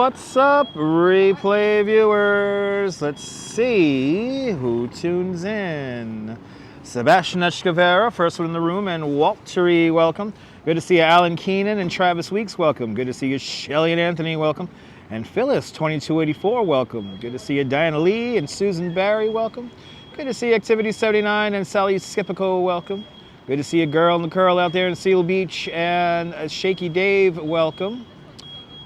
What's up, replay viewers? Let's see who tunes in. Sebastian Echkavera, first one in the room, and Waltery, welcome. Good to see you, Alan Keenan and Travis Weeks, welcome. Good to see you, Shelly and Anthony, welcome. And Phyllis, 2284, welcome. Good to see you, Diana Lee and Susan Barry, welcome. Good to see you, Activity 79 and Sally Skipico, welcome. Good to see you, Girl in the Curl out there in Seal Beach, and Shaky Dave, welcome.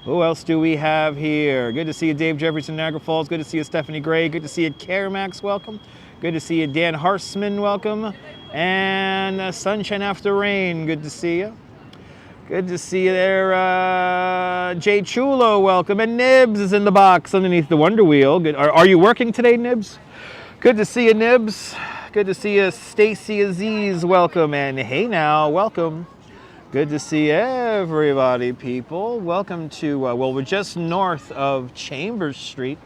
Who else do we have here? Good to see you, Dave Jefferson, Niagara Falls. Good to see you, Stephanie Gray. Good to see you, Caramax, welcome. Good to see you, Dan Harsman, welcome. And Sunshine After Rain, good to see you. Good to see you there, Jay Chulo, welcome. And Nibs is in the box underneath the Wonder Wheel. Good. Are you working today, Nibs? Good to see you, Nibs. Good to see you, Stacy Aziz, welcome. And hey now, welcome. Good to see everybody, people. Welcome to, well, we're just north of Chambers Street.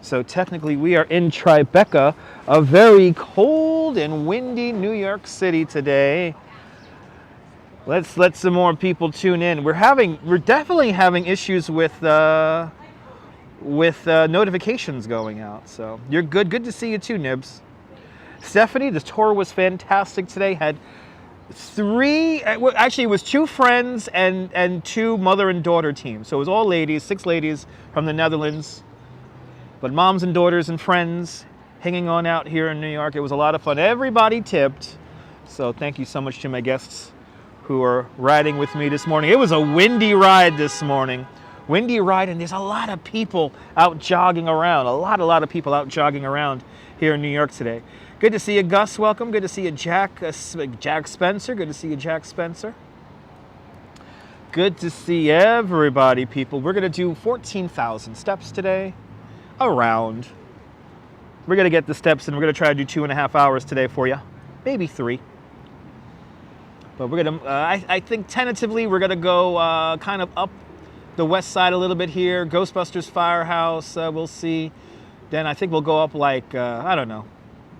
So technically we are in Tribeca, a very cold and windy New York City today. Let's let some more people tune in. We're definitely having issues with notifications going out. So you're good. Good to see you too, Nibs. Stephanie, the tour was fantastic today. Had actually it was 2 friends and 2 mother and daughter teams. So it was all ladies, 6 ladies from the Netherlands. But moms and daughters and friends hanging on out here in New York. It was a lot of fun. Everybody tipped. So thank you so much to my guests who are riding with me this morning. It was a windy ride this morning. Windy ride, and there's a lot of people out jogging around. A lot of people out jogging around here in New York today. Good to see you, Gus. Welcome. Good to see you, Jack Spencer. Good to see you, Jack Spencer. Good to see everybody, people. We're going to do 14,000 steps today. Around. We're going to get the steps, and we're going to try to do 2.5 hours today for you. Maybe 3. But we're going to, I think tentatively, we're going to go kind of up the west side a little bit here. Ghostbusters Firehouse, we'll see. Then I think we'll go up like, I don't know.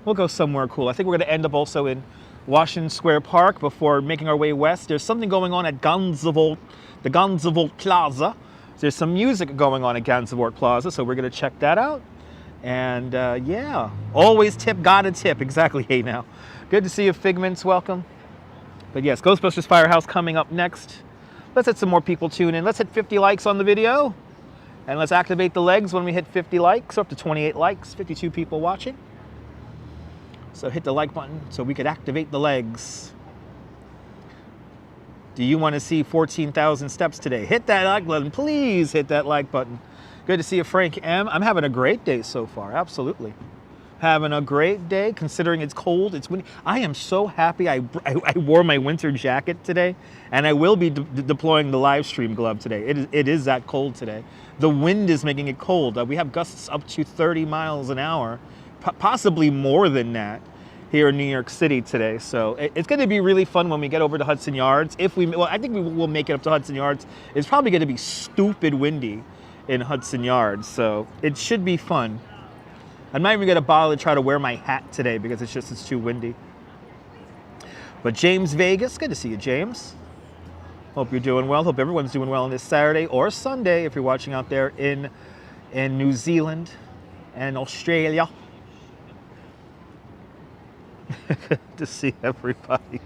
We'll go somewhere cool. I think we're going to end up also in Washington Square Park before making our way west. There's something going on at the Gansevoort Plaza. There's some music going on at Gansevoort Plaza, so we're going to check that out. And yeah, always tip, gotta tip. Exactly, hey now. Good to see you, Figments, welcome. But yes, Ghostbusters Firehouse coming up next. Let's let some more people tune in. Let's hit 50 likes on the video. And let's activate the legs when we hit 50 likes. We're up to 28 likes, 52 people watching. So hit the like button so we could activate the legs. Do you want to see 14,000 steps today? Hit that like button. Please hit that like button. Good to see you, Frank M. I'm having a great day so far. Absolutely. Having a great day considering it's cold. It's windy. I am so happy I wore my winter jacket today. And I will be deploying the live stream glove today. It is that cold today. The wind is making it cold. We have gusts up to 30 miles an hour. Possibly more than that here in New York City today. So it's going to be really fun when we get over to Hudson Yards. Well, I think we will make it up to Hudson Yards. It's probably going to be stupid windy in Hudson Yards. So it should be fun. I'm not even going to bother to try to wear my hat today because it's too windy. But James Vegas, good to see you, James. Hope you're doing well. Hope everyone's doing well on this Saturday or Sunday if you're watching out there in New Zealand and Australia. Good to see everybody.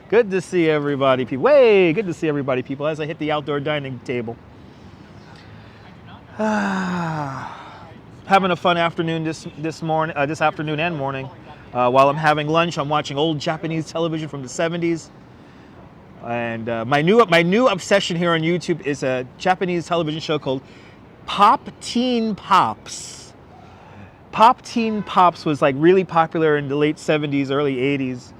Good to see everybody, people. Way, good to see everybody, people. As I hit the outdoor dining table. Having a fun afternoon this afternoon and morning. While I'm having lunch, I'm watching old Japanese television from the 70s. And my new obsession here on YouTube is a Japanese television show called Pop Teen Pops. Pop Teen Pops was like really popular in the late 70s, early 80s.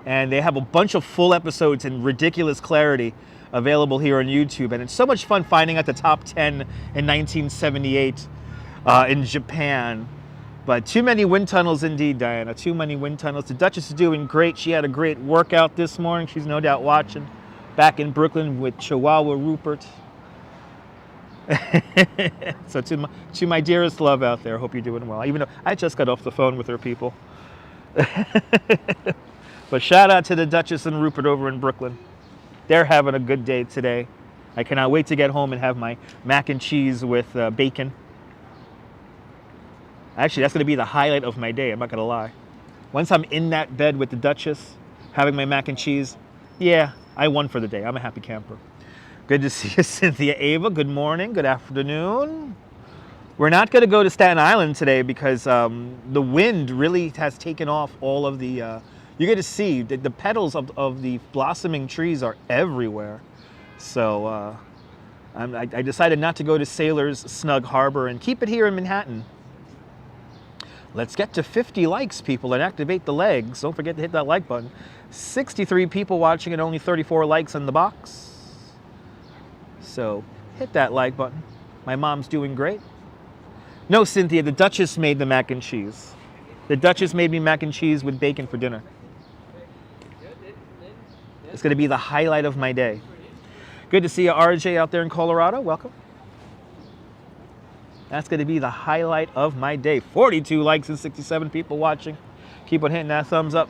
And they have a bunch of full episodes in ridiculous clarity available here on YouTube. And it's so much fun finding out the top 10 in 1978 in Japan. But too many wind tunnels indeed, Diana. Too many wind tunnels. The Duchess is doing great. She had a great workout this morning. She's no doubt watching back in Brooklyn with Chihuahua Rupert. So to my dearest love out there, hope you're doing well. Even though I just got off the phone with her, people. But shout out to the Duchess and Rupert over in Brooklyn. They're having a good day today. I cannot wait to get home and have my mac and cheese with bacon. Actually, that's going to be the highlight of my day, I'm not going to lie. Once I'm in that bed with the Duchess, having my mac and cheese, yeah, I won for the day. I'm a happy camper. Good to see you, Cynthia Ava. Good morning, good afternoon. We're not going to go to Staten Island today because the wind really has taken off all of the... you get to see the petals of the blossoming trees are everywhere. So I decided not to go to Sailor's Snug Harbor and keep it here in Manhattan. Let's get to 50 likes, people, and activate the legs. Don't forget to hit that like button. 63 people watching and only 34 likes in the box. So hit that like button. My mom's doing great. No, Cynthia, the Duchess made the mac and cheese. The Duchess made me mac and cheese with bacon for dinner. It's going to be the highlight of my day. Good to see you, RJ, out there in Colorado. Welcome. That's going to be the highlight of my day. 42 likes and 67 people watching. Keep on hitting that thumbs up.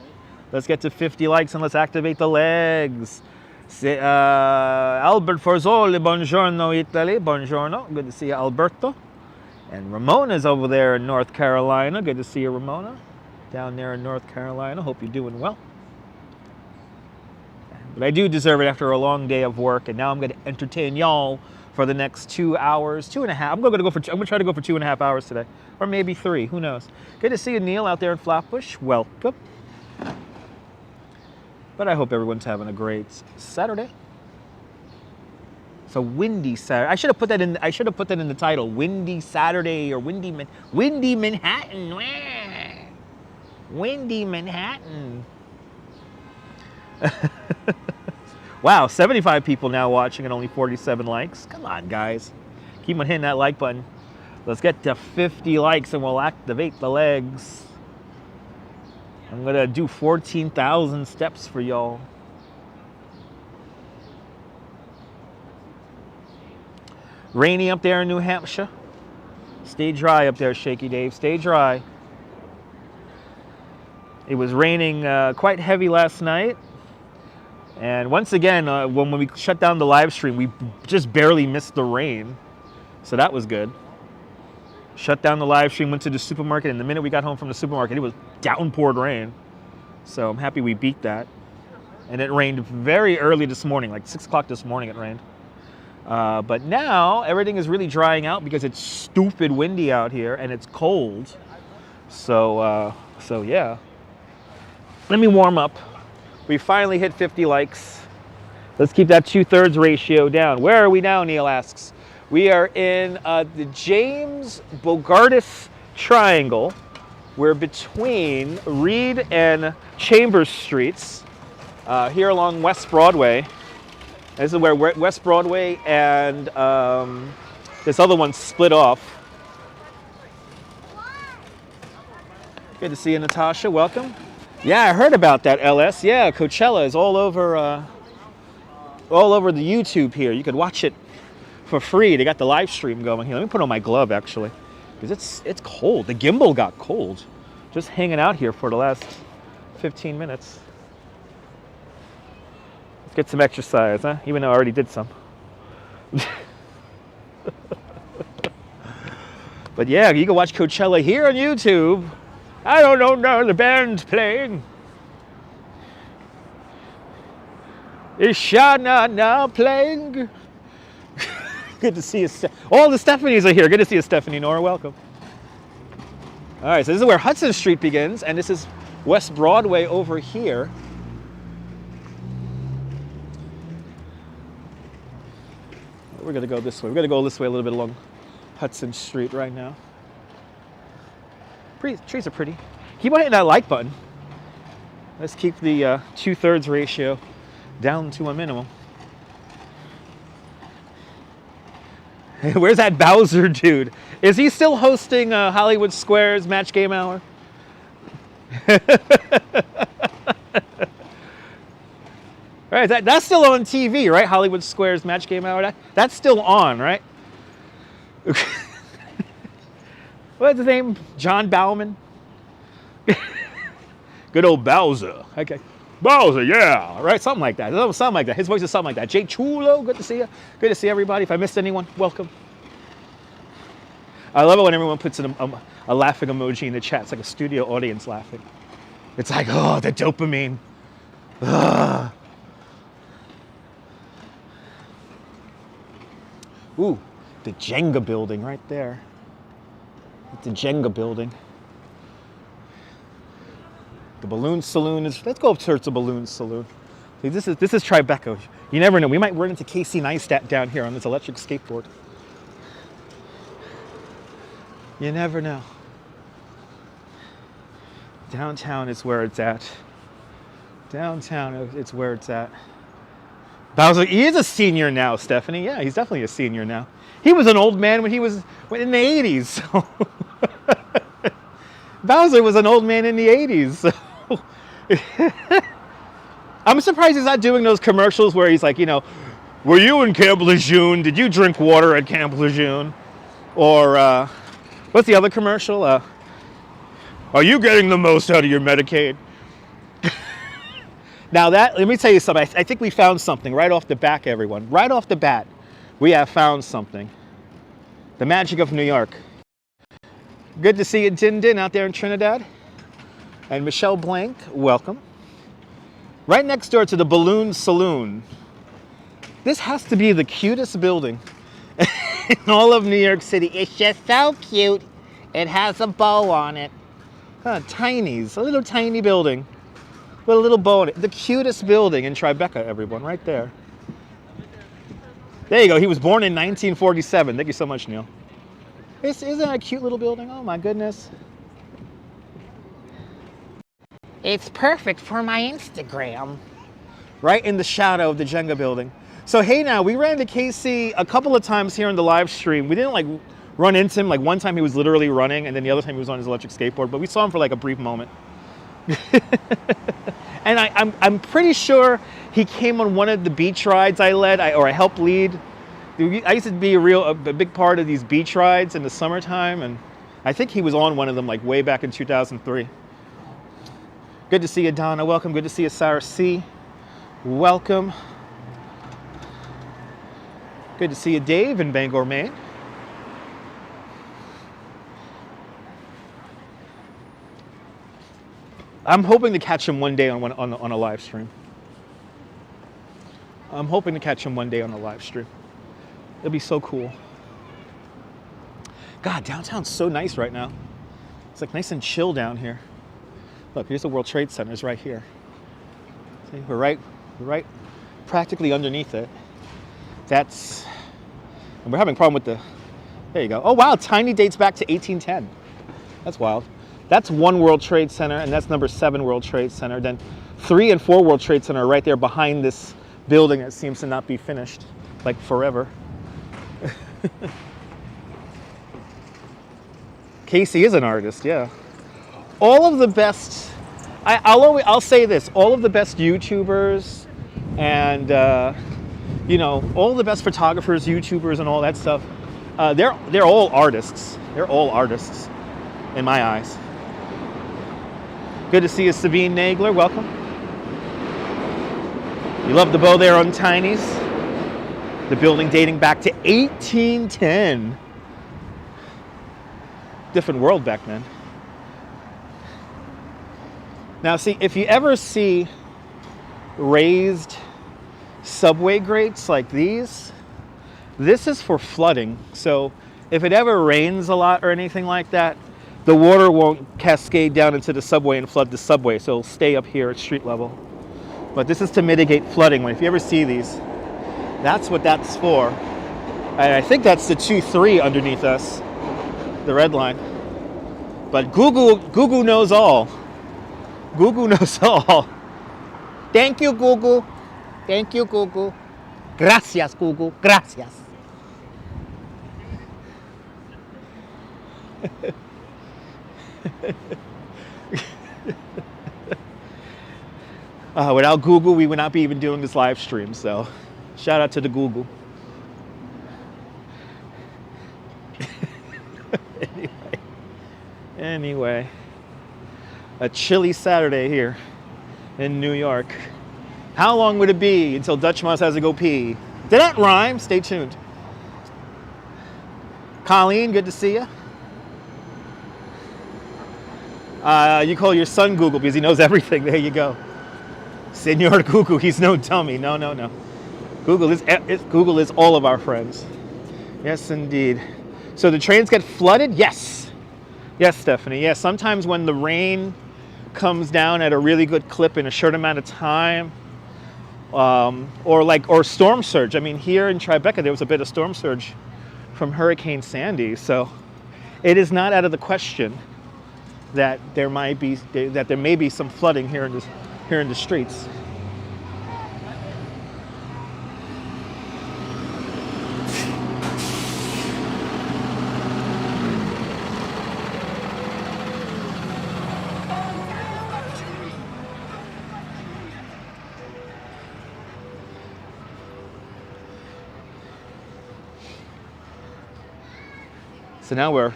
Let's get to 50 likes and let's activate the legs. Albert Forzoli, buongiorno Italy. Buongiorno. Good to see you, Alberto. And Ramona's over there in North Carolina. Good to see you, Ramona. Down there in North Carolina. Hope you're doing well. But I do deserve it after a long day of work, and now I'm going to entertain y'all for the next 2 hours, 2.5. I'm going to try to go for 2.5 hours today, or maybe 3. Who knows? Good to see you, Neil, out there in Flatbush. Welcome. But I hope everyone's having a great Saturday. It's a windy Saturday. I should have put that in the title. Windy Saturday or windy Manhattan. Windy Manhattan. Wow, 75 people now watching and only 47 likes. Come on, guys. Keep on hitting that like button. Let's get to 50 likes and we'll activate the legs. I'm going to do 14,000 steps for y'all. Rainy up there in New Hampshire. Stay dry up there, Shaky Dave. Stay dry. It was raining quite heavy last night. And once again, when we shut down the live stream, we just barely missed the rain. So that was good. Shut down the live stream, went to the supermarket, and the minute we got home from the supermarket, it was downpoured rain. So I'm happy we beat that. And it rained very early this morning, like 6 o'clock this morning it rained. But now everything is really drying out because it's stupid windy out here and it's cold. So yeah. Let me warm up. We finally hit 50 likes. Let's keep that 2/3 ratio down. Where are we now, Neil asks. We are in the James Bogardus Triangle. We're between Reed and Chambers Streets here along West Broadway. This is where West Broadway and this other one split off. Good to see you, Natasha. Welcome. Yeah, I heard about that, LS. Yeah, Coachella is all over the YouTube here. You could watch it for free. They got the live stream going here. Let me put on my glove, actually, because it's cold. The Gimble got cold. Just hanging out here for the last 15 minutes. Let's get some exercise, huh? Even though I already did some. But yeah, you can watch Coachella here on YouTube. I don't know the band's playing. Is Shana now playing? Good to see you. All the Stephanies are here. Good to see you, Stephanie Nora. Welcome. All right, so this is where Hudson Street begins, and this is West Broadway over here. We're going to go this way. We're going to go this way a little bit along Hudson Street right now. Trees are pretty. Keep on hitting that like button. Let's keep the 2/3 ratio down to a minimum. Where's that Bowser dude? Is he still hosting Hollywood Squares Match Game Hour? Right, that's still on TV, right? Hollywood Squares Match Game Hour. That's still on, right? What's his name? John Bauman? Good old Bowser. Okay. Bowser, yeah, right, something like that. Something like that. His voice is something like that. Jay Chulo, good to see you. Good to see everybody. If I missed anyone, welcome. I love it when everyone puts a laughing emoji in the chat. It's like a studio audience laughing. It's like, oh, the dopamine. Ugh. Ooh, the Jenga building right there. The Jenga building. The Balloon Saloon is, let's go up towards the Balloon Saloon. See, this is Tribeca. You never know. We might run into Casey Neistat down here on this electric skateboard. You never know. Downtown is where it's at. Downtown it's where it's at. Bowser, he is a senior now, Stephanie. Yeah, he's definitely a senior now. He was an old man when he was in the 80s. So. Bowser was an old man in the 80s. So. I'm surprised he's not doing those commercials where he's like, you know, were you in Camp Lejeune? Did you drink water at Camp Lejeune? Or what's the other commercial? Are you getting the most out of your Medicaid? Now let me tell you something. I think we found something right off the bat, everyone. Right off the bat, we have found something. The magic of New York. Good to see you, Din Din, out there in Trinidad. And Michelle Blank, welcome. Right next door to the Balloon Saloon. This has to be the cutest building in all of New York City. It's just so cute. It has a bow on it. Tiny's, a little tiny building. With a little bow on it. The cutest building in Tribeca, everyone, right there. There you go. He was born in 1947. Thank you so much, Neil. Isn't that a cute little building? Oh my goodness. It's perfect for my Instagram. Right in the shadow of the Jenga building. So hey now, we ran into Casey a couple of times here in the live stream. We didn't like run into him. Like one time he was literally running and then the other time he was on his electric skateboard, but we saw him for like a brief moment. And I'm pretty sure he came on one of the beach rides I led, or I helped lead. I used to be a big part of these beach rides in the summertime, and I think he was on one of them like way back in 2003. Good to see you, Donna. Welcome. Good to see you, Sarah C. Welcome. Good to see you, Dave, in Bangor, Maine. I'm hoping to catch him one day on a live stream. I'm hoping to catch him one day on a live stream. It'll be so cool. God, downtown's so nice right now. It's like nice and chill down here. Look, here's the World Trade Center. It's right here. See, we're right practically underneath it. And we're having a problem with there you go. Oh wow, Tiny dates back to 1810. That's wild. That's 1 World Trade Center, and that's number 7 World Trade Center. Then 3 and 4 World Trade Center are right there behind this building that seems to not be finished, like forever. Casey is an artist, yeah. All of the best, I'll say this, all of the best YouTubers and, you know, all the best photographers, YouTubers, and all that stuff, they're all artists. They're all artists, in my eyes. Good to see you, Sabine Nagler. Welcome. You love the bow there on Tiny's. The building dating back to 1810. Different world back then. Now, see, if you ever see raised subway grates like these, this is for flooding. So if it ever rains a lot or anything like that, the water won't cascade down into the subway and flood the subway, so it'll stay up here at street level. But this is to mitigate flooding. If you ever see these, that's what that's for. And I think that's the 2-3 underneath us, the red line. But Google knows all. Google knows all. Thank you, Google. Thank you, Google. Gracias, Google. Gracias. Without Google, we would not be even doing this live stream. So, shout out to the Google. Anyway, a chilly Saturday here in New York. How long would it be until Dutch Mouse has to go pee? Did that rhyme? Stay tuned. Colleen, good to see you. You call your son Google because he knows everything. There you go. Senor Google, he's no dummy. No, no, no. Google is all of our friends. Yes, indeed. So the trains get flooded? Yes. Yes, Stephanie. Yes, sometimes when the rain comes down at a really good clip in a short amount of time, or storm surge. I mean, here in Tribeca, there was a bit of storm surge from Hurricane Sandy. So it is not out of the question that there may be some flooding here in the streets. So now we're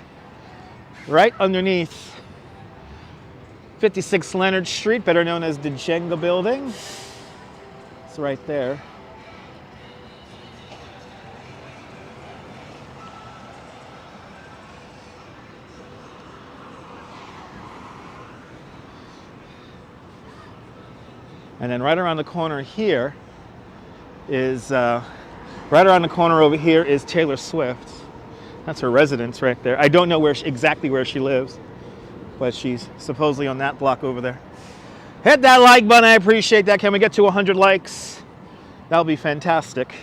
right underneath 56 Leonard Street, better known as the Jenga building. It's right there. And then right around the corner here is, right around the corner over here is Taylor Swift. That's her residence right there. I don't know exactly where she lives, but she's supposedly on that block over there. Hit that like button, I appreciate that. Can we get to 100 likes? That'll be fantastic.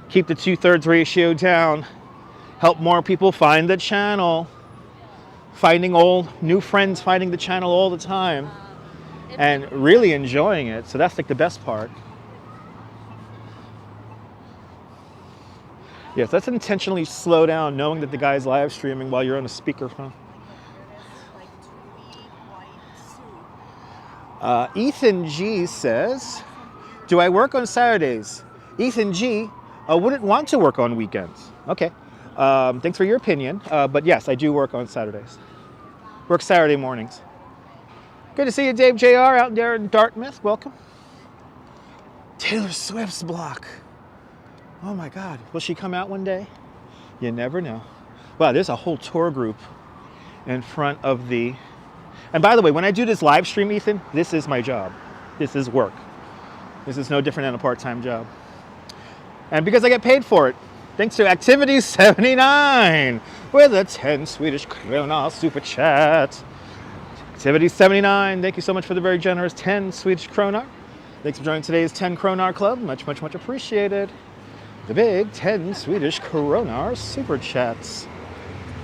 Keep the 2/3 ratio down. Help more people find the channel. Finding all new friends, finding the channel all the time. And really enjoying it. So that's like the best part. Yes, let's intentionally slow down knowing that the guy's live streaming while you're on a speakerphone. Ethan G says, do I work on Saturdays? Ethan G wouldn't want to work on weekends. Okay, thanks for your opinion. But yes, I do work on Saturdays. Work Saturday mornings. Good to see you, Dave JR, out there in Dartmouth. Welcome. Taylor Swift's block. Oh my God, will she come out one day? You never know. Wow, there's a whole tour group in front of the... And by the way, when I do this live stream, Ethan, this is my job. This is work. This is no different than a part-time job. And because I get paid for it, thanks to Activity79 with a 10 Swedish krona super chat. Activity79, thank you so much for the very generous 10 Swedish krona. Thanks for joining today's 10 kronar club. Much, much, much appreciated. The big 10 Swedish kronar super chats.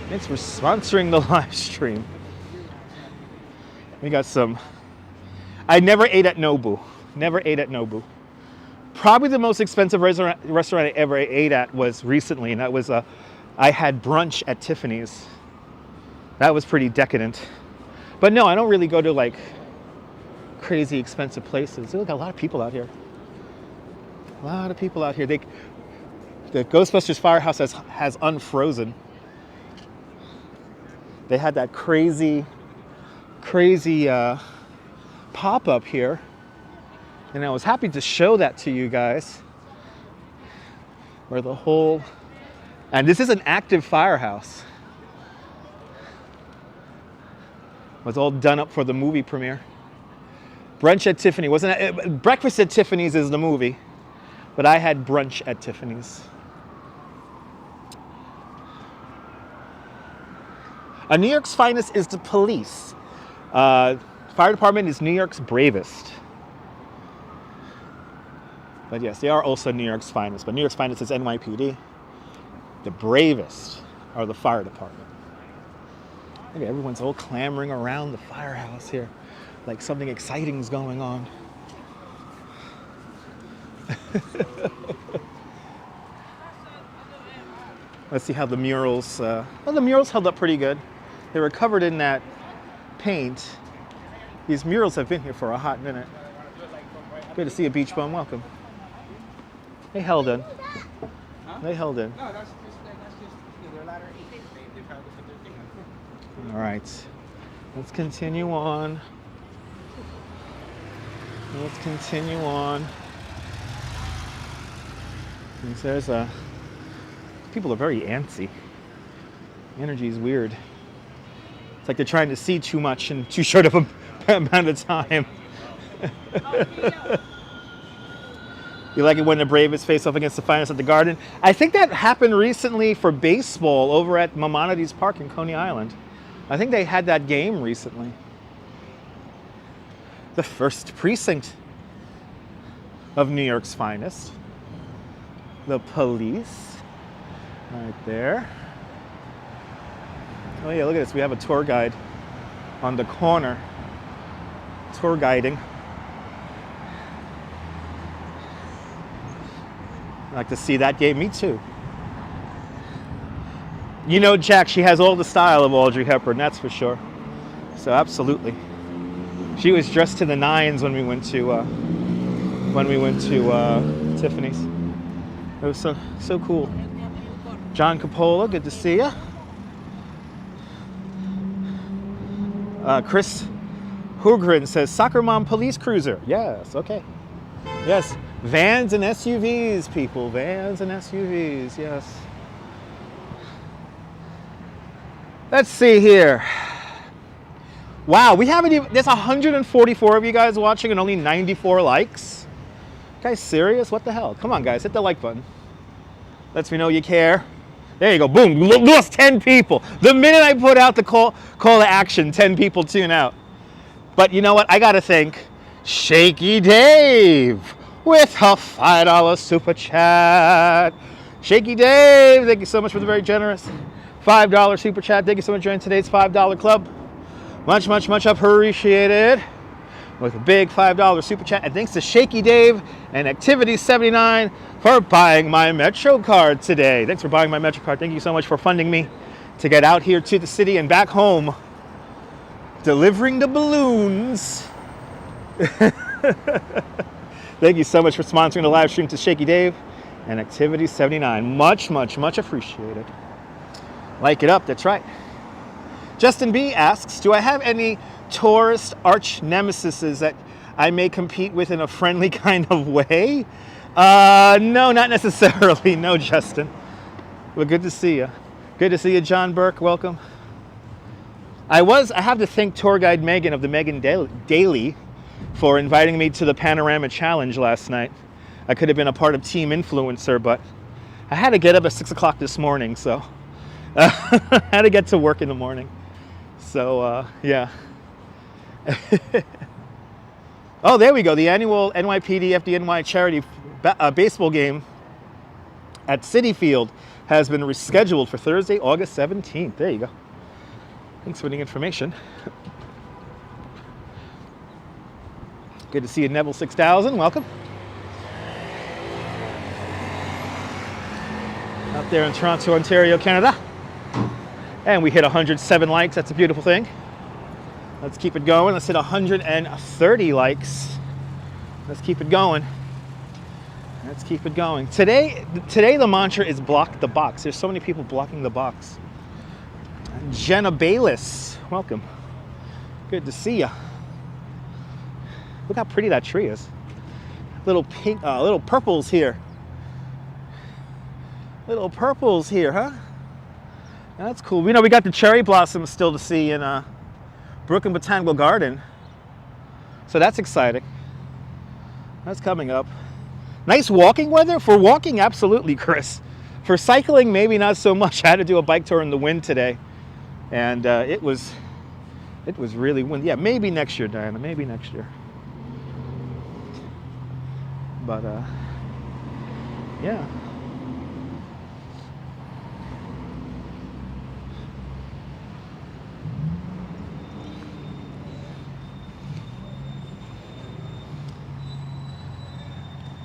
Thanks for sponsoring the live stream. We got some. I never ate at Nobu. Never ate at Nobu. Probably the most expensive restaurant I ever ate at was recently, and that was I had brunch at Tiffany's. That was pretty decadent. But no, I don't really go to like crazy expensive places. Look, a lot of people out here. A lot of people out here. The Ghostbusters Firehouse has unfrozen. They had that crazy pop-up here. And I was happy to show that to you guys. Where the whole... And this is an active firehouse. It was all done up for the movie premiere. Brunch at Tiffany. Breakfast at Tiffany's is the movie. But I had brunch at Tiffany's. New York's finest is the police. Fire department is New York's bravest. But yes, they are also New York's finest. But New York's finest is NYPD. The bravest are the fire department. Look, everyone's all clamoring around the firehouse here. Like something exciting is going on. Let's see how the murals... well, the murals held up pretty good. They were covered in that paint. These murals have been here for a hot minute. Good to see you, Beach Bum. Welcome. They held in. They held in. All right. Let's continue on. Let's continue on. There's people are very antsy. Energy is weird. It's like they're trying to see too much in too short of a amount of time. You like it when the Braves face off against the finest at the Garden? I think that happened recently for baseball over at Maimonides Park in Coney Island. I think they had that game recently. The first precinct of New York's finest. The police, right there. Oh yeah, look at this. We have a tour guide on the corner. Tour guiding. I like to see that game. Me too. You know, Jack, she has all the style of Audrey Hepburn, that's for sure. So absolutely. She was dressed to the nines when we went to Tiffany's. It was so cool. John Coppola, good to see you. Chris Hugren says, Soccer Mom Police Cruiser. Yes, okay. Yes, vans and SUVs, people. Vans and SUVs, yes. Let's see here. Wow, we haven't even, there's 144 of you guys watching and only 94 likes. Guys, serious? What the hell? Come on, guys, hit the like button. Lets me know you care. There you go, boom, lost 10 people. The minute I put out the call to action, 10 people tune out. But you know what? I gotta thank Shaky Dave with a $5 super chat. Shaky Dave, thank you so much for the very generous $5 super chat. Thank you so much for joining today's $5 club. Much, much, much appreciated. With a big $5 super chat. And thanks to Shaky Dave and Activity 79 for buying my Metro card today. Thanks for buying my Metro card. Thank you so much for funding me to get out here to the city and back home, delivering the balloons. Thank you so much for sponsoring the live stream to Shaky Dave and Activity 79. Much, much, much appreciated. Like it up, that's right. Justin B asks, do I have any tourist arch nemesises that I may compete with in a friendly kind of way? No, not necessarily. No, Justin. Well, good to see you. Good to see you, John Burke. Welcome. I have to thank tour guide Megan of the Megan Daily for inviting me to the Panorama Challenge last night. I could have been a part of Team Influencer, but I had to get up at 6 o'clock this morning, so I had to get to work in the morning. So, yeah. Oh, there we go. The annual NYPD FDNY charity baseball game at Citi Field has been rescheduled for Thursday, August 17th. There you go. Thanks for the information. Good to see you, Neville 6000. Welcome. Out there in Toronto, Ontario, Canada. And we hit 107 likes. That's a beautiful thing. Let's keep it going. Let's hit 130 likes. Let's keep it going. Let's keep it going. Today the mantra is block the box. There's so many people blocking the box. Jenna Bayless, welcome. Good to see ya. Look how pretty that tree is. Little pink, little purples here. Little purples here, huh? That's cool. We know we got the cherry blossoms still to see in Brooklyn Botanical Garden. So that's exciting. That's coming up. Nice walking weather. For walking, absolutely, Chris. For cycling, maybe not so much. I had to do a bike tour in the wind today. And it was really windy. Yeah, maybe next year, Diana. Maybe next year. But, yeah.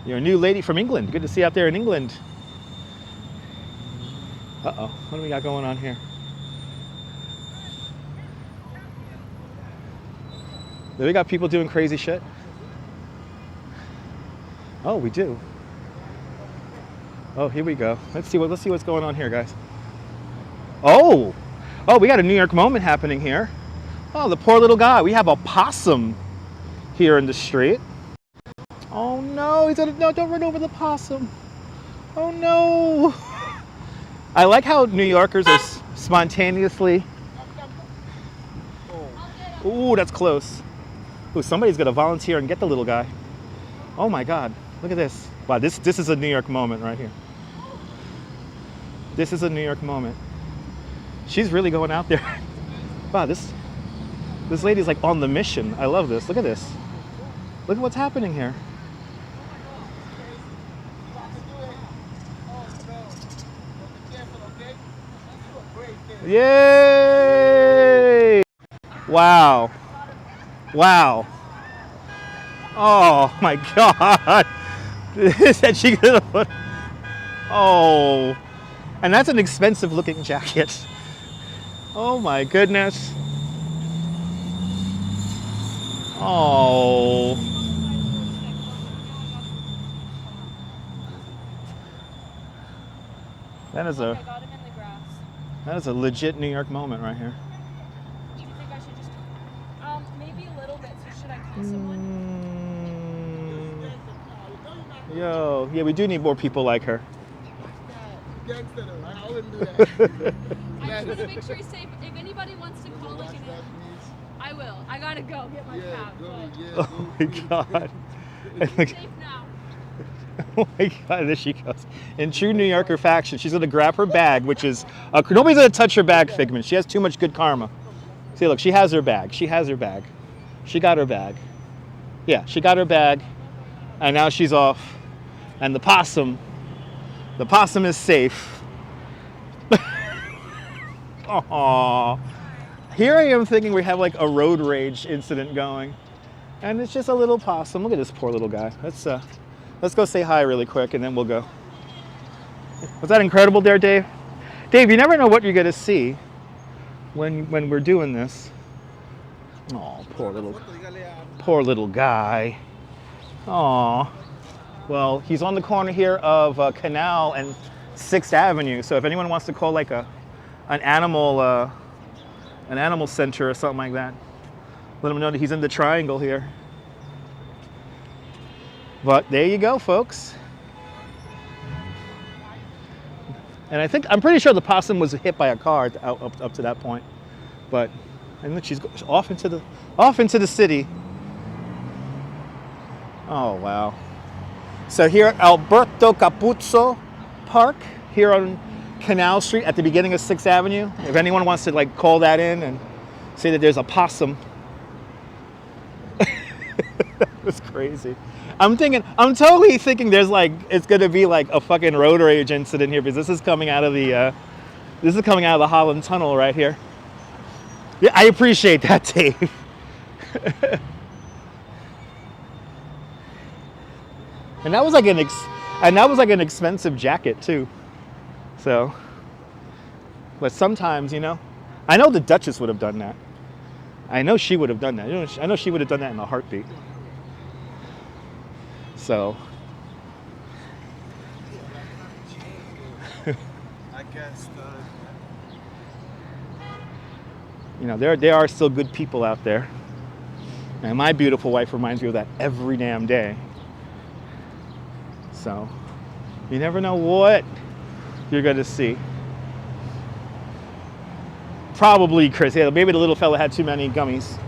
You're a new lady from England. Good to see you out there in England. Uh-oh. What do we got going on here? Do we got people doing crazy shit? Oh, we do. Oh, here we go. Let's see what's going on here, guys. Oh, we got a New York moment happening here. Oh, the poor little guy. We have a possum here in the street. Oh no, he's gonna, no, don't run over the possum. Oh no. I like how New Yorkers are spontaneously. Ooh, that's close. Ooh, somebody's gonna volunteer and get the little guy. Oh my God, look at this. Wow, this is a New York moment right here. This is a New York moment. She's really going out there. Wow, this lady's like on the mission. I love this. Look at this. Look at what's happening here. Yay! Wow. Wow. Oh my God. Said she could have put. Oh. And that's an expensive looking jacket. Oh my goodness. Oh. That is a legit New York moment right here. Do you think I should just maybe a little bit, so should I call someone? Yo, yeah, we do need more people like her. I just want to make sure he's safe. If anybody wants to call like an I will. I gotta go get my cab. Oh my God. I'm safe now. Oh my God, there she goes. In true New Yorker fashion, she's gonna grab her bag, which is, nobody's gonna touch her bag, Figment. She has too much good karma. See, look, she has her bag. She has her bag. She got her bag. Yeah, she got her bag, and now she's off. And the possum is safe. Aww. Here I am thinking we have like a road rage incident going, and it's just a little possum. Look at this poor little guy. Let's go say hi really quick, and then we'll go. Was that incredible there, Dave? Dave, you never know what you're gonna see when we're doing this. Oh, poor little guy. Aw. Well, he's on the corner here of Canal and 6th Avenue. So if anyone wants to call like an animal center or something like that, let them know that he's in the triangle here. But there you go, folks. And I'm pretty sure the possum was hit by a car up to that point. But and look, she's off into the city. Oh wow. So here at Alberto Capuzzo Park, here on Canal Street at the beginning of 6th Avenue. If anyone wants to like call that in and say that there's a possum. That was crazy. I'm totally thinking there's like, it's gonna be like a fucking road rage incident here because this is coming out of the Holland Tunnel right here. Yeah, I appreciate that, Dave. And that was like an expensive jacket too. So, but sometimes, you know, I know the Duchess would have done that. I know she would have done that. You know, I know she would have done that in a heartbeat. So, I guess you know, there are still good people out there. And my beautiful wife reminds me of that every damn day. So, you never know what you're going to see. Probably Chris. Yeah, maybe the little fella had too many gummies.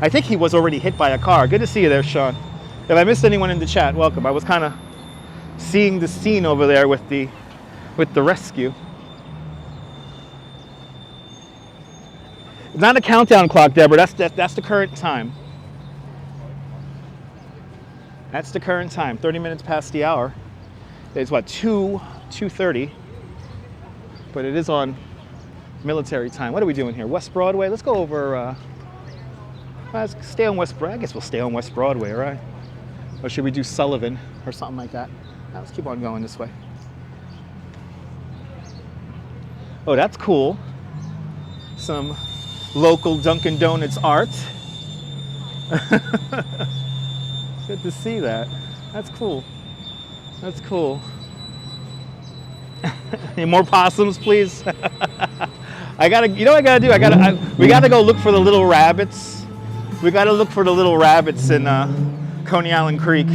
I think he was already hit by a car. Good to see you there, Sean. If I missed anyone in the chat, welcome. I was kind of seeing the scene over there with the rescue. It's not a countdown clock, Deborah. That's the current time. That's the current time. 30 minutes past the hour. It's what, 2:30. But it is on military time. What are we doing here? West Broadway. Let's go over. Let's stay on West Broadway. I guess we'll stay on West Broadway, right? Or should we do Sullivan or something like that? Now, let's keep on going this way. Oh, that's cool. Some local Dunkin' Donuts art. Good to see that. That's cool. That's cool. Any more possums, please? You know what I gotta do? We gotta go look for the little rabbits. We gotta look for the little rabbits in Coney Island Creek.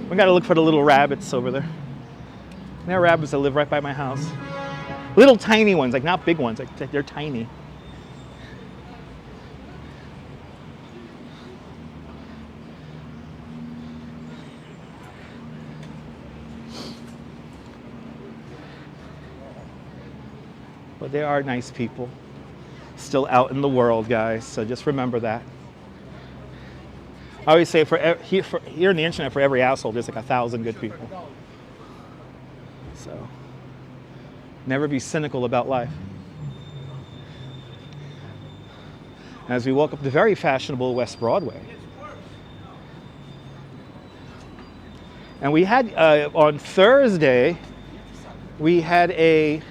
We gotta look for the little rabbits over there. There are rabbits that live right by my house. Little tiny ones, like not big ones, like they're tiny. But they are nice people. Still out in the world, guys, so just remember that. I always say here on the internet, for every asshole, there's like 1,000 good people. So never be cynical about life. As we walk up the very fashionable West Broadway. And we had, on Thursday, we had a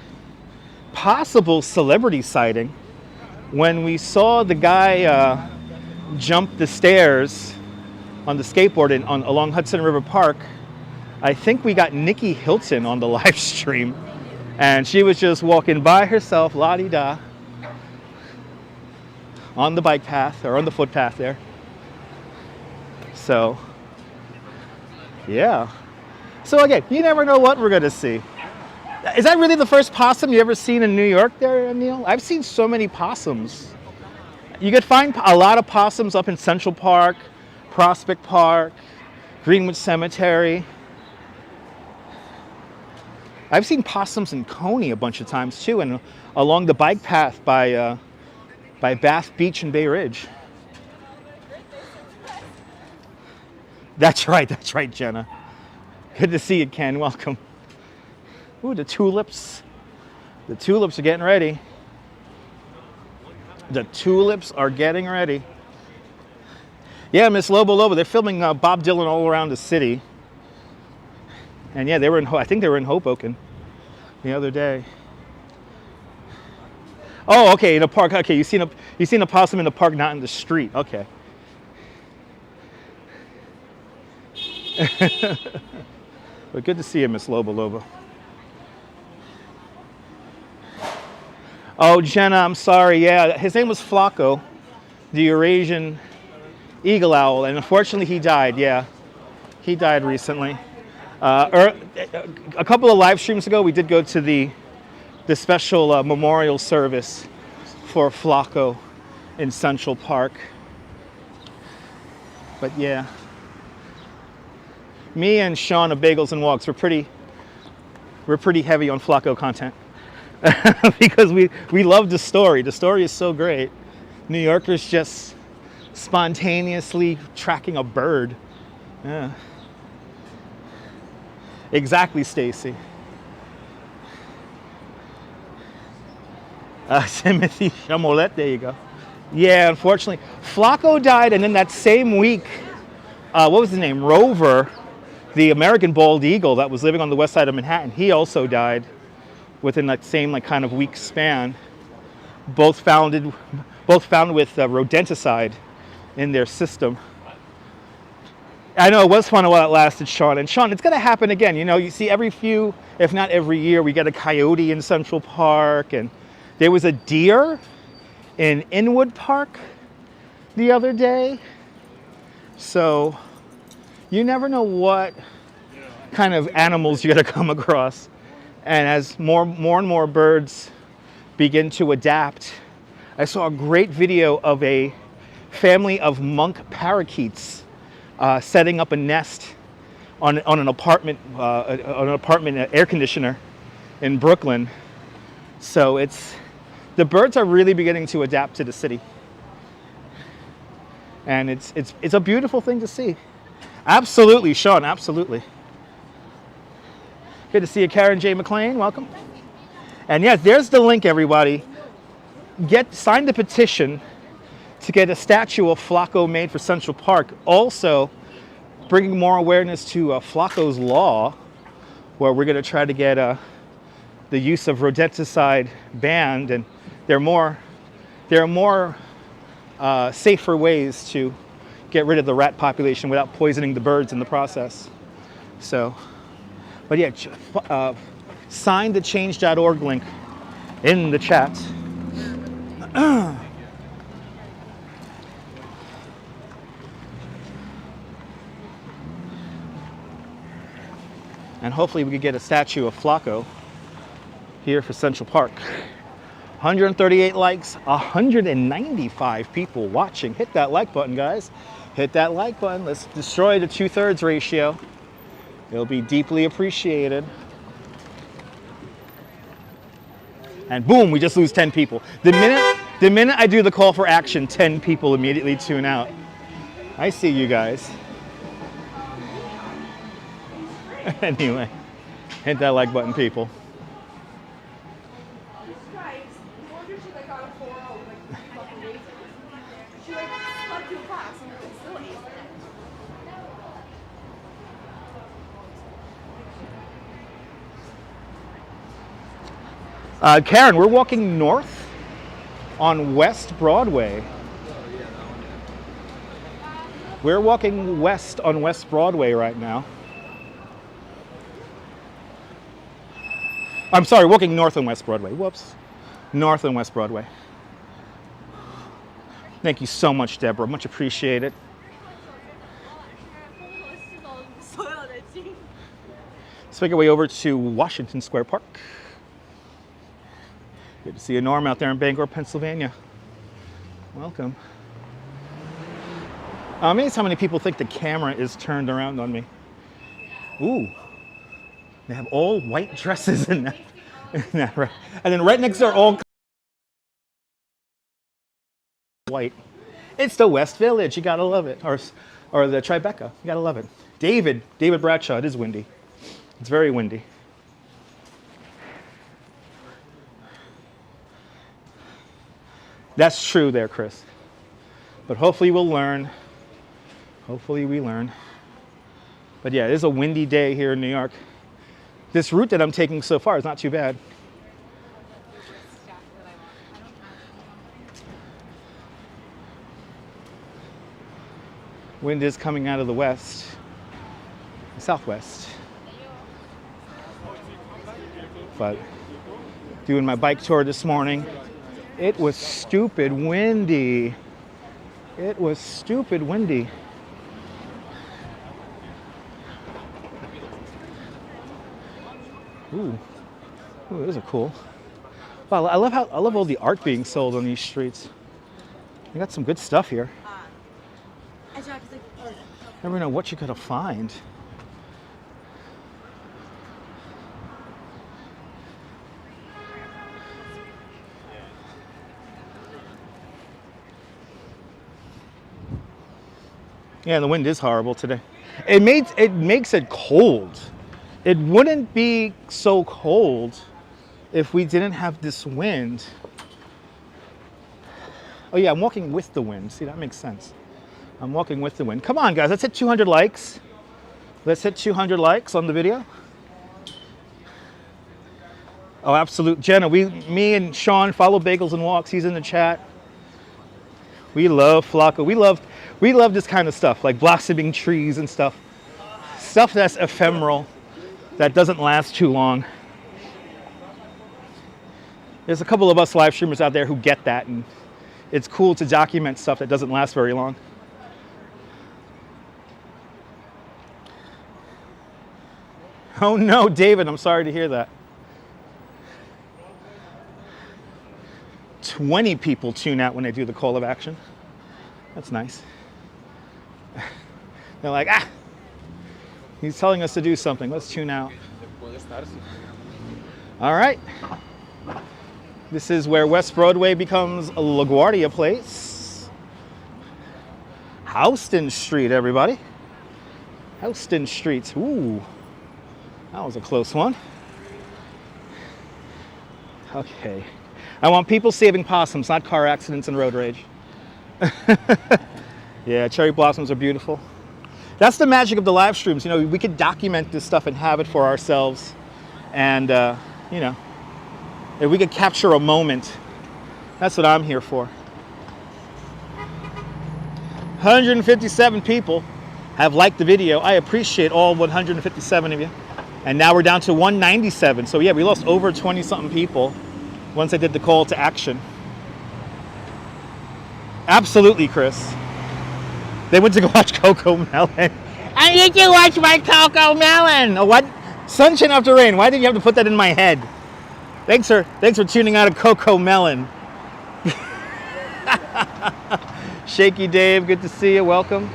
possible celebrity sighting when we saw the guy jump the stairs on the skateboard along Hudson River Park. I think we got Nikki Hilton on the live stream, and she was just walking by herself, la-di-da, on the bike path, or on the footpath there. So, yeah. So again, you never know what we're gonna see. Is that really the first possum you ever seen in New York there, Neil? I've seen so many possums. You could find a lot of possums up in Central Park, Prospect Park, Greenwich Cemetery. I've seen possums in Coney a bunch of times too, and along the bike path by Bath Beach and Bay Ridge. That's right, Jenna. Good to see you, Ken. Welcome. Ooh, the tulips. The tulips are getting ready. The tulips are getting ready. Yeah, Miss Lobo, they're filming Bob Dylan all around the city. And yeah, I think they were in Hoboken the other day. Oh, okay, in a park. Okay, you seen a possum in the park, not in the street. Okay. But good to see you, Miss Lobo. Oh, Jenna, I'm sorry. Yeah, his name was Flacco, the Eurasian eagle owl, and unfortunately he died. Yeah, he died recently. A couple of live streams ago, we did go to the special memorial service for Flacco in Central Park. But yeah, me and Sean of Bagels and Walks, we're pretty heavy on Flacco content. Because we love the story. The story is so great. New Yorkers just spontaneously tracking a bird. Yeah. Exactly, Stacy. Timothy Chamolet, there you go. Yeah, unfortunately. Flacco died, and then that same week, what was his name? Rover, the American bald eagle that was living on the west side of Manhattan, he also died within that same kind of week span. Both found with rodenticide in their system. I know it was fun while it lasted, Sean. And Sean, it's going to happen again. You know, you see every few, if not every year, we get a coyote in Central Park. And there was a deer in Inwood Park the other day. So you never know what kind of animals you're going to come across. And as more and more birds begin to adapt, I saw a great video of a family of monk parakeets setting up a nest on an apartment air conditioner in Brooklyn. So the birds are really beginning to adapt to the city, and it's a beautiful thing to see. Absolutely, Sean. Absolutely. Good to see you, Karen J. McLean. Welcome. And yes, there's the link, everybody. Sign the petition to get a statue of Flacco made for Central Park. Also, bringing more awareness to Flacco's Law, where we're going to try to get the use of rodenticide banned, and there are more safer ways to get rid of the rat population without poisoning the birds in the process. So. But yeah, sign the change.org link in the chat. And hopefully we could get a statue of Flacco here for Central Park. 138 likes, 195 people watching. Hit that like button, guys. Hit that like button. Let's destroy the 2/3 ratio. It'll be deeply appreciated. And boom, we just lose 10 people. The minute I do the call for action, 10 people immediately tune out. I see you guys. Anyway, hit that like button, people. Karen, we're walking north on West Broadway. We're walking west on West Broadway right now. I'm sorry, walking north on West Broadway. Whoops. North on West Broadway. Thank you so much, Deborah. Much appreciated. Let's make our way over to Washington Square Park. Good to see you, Norm, out there in Bangor, Pennsylvania. Welcome. Amazed how many people think the camera is turned around on me. Ooh. They have all white dresses in that. And then right next door, all white. It's the West Village. You gotta love it. Or the Tribeca. You gotta love it. David Bradshaw. It is windy. It's very windy. That's true there, Chris. But hopefully we'll learn. Hopefully we learn. But yeah, it is a windy day here in New York. This route that I'm taking so far is not too bad. Wind is coming out of the west, southwest. But doing my bike tour this morning, it was stupid windy. It was stupid windy. Ooh, those are cool. Wow, I love all the art being sold on these streets. You got some good stuff here. Never know what you're gonna find. Yeah, the wind is horrible today. It makes it cold. It wouldn't be so cold if we didn't have this wind. Oh yeah, I'm walking with the wind. See, that makes sense. I'm walking with the wind. Come on, guys, let's hit 200 likes. Let's hit 200 likes on the video. Oh, absolute. Jenna, me and Sean follow Bagels and Walks. He's in the chat. We love Flacco. We love this kind of stuff, like blossoming trees and stuff. Stuff that's ephemeral, that doesn't last too long. There's a couple of us live streamers out there who get that, and it's cool to document stuff that doesn't last very long. Oh no, David, I'm sorry to hear that. 20 people tune out when I do the call of action. That's nice. They're like, he's telling us to do something. Let's tune out. All right. This is where West Broadway becomes LaGuardia Place. Houston Street, everybody. Houston Street. Ooh, that was a close one. Okay. I want people saving possums, not car accidents and road rage. Yeah, cherry blossoms are beautiful. That's the magic of the live streams. You know, we could document this stuff and have it for ourselves. And, you know, if we could capture a moment, that's what I'm here for. 157 people have liked the video. I appreciate all 157 of you. And now we're down to 197. So yeah, we lost over 20-something people once I did the call to action. Absolutely, Chris. They went to go watch Coco Melon. I need to watch my Coco Melon. Oh, what? Sunshine after rain. Why did you have to put that in my head? Thanks for tuning out of Coco Melon. Shaky Dave, good to see you. Welcome.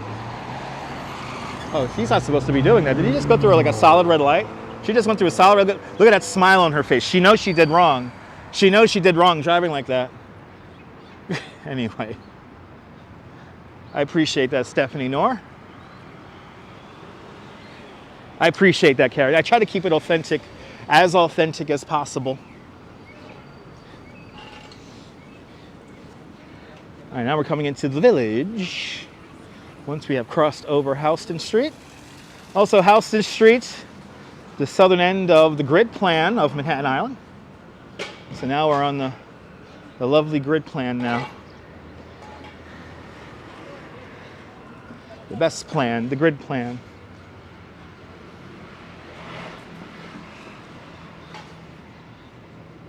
Oh, he's not supposed to be doing that. Did he just go through like a solid red light? She just went through a solid red light. Look at that smile on her face. She knows she did wrong. She knows she did wrong driving like that. Anyway, I appreciate that, Stephanie Knorr. I appreciate that, Carrie. I try to keep it authentic as possible. All right, now we're coming into the village. Once we have crossed over Houston Street. Also, Houston Street, the southern end of the grid plan of Manhattan Island. So now we're on the lovely grid plan now. The best plan, the grid plan.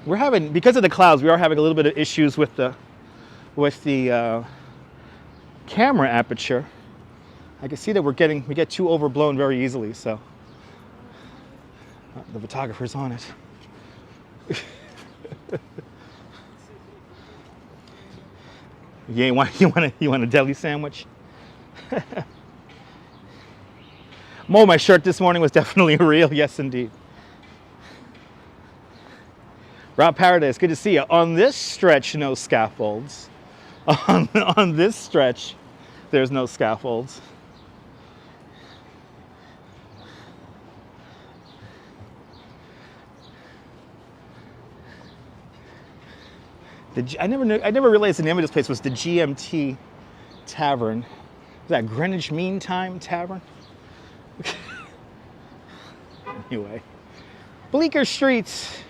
We're having, because of the clouds, we are having a little bit of issues with the camera aperture. I can see that we get too overblown very easily, so the photographer's on it. Yeah, you want a deli sandwich? Mo, my shirt this morning was definitely real. Yes, indeed. Rob Paradise, good to see you. On this stretch, no scaffolds. On this stretch, there's no scaffolds. I never realized the name of this place was the GMT Tavern. Is that Greenwich Mean Time Tavern? Anyway, Bleecker Street.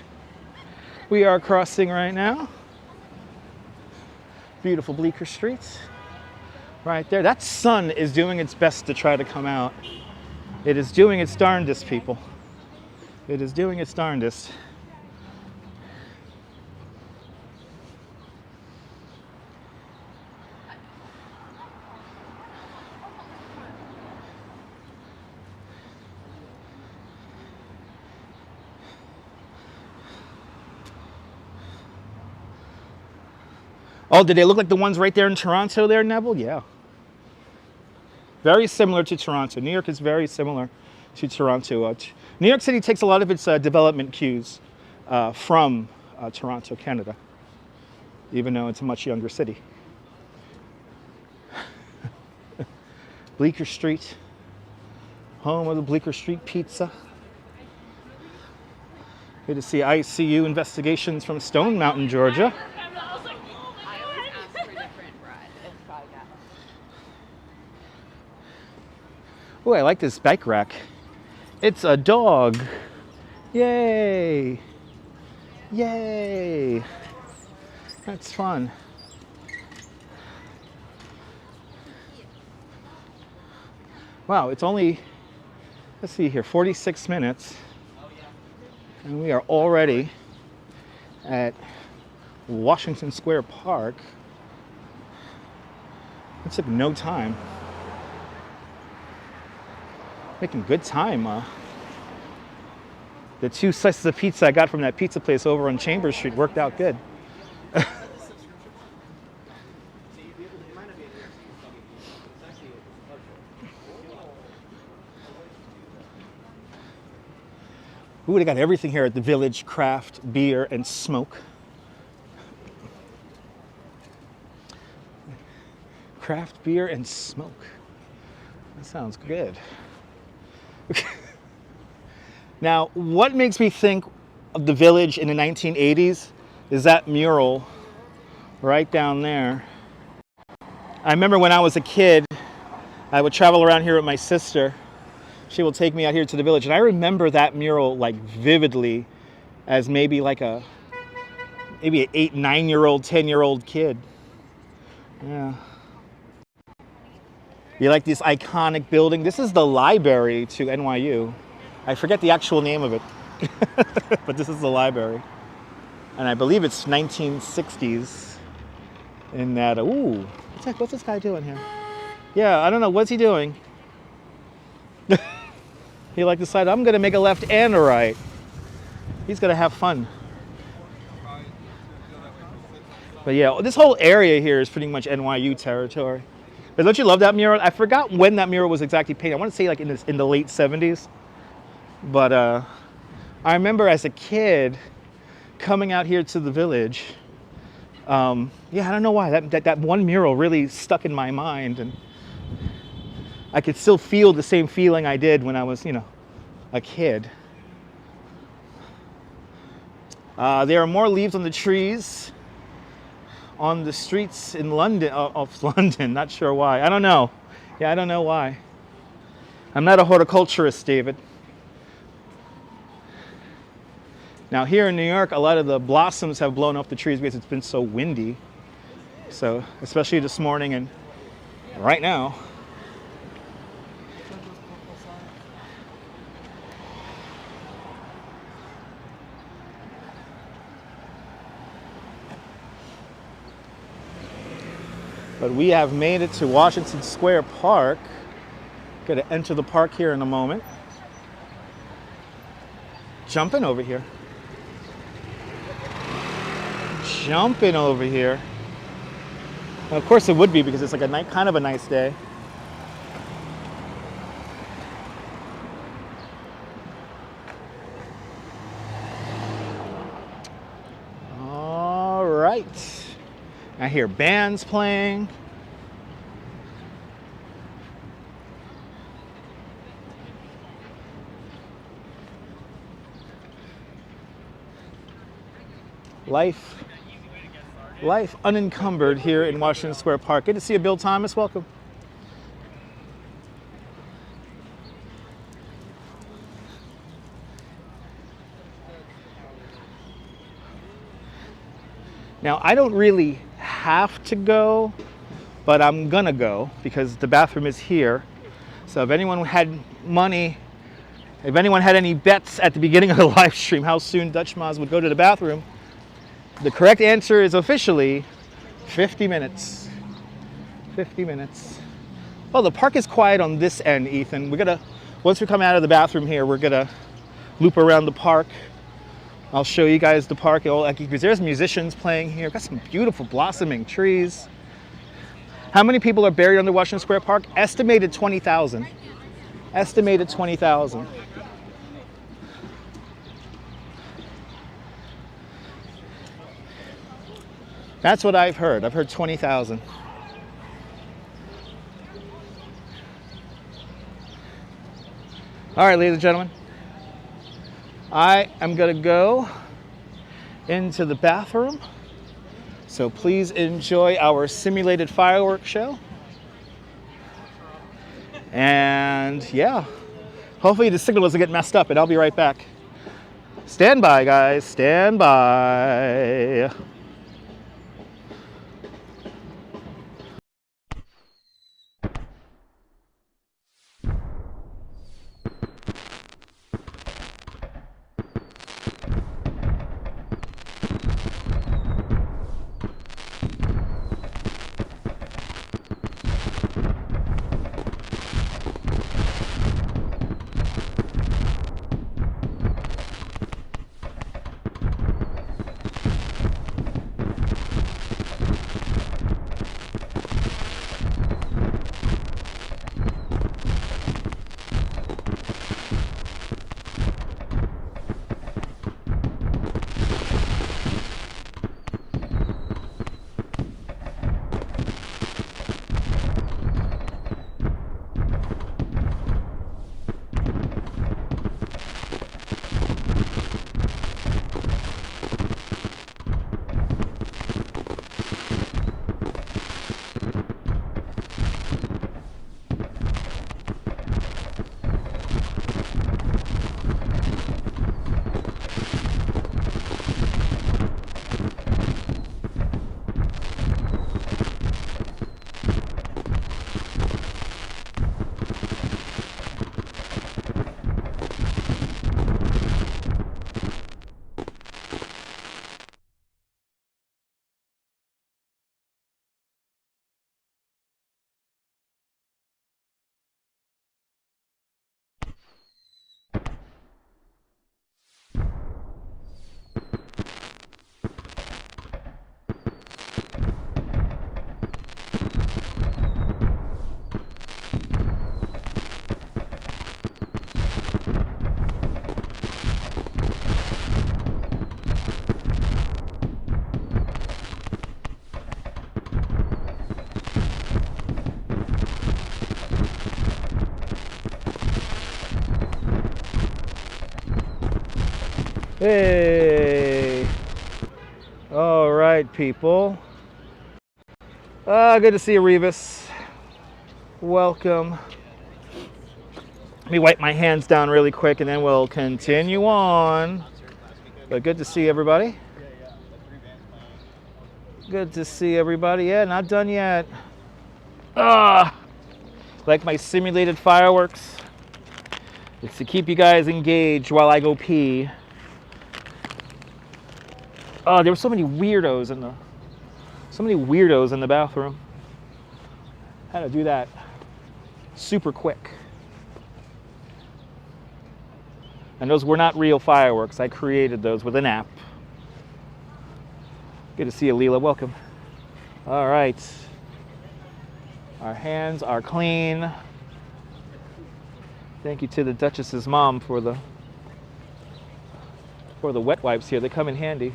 We are crossing right now. Beautiful Bleecker Street. Right there. That sun is doing its best to try to come out. It is doing its darndest, people. It is doing its darndest. Oh, did they look like the ones right there in Toronto there, Neville? Yeah. Very similar to Toronto. New York is very similar to Toronto. New York City takes a lot of its development cues from Toronto, Canada, even though it's a much younger city. Bleecker Street, home of the Bleecker Street Pizza. Good to see ICU investigations from Stone Mountain, Georgia. Oh, I like this bike rack. It's a dog. Yay. Yay. That's fun. Wow, it's only, let's see here, 46 minutes. And we are already at Washington Square Park. It took no time. Making good time. The 2 slices of pizza I got from that pizza place over on Chambers Street worked out good. Ooh, they got everything here at the Village: craft, beer, and smoke. Craft beer and smoke. That sounds good. Now, what makes me think of the Village in the 1980s is that mural right down there. I remember when I was a kid, I would travel around here with my sister. She will take me out here to the Village, and I remember that mural like vividly as maybe like an 8, 9-year-old, 10-year-old kid. Yeah. You like this iconic building? This is the library to NYU. I forget the actual name of it, but this is the library. And I believe it's 1960s in that, ooh, what's this guy doing here? Yeah, I don't know, what's he doing? He like decided, I'm gonna make a left and a right. He's gonna have fun. But yeah, this whole area here is pretty much NYU territory. But don't you love that mural? I forgot when that mural was exactly painted. I want to say like in the late 70s. But I remember as a kid coming out here to the village. Yeah, I don't know why. That one mural really stuck in my mind. And I could still feel the same feeling I did when I was, you know, a kid. There are more leaves on the trees on the streets in London, of London. Not sure why. I don't know. Yeah, I don't know why. I'm not a horticulturist, David. Now here in New York, a lot of the blossoms have blown off the trees because it's been so windy. So, especially this morning and right now. But we have made it to Washington Square Park. Going to enter the park here in a moment. Jumping over here. Jumping over here. And of course it would be because it's like a kind of a nice day. All right. I hear bands playing. Life unencumbered here in Washington Square Park. Good to see you, Bill Thomas. Welcome. Now, I don't really have to go, but I'm gonna go because the bathroom is here. So if anyone had money, if anyone had any bets at the beginning of the live stream how soon Dutch Maz would go to the bathroom, the correct answer is officially 50 minutes. 50 minutes. Oh, the park is quiet on this end, Ethan. Once we come out of the bathroom here, we're gonna loop around the park. I'll show you guys the park. Because there's musicians playing here. Got some beautiful blossoming trees. How many people are buried under Washington Square Park? Estimated 20,000. Estimated 20,000. That's what I've heard. I've heard 20,000. All right, ladies and gentlemen. I am going to go into the bathroom. So please enjoy our simulated fireworks show. And yeah, hopefully the signal doesn't get messed up, and I'll be right back. Stand by, guys. Stand by. Hey. All right, people. Good to see you, Revis. Welcome. Let me wipe my hands down really quick and then we'll continue on. But good to see everybody. Good to see everybody. Yeah, not done yet. Like my simulated fireworks. It's to keep you guys engaged while I go pee. Oh, there were so many weirdos in the bathroom. Had to do that super quick. And those were not real fireworks. I created those with an app. Good to see you, Leela. Welcome. All right. Our hands are clean. Thank you to the Duchess's mom for the wet wipes here. They come in handy.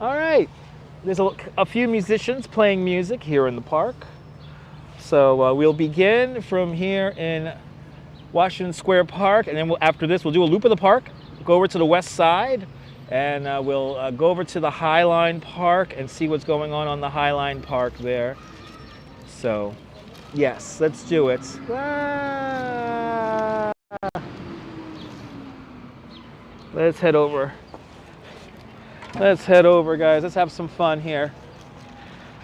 All right. There's a few musicians playing music here in the park. So we'll begin from here in Washington Square Park, and then after this we'll do a loop of the park, go over to the west side, and we'll go over to the Highline Park and see what's going on the Highline Park there. So, yes, let's do it. Let's head over. Let's head over, guys. Let's have some fun here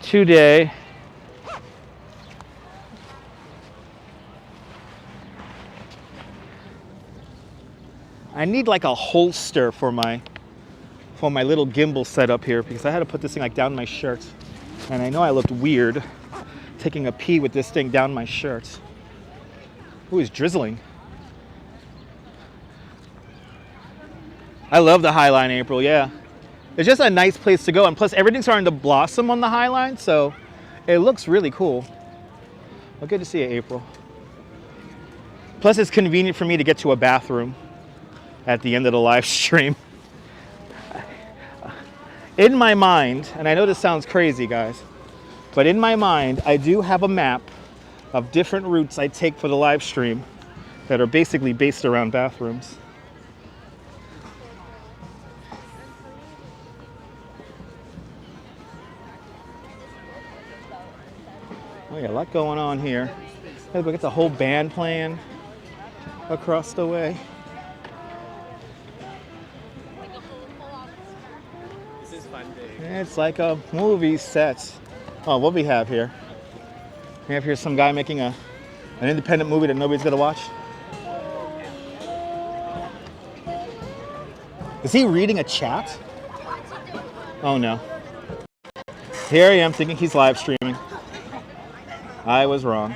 today. I need like a holster for my little gimbal setup here because I had to put this thing like down my shirt. And I know I looked weird taking a pee with this thing down my shirt. Ooh, it's drizzling. I love the Highline, April, yeah. It's just a nice place to go, and plus everything's starting to blossom on the Highline, so it looks really cool. Well, good to see you, April. Plus it's convenient for me to get to a bathroom at the end of the live stream. In my mind, and I know this sounds crazy, guys, but in my mind, I do have a map of different routes I take for the live stream that are basically based around bathrooms. Oh yeah, a lot going on here. Look, we got the whole band playing across the way. It's like a movie set. Oh, what we have here? We have here some guy making an independent movie that nobody's gonna watch. Is he reading a chat? Oh no. Here I am thinking he's live streaming. I was wrong.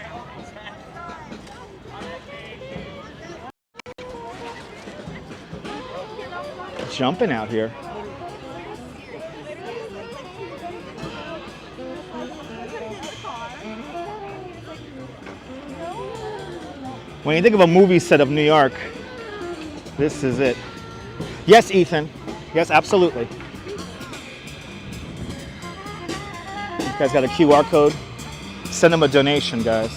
Jumping out here. When you think of a movie set of New York, this is it. Yes, Ethan. Yes, absolutely. This guy's got a QR code. Send him a donation, guys.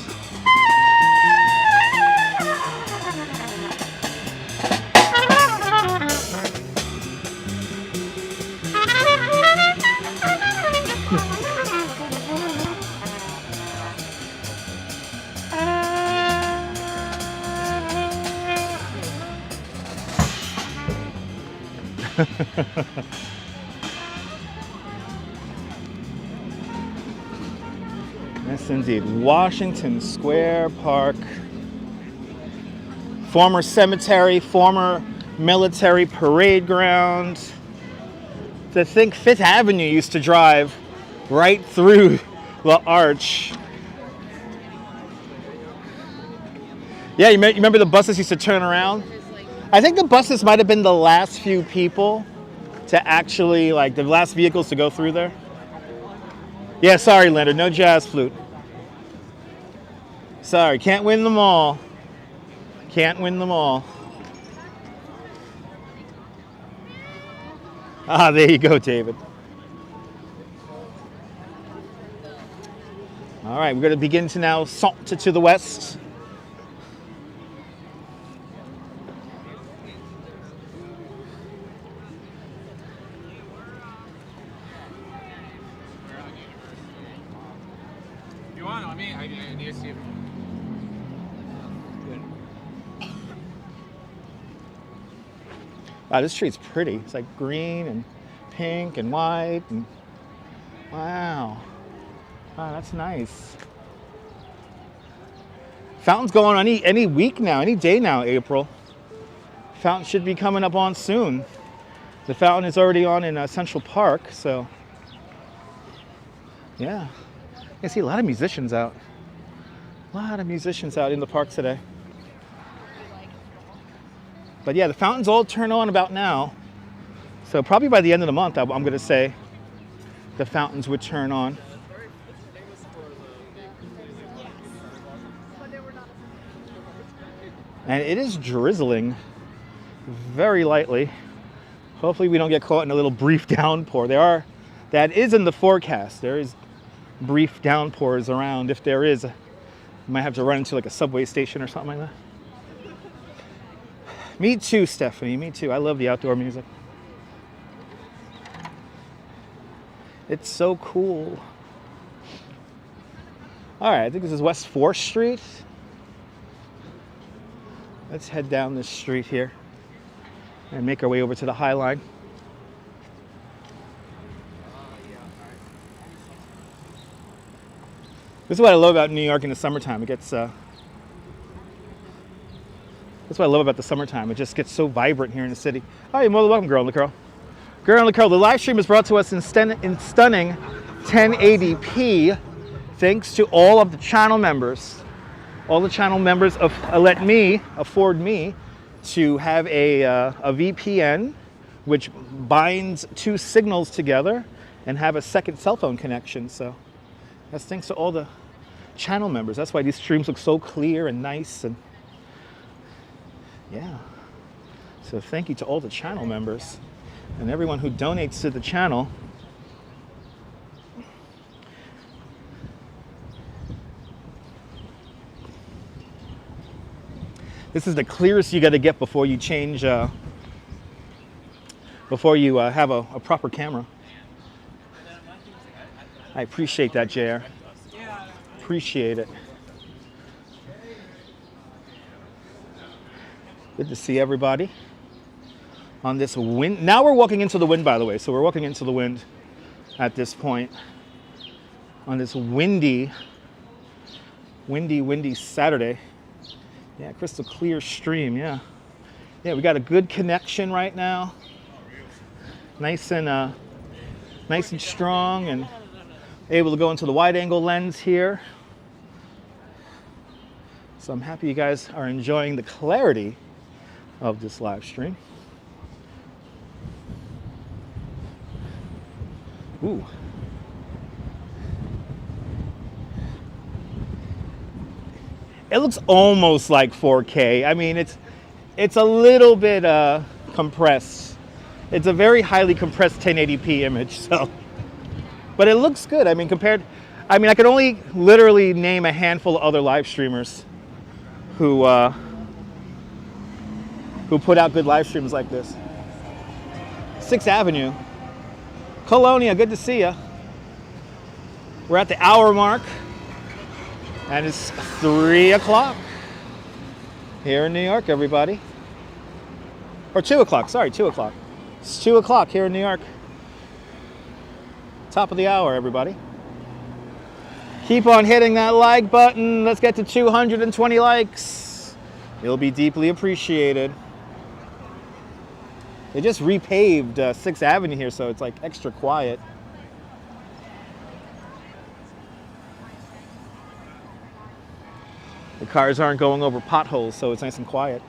Yes, indeed. Washington Square Park. Former cemetery, former military parade ground. To think Fifth Avenue used to drive right through the arch. Yeah, you remember the buses used to turn around? I think the buses might have been the last few people to actually, like, the last vehicles to go through there. Yeah, sorry, Leonard, no jazz flute. Sorry, can't win them all. Can't win them all. Ah, there you go, David. All right, we're going to begin to now saunter to the west. I need to see it. Wow, this street's pretty. It's like green and pink and white. And wow. Wow, that's nice. Fountain's going on any week now, any day now, April. Fountain should be coming up on soon. The fountain is already on in Central Park, so yeah. I see a lot of musicians out. A lot of musicians out in the park today. But yeah, the fountains all turn on about now. So probably by the end of the month, I'm going to say the fountains would turn on. And it is drizzling very lightly. Hopefully we don't get caught in a little brief downpour. That is in the forecast. There is brief downpours around. If there is, you might have to run into like a subway station or something like that. Me too, Stephanie, me too. I love the outdoor music. It's so cool. All right, I think this is West 4th Street. Let's head down this street here and make our way over to the High Line. This is what I love about New York in the summertime. It gets, that's what I love about the summertime. It just gets so vibrant here in the city. Oh, you're more than welcome, Girl in the Curl. Girl in the Curl, the live stream is brought to us in stunning 1080p, thanks to all of the channel members. All the channel members afford me to have a VPN, which binds two signals together and have a second cell phone connection. So that's thanks to all the channel members. That's why these streams look so clear and nice. And yeah, so thank you to all the channel members and everyone who donates to the channel. This is the clearest you got to get before you change, before you have a proper camera. I appreciate that, JR. Appreciate it. Good to see everybody on this wind. Now we're walking into the wind, by the way. So we're walking into the wind at this point on this windy Saturday. Yeah, crystal clear stream, yeah. Yeah, we got a good connection right now. Nice and strong, and able to go into the wide angle lens here. So I'm happy you guys are enjoying the clarity of this live stream. Ooh. It looks almost like 4K. I mean, it's a little bit compressed. It's a very highly compressed 1080p image, so. But it looks good. I mean, I could only literally name a handful of other live streamers who put out good live streams like this. 6th Avenue. Colonia, good to see ya. We're at the hour mark. And it's 3 o'clock here in New York, everybody. Or 2 o'clock, sorry, 2 o'clock. It's 2 o'clock here in New York. Top of the hour, everybody. Keep on hitting that like button. Let's get to 220 likes. It'll be deeply appreciated. They just repaved 6th Avenue here, so it's like extra quiet. The cars aren't going over potholes, so it's nice and quiet.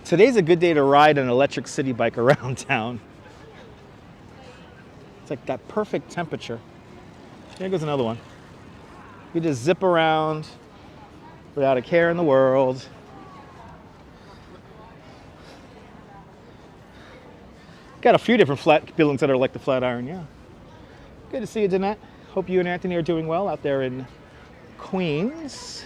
Today's a good day to ride an electric city bike around town. It's like that perfect temperature. Here goes another one. You just zip around without a care in the world. Got a few different flat buildings that are like the Flatiron, yeah. Good to see you, Danette. Hope you and Anthony are doing well out there in Queens.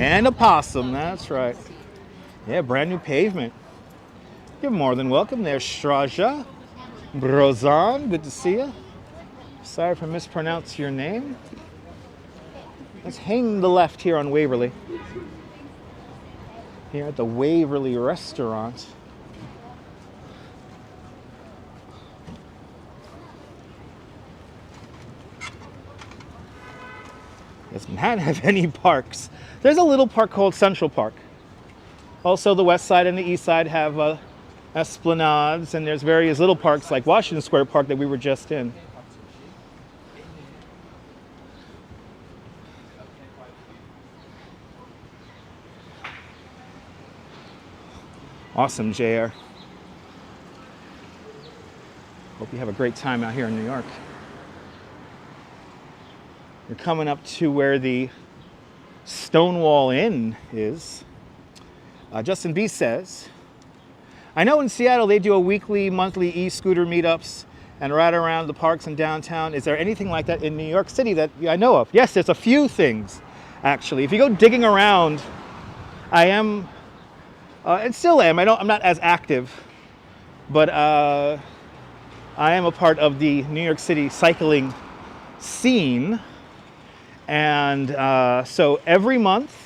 And a possum, that's right. Yeah, brand new pavement. You're more than welcome there, Straja. Brozan, good to see you. Sorry if I mispronounced your name. Let's hang the left here on Waverly. Here at the Waverly Restaurant. Does Manhattan have any parks? There's a little park called Central Park. Also, the west side and the east side have esplanades, and there's various little parks like Washington Square Park that we were just in. Awesome, JR. Hope you have a great time out here in New York. You're coming up to where the Stonewall Inn is. Justin B says, I know in Seattle they do a weekly, monthly e-scooter meetups and ride around the parks in downtown. Is there anything like that in New York City that I know of? Yes, there's a few things, actually. If you go digging around, I am, and still am, I'm not as active, but I am a part of the New York City cycling scene. And so every month,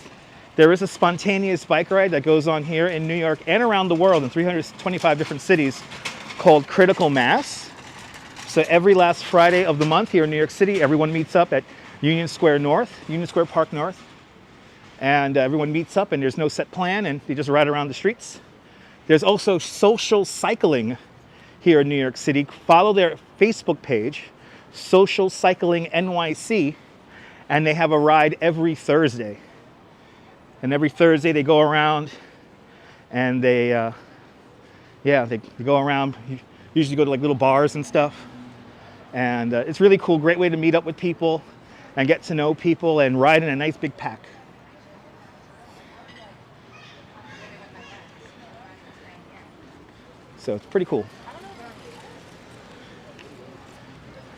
there is a spontaneous bike ride that goes on here in New York and around the world in 325 different cities called Critical Mass. So every last Friday of the month here in New York City, everyone meets up at Union Square Park North. And everyone meets up and there's no set plan and they just ride around the streets. There's also social cycling here in New York City. Follow their Facebook page, Social Cycling NYC, and they have a ride every Thursday. And every Thursday they go around and they go around, usually go to like little bars and stuff. And it's really cool, great way to meet up with people and get to know people and ride in a nice big pack. So it's pretty cool.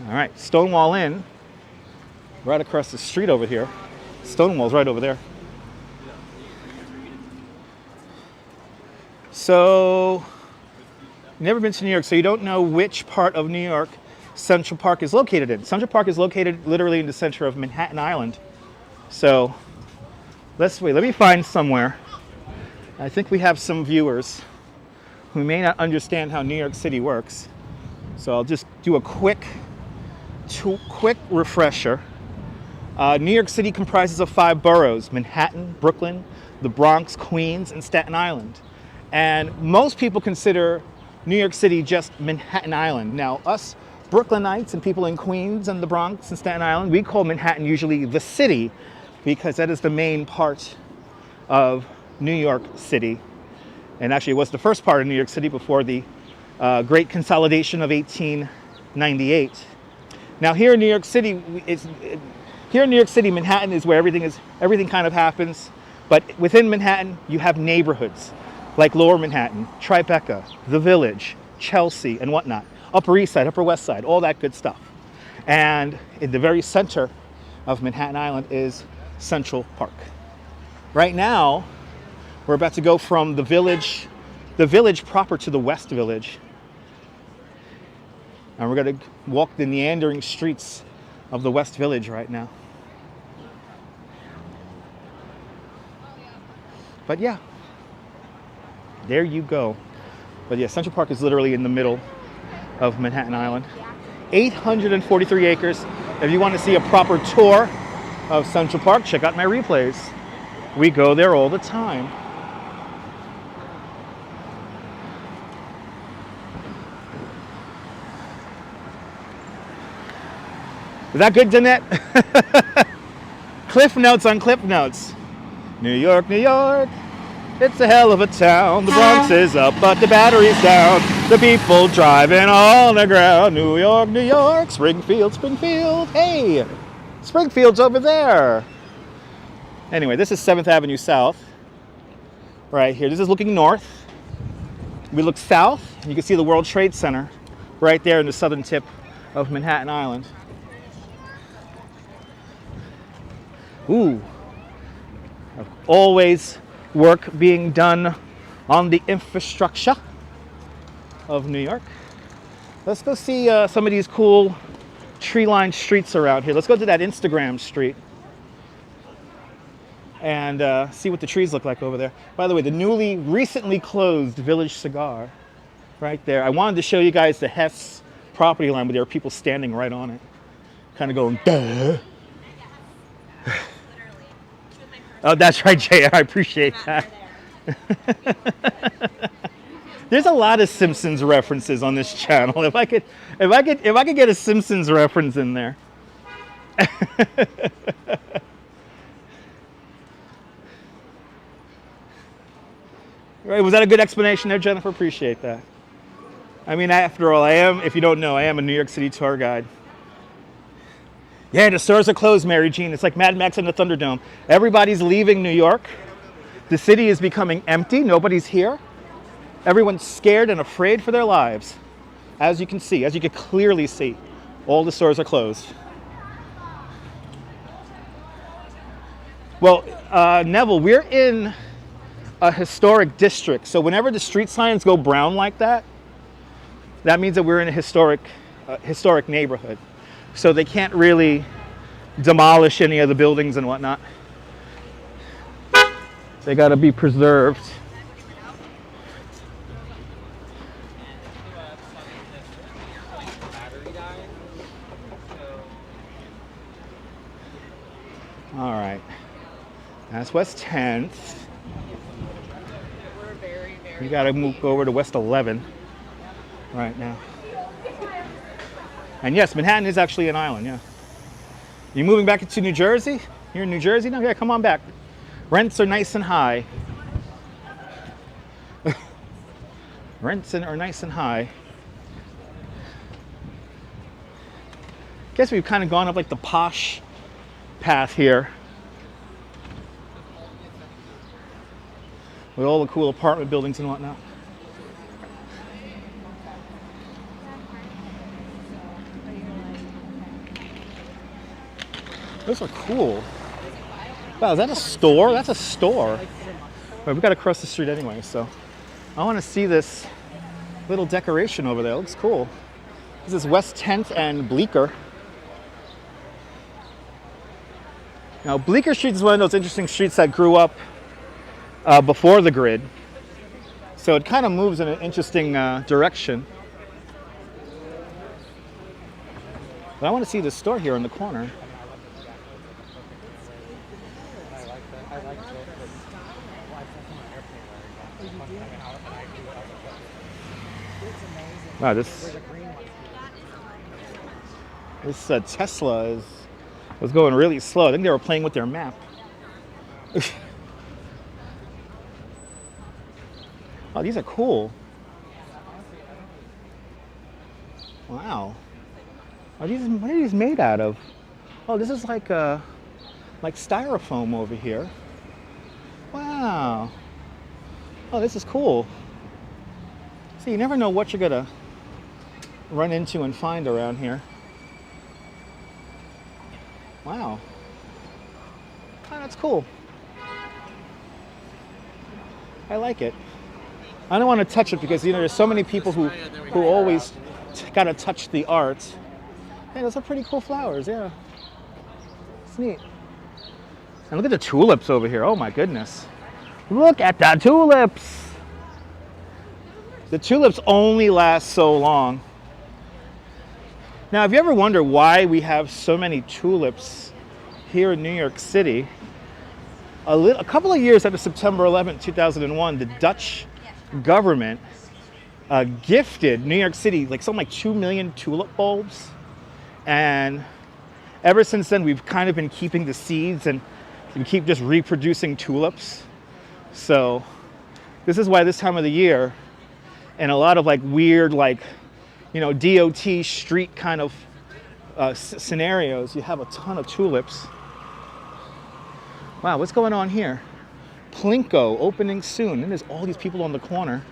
All right, Stonewall Inn, right across the street over here. Stonewall's right over there. So, you've never been to New York, so you don't know which part of New York Central Park is located in. Central Park is located literally in the center of Manhattan Island. So, let me find somewhere. I think we have some viewers who may not understand how New York City works. So I'll just do a quick refresher. New York City comprises of 5 boroughs: Manhattan, Brooklyn, the Bronx, Queens, and Staten Island. And most people consider New York City just Manhattan Island. Now, us Brooklynites and people in Queens and the Bronx and Staten Island, we call Manhattan usually the city because that is the main part of New York City. And actually, it was the first part of New York City before the Great Consolidation of 1898. Now, here in New York City, Manhattan is where everything kind of happens. But within Manhattan, you have neighborhoods like Lower Manhattan, Tribeca, The Village, Chelsea, and whatnot. Upper East Side, Upper West Side, all that good stuff. And in the very center of Manhattan Island is Central Park. Right now, we're about to go from the village proper to the West Village. And we're going to walk the meandering streets of the West Village right now. But yeah, there you go. But yeah, Central Park is literally in the middle of Manhattan Island. 843 acres. If you want to see a proper tour of Central Park, check out my replays. We go there all the time. Is that good, Danette? Cliff notes on Cliff notes. New York, New York, it's a hell of a town. The Bronx is up, but the battery's down. The people driving on the ground. New York, New York, Springfield, Springfield. Hey, Springfield's over there. Anyway, this is 7th Avenue South. Right here. This is looking north. We look south, and you can see the World Trade Center right there in the southern tip of Manhattan Island. Ooh, Always work being done on the infrastructure of New York. Let's go see some of these cool tree-lined streets around here. Let's go to that Instagram street and see what the trees look like over there. By the way, the recently closed Village Cigar right there. I wanted to show you guys the Hess property line, but there are people standing right on it, kind of going, duh. Oh, that's right, JR. I appreciate that. There's a lot of Simpsons references on this channel. If I could get a Simpsons reference in there. Right, was that a good explanation there, Jennifer? Appreciate that. I mean, after all, if you don't know, I am a New York City tour guide. Yeah, the stores are closed, Mary Jean. It's like Mad Max in the Thunderdome. Everybody's leaving New York. The city is becoming empty. Nobody's here. Everyone's scared and afraid for their lives. As you can clearly see, all the stores are closed. Well, Neville, we're in a historic district. So whenever the street signs go brown like that, that means that we're in a historic neighborhood. So they can't really demolish any of the buildings and whatnot. They got to be preserved. All right, that's West 10th. We got to move over to West 11 right now. And yes, Manhattan is actually an island, yeah. You moving back to New Jersey? You're in New Jersey now? Yeah, come on back. Rents are nice and high. Rents are nice and high. Guess we've kind of gone up like the posh path here. With all the cool apartment buildings and whatnot. Those are cool. Wow, is that a store? That's a store. Right, we got to cross the street anyway, so I want to see this little decoration over there. It looks cool. This is West 10th and Bleecker. Now, Bleecker Street is one of those interesting streets that grew up before the grid. So it kind of moves in an interesting direction. But I want to see the store here in the corner. Wow, this Tesla was going really slow. I think they were playing with their map. Oh, these are cool. Wow. What are these made out of? Oh, this is like styrofoam over here. Wow. Oh, this is cool. See, you never know what you're gonna run into and find around here. Wow. Oh, that's cool. I like it. I don't want to touch it because, you know, there's so many people who always gotta touch the art. Hey, those are pretty cool flowers, yeah. It's neat. And look at the tulips over here. Oh my goodness. Look at the tulips. The tulips only last so long. Now, if you ever wonder why we have so many tulips here in New York City, a couple of years after September 11, 2001, the Dutch government gifted New York City like 2 million tulip bulbs. And ever since then, we've kind of been keeping the seeds and we keep just reproducing tulips. So this is why this time of the year, and a lot of like weird, like, you know, DOT street kind of scenarios, you have a ton of tulips. Wow, what's going on here? Plinko opening soon. And there's all these people on the corner.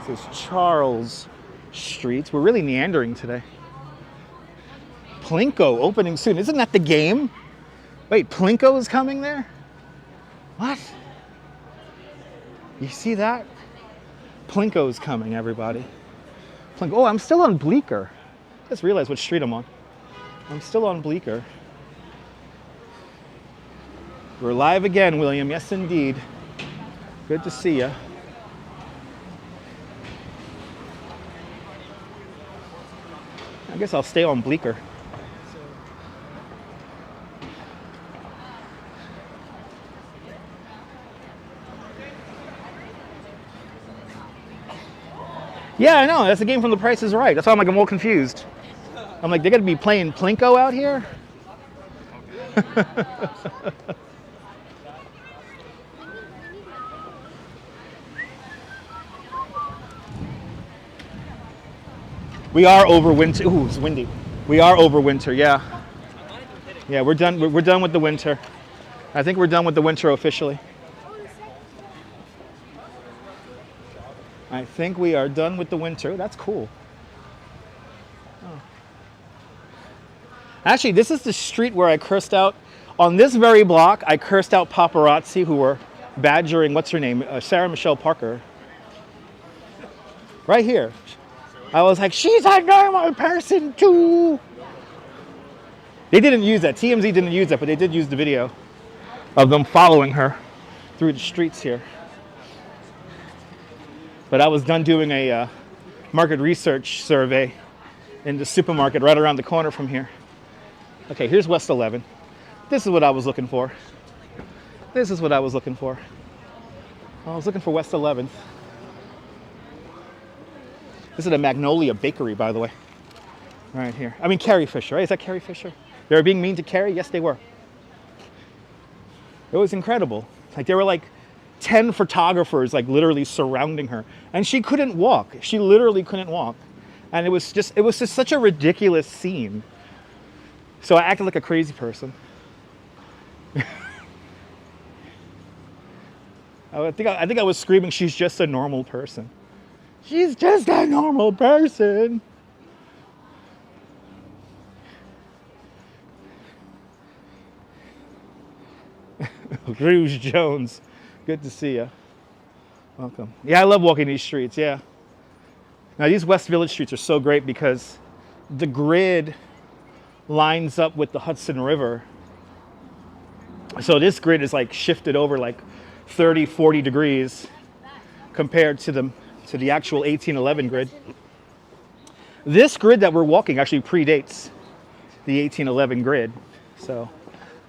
This is Charles Street. We're really meandering today. Plinko opening soon. Isn't that the game? Wait, Plinko is coming there? What? You see that? Plinko is coming, everybody. Plinko. Oh, I'm still on Bleecker. I just realized what street I'm on. I'm still on Bleecker. We're live again, William. Yes, indeed. Good to see you. I guess I'll stay on Bleecker. Yeah, I know. That's a game from The Price is Right. That's why I'm all confused. I'm like, they're going to be playing Plinko out here? We are over winter. Ooh, it's windy. We are over winter, yeah. Yeah, we're done. We're done with the winter. I think we're done with the winter officially. I think we are done with the winter. That's cool. Oh. Actually, this is the street where I cursed out. On this very block, I cursed out paparazzi who were badgering, what's her name? Sarah Michelle Parker. Right here. I was like, she's a normal person too. They didn't use that. TMZ didn't use that, but they did use the video of them following her through the streets here. But I was done doing a market research survey in the supermarket right around the corner from here. Okay, here's West 11. This is what I was looking for. This is what I was looking for. I was looking for West 11th. This is the Magnolia Bakery, by the way. Right here. I mean, Carrie Fisher, right? Is that Carrie Fisher? They were being mean to Carrie? Yes, they were. It was incredible. Like, there were like 10 photographers, like, literally surrounding her. And she couldn't walk. She literally couldn't walk. And it was just such a ridiculous scene. So I acted like a crazy person. I think I was screaming, she's just a normal person. She's just a normal person. Rouge Jones, good to see you. Welcome. Yeah, I love walking these streets, yeah. Now these West Village streets are so great because the grid lines up with the Hudson River. So this grid is like shifted over like 30, 40 degrees compared to the actual 1811 grid. This grid that we're walking actually predates the 1811 grid. So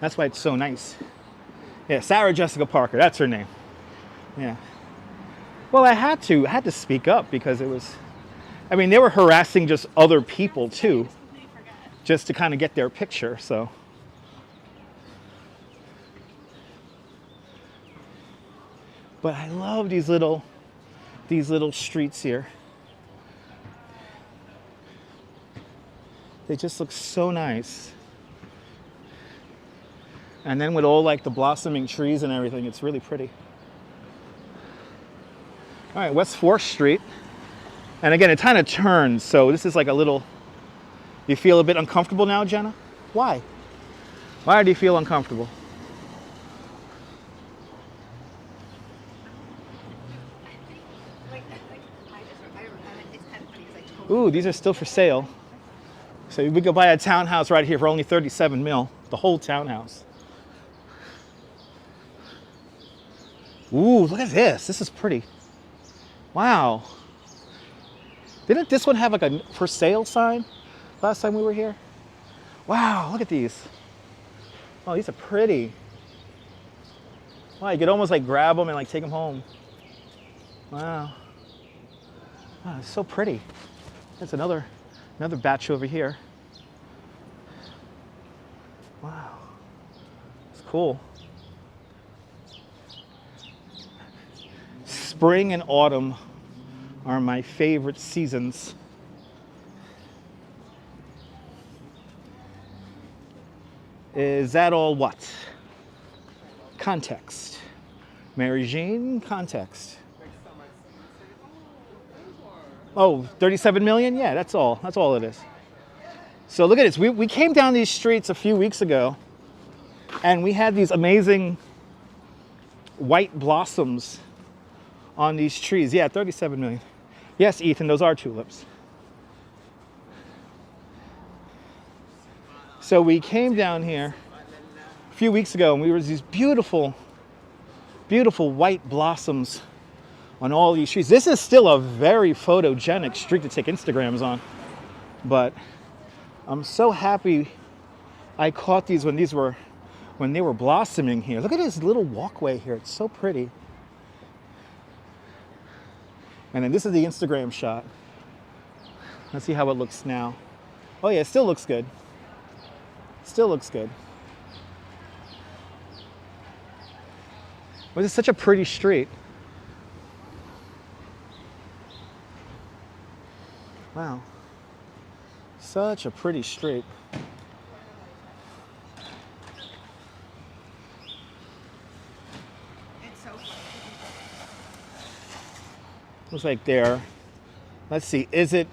that's why it's so nice. Yeah, Sarah Jessica Parker, that's her name. Yeah. Well, I had to speak up because it was, I mean, they were harassing just other people too, just to kind of get their picture, so. But I love these little streets here. They just look so nice. And then with all like the blossoming trees and everything, it's really pretty. All right, West 4th Street. And again, it kind of turns, so this is like a little, you feel a bit uncomfortable now, Jenna? Why? Why do you feel uncomfortable? Ooh, these are still for sale. So we could buy a townhouse right here for only 37 mil, the whole townhouse. Ooh, look at this. This is pretty. Wow. Didn't this one have like a for sale sign last time we were here? Wow, look at these. Oh, these are pretty. Wow, you could almost like grab them and like take them home. Wow. Wow, it's so pretty. There's another batch over here. Wow. It's cool. Spring and autumn are my favorite seasons. Is that all what? Context. Mary Jean, context. Oh, 37 million? Yeah, that's all. That's all it is. So look at this. We came down these streets a few weeks ago. And we had these amazing white blossoms on these trees. Yeah, 37 million. Yes, Ethan, those are tulips. So we came down here a few weeks ago and we were these beautiful, beautiful white blossoms on all these trees. This is still a very photogenic street to take Instagrams on, but I'm so happy I caught these when they were blossoming here. Look at this little walkway here. It's so pretty. And then this is the Instagram shot. Let's see how it looks now. Oh yeah, it still looks good. Still looks good. Well, this is such a pretty street. Wow. Such a pretty street. Looks like there. Let's see. Is it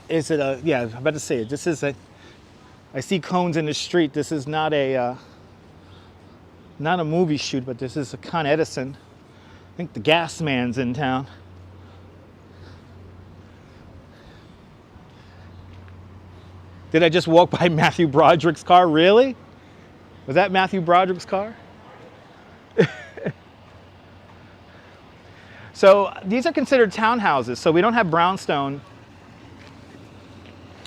a? Yeah, I'm about to say it. This is a. I see cones in the street. This is not a movie shoot, but this is a Con Edison. I think the gas man's in town. Did I just walk by Matthew Broderick's car? Really? Was that Matthew Broderick's car? So these are considered townhouses. So we don't have brownstone.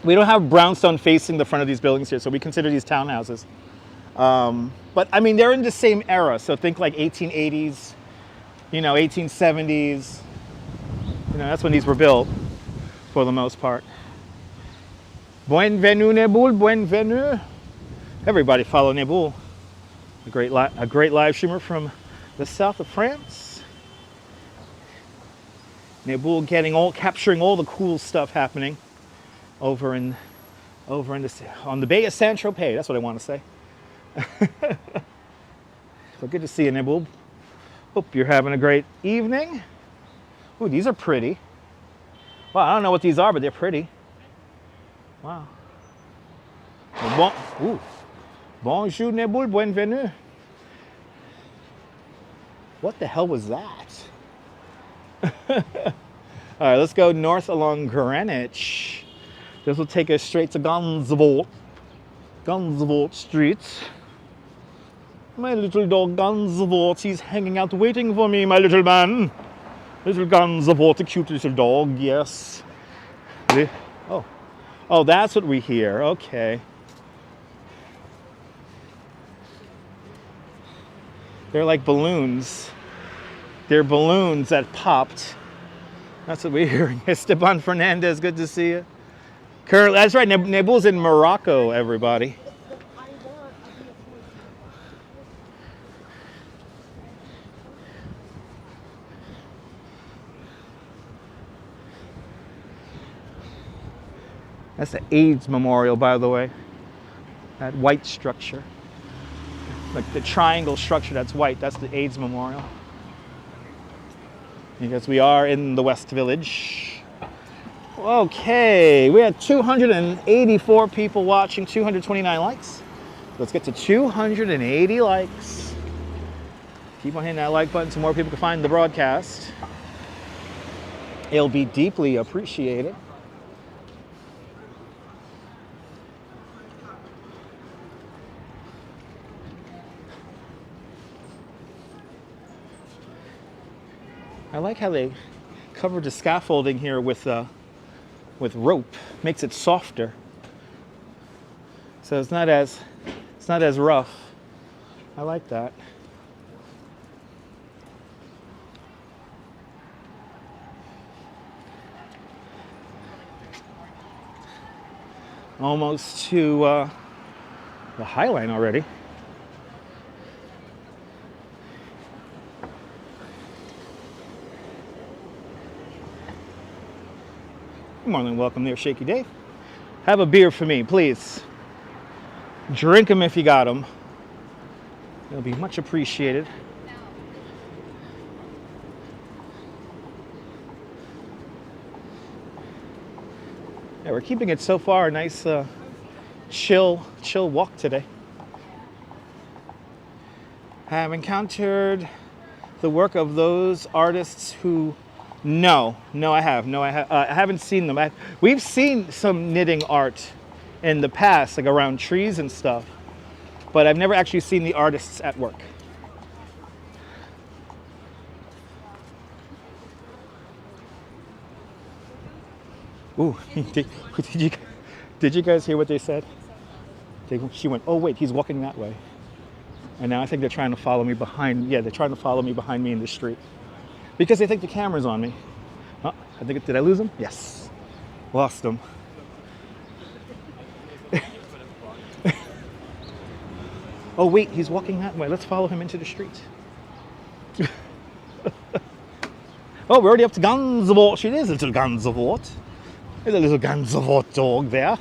We don't have brownstone facing the front of these buildings here. So we consider these townhouses. But I mean, they're in the same era. So think like 1880s, 1870s. That's when these were built for the most part. Bienvenue, Nebul, bienvenue. Everybody follow Nebul. A great live streamer from the south of France. Nebul capturing all the cool stuff happening over on the Bay of Saint-Tropez. That's what I want to say. So good to see you, Nebul. Hope you're having a great evening. Ooh, these are pretty. Well, I don't know what these are, but they're pretty. Wow. Bonjour, Nebul, bienvenue. What the hell was that? All right, let's go north along Greenwich. This will take us straight to Gansevoort Street. My little dog Gansevoort, he's hanging out waiting for me, my little man. Little Gansevoort, a cute little dog, yes. Oh, that's what we hear, okay. They're like balloons. They're balloons that popped. That's what we're hearing. Esteban Fernandez, good to see you. Currently, that's right, Nebul's in Morocco, everybody. That's the AIDS memorial, by the way. That white structure. Like the triangle structure that's white, that's the AIDS memorial. Because we are in the West Village. Okay, we had 284 people watching, 229 likes. Let's get to 280 likes. Keep on hitting that like button so more people can find the broadcast. It'll be deeply appreciated. I like how they covered the scaffolding here with rope. Makes it softer, so it's not as rough. I like that. Almost to the High Line already. More than welcome there, Shaky Dave. Have a beer for me, please. Drink them if you got them. It'll be much appreciated. Yeah, we're keeping it so far a nice, chill walk today. have encountered the work of those artists who... No, I haven't seen them. We've seen some knitting art in the past, like around trees and stuff, but I've never actually seen the artists at work. Ooh, did you guys hear what they said? She went, oh wait, he's walking that way. And now I think they're trying to follow me behind, they're trying to follow me behind me in the street. Because they think the camera's on me. Oh, did I lose him? Yes. Lost him. Oh wait, he's walking that way. Let's follow him into the street. Oh, we're already up to Gansevoort. It is a little Gansevoort. There's a little Gansevoort dog there.